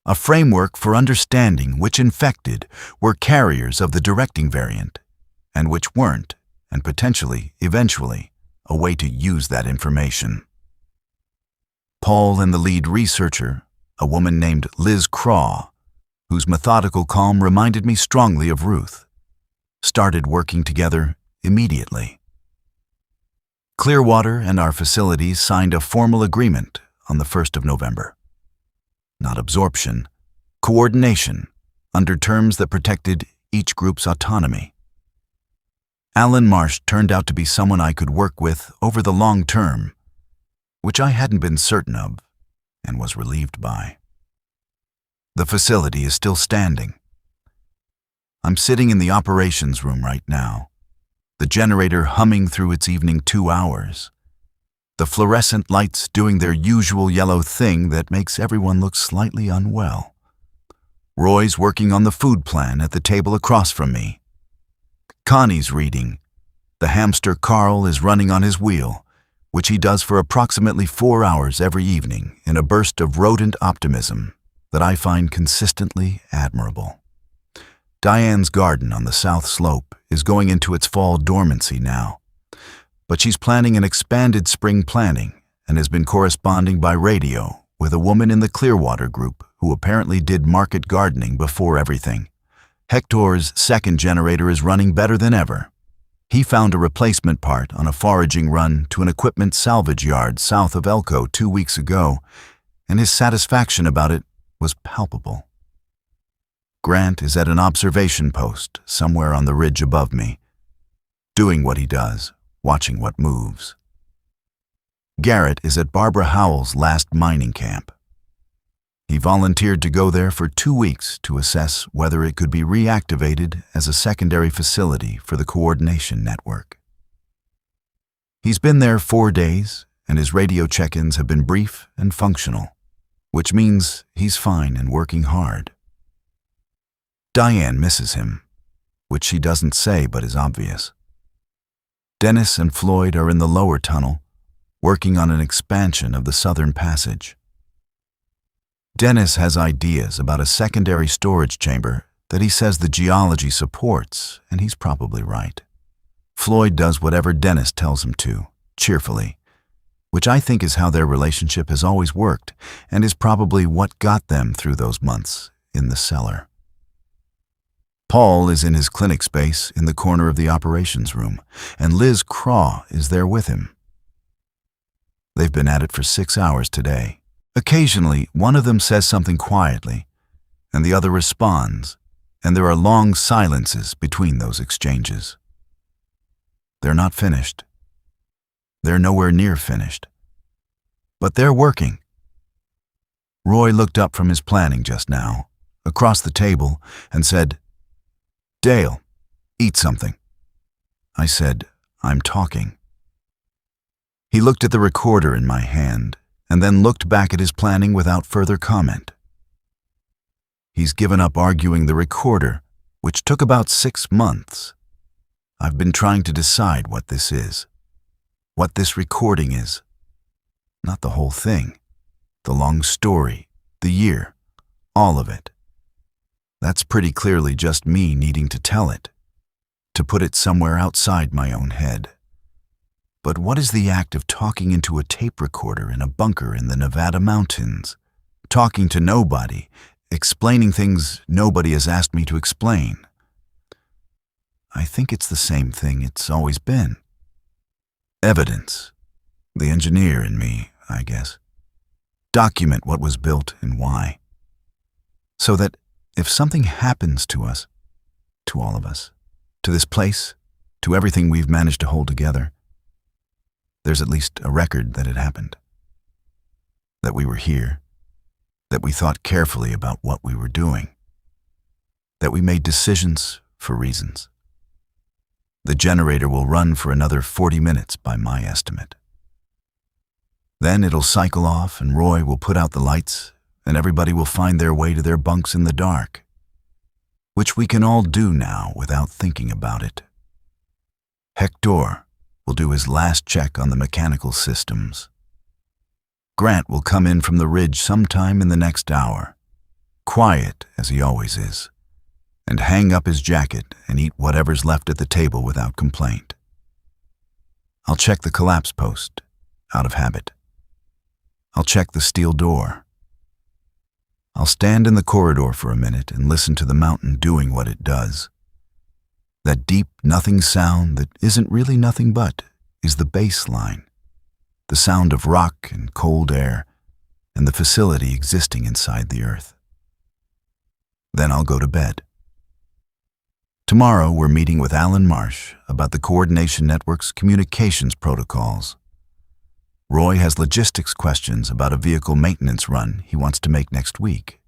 A framework for understanding which infected were carriers of the directing variant, and which weren't, and potentially, eventually, a way to use that information. Paul and the lead researcher, a woman named Liz Craw, whose methodical calm reminded me strongly of Ruth, started working together immediately. Clearwater and our facilities signed a formal agreement on the 1st of November. Not absorption, coordination, under terms that protected each group's autonomy. Alan Marsh turned out to be someone I could work with over the long term, which I hadn't been certain of and was relieved by. The facility is still standing. I'm sitting in the operations room right now, the generator humming through its evening 2 hours, the fluorescent lights doing their usual yellow thing that makes everyone look slightly unwell. Roy's working on the food plan at the table across from me. Connie's reading. The hamster Carl is running on his wheel, which he does for approximately 4 hours every evening in a burst of rodent optimism that I find consistently admirable. Diane's garden on the south slope is going into its fall dormancy now, but she's planning an expanded spring planting and has been corresponding by radio with a woman in the Clearwater group who apparently did market gardening before everything. Hector's second generator is running better than ever. He found a replacement part on a foraging run to an equipment salvage yard south of Elko 2 weeks ago, and his satisfaction about it was palpable. Grant is at an observation post somewhere on the ridge above me, doing what he does, watching what moves. Garrett is at Barbara Howell's last mining camp. He volunteered to go there for 2 weeks to assess whether it could be reactivated as a secondary facility for the coordination network. He's been there 4 days, and his radio check-ins have been brief and functional, which means he's fine and working hard. Diane misses him, which she doesn't say but is obvious. Dennis and Floyd are in the lower tunnel, working on an expansion of the southern passage. Dennis has ideas about a secondary storage chamber that he says the geology supports, and he's probably right. Floyd does whatever Dennis tells him to, cheerfully, which I think is how their relationship has always worked and is probably what got them through those months in the cellar. Paul is in his clinic space in the corner of the operations room, and Liz Craw is there with him. They've been at it for 6 hours today. Occasionally, one of them says something quietly, and the other responds, and there are long silences between those exchanges. They're not finished. They're nowhere near finished. But they're working. Roy looked up from his planning just now, across the table, and said, "Dale, eat something." I said, "I'm talking." He looked at the recorder in my hand, and then looked back at his planning without further comment. He's given up arguing the recorder, which took about 6 months. I've been trying to decide what this is, what this recording is. Not the whole thing, the long story, the year, all of it. That's pretty clearly just me needing to tell it, to put it somewhere outside my own head. But what is the act of talking into a tape recorder in a bunker in the Nevada mountains, talking to nobody, explaining things nobody has asked me to explain? I think it's the same thing it's always been. Evidence. The engineer in me, I guess. Document what was built and why. So that if something happens to us, to all of us, to this place, to everything we've managed to hold together, there's at least a record that it happened. That we were here. That we thought carefully about what we were doing. That we made decisions for reasons. The generator will run for another 40 minutes by my estimate. Then it'll cycle off and Roy will put out the lights and everybody will find their way to their bunks in the dark, which we can all do now without thinking about it. Hector will do his last check on the mechanical systems. Grant will come in from the ridge sometime in the next hour, quiet as he always is, and hang up his jacket and eat whatever's left at the table without complaint. I'll check the collapse post, out of habit. I'll check the steel door. I'll stand in the corridor for a minute and listen to the mountain doing what it does. That deep nothing sound that isn't really nothing but is the bass line, the sound of rock and cold air, and the facility existing inside the earth. Then I'll go to bed. Tomorrow we're meeting with Alan Marsh about the Coordination Network's communications protocols. Roy has logistics questions about a vehicle maintenance run he wants to make next week.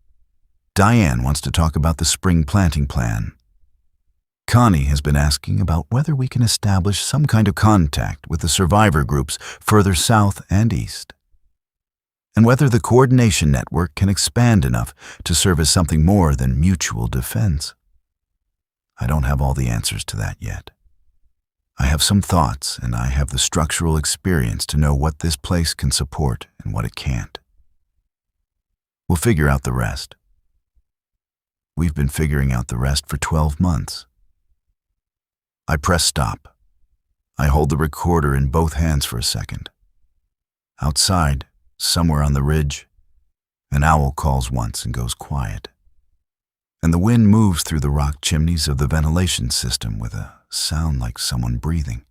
Diane wants to talk about the spring planting plan. Connie has been asking about whether we can establish some kind of contact with the survivor groups further south and east, and whether the Coordination Network can expand enough to serve as something more than mutual defense. I don't have all the answers to that yet. I have some thoughts, and I have the structural experience to know what this place can support and what it can't. We'll figure out the rest. We've been figuring out the rest for 12 months. I press stop. I hold the recorder in both hands for a second. Outside, somewhere on the ridge, an owl calls once and goes quiet, and the wind moves through the rock chimneys of the ventilation system with a sound like someone breathing.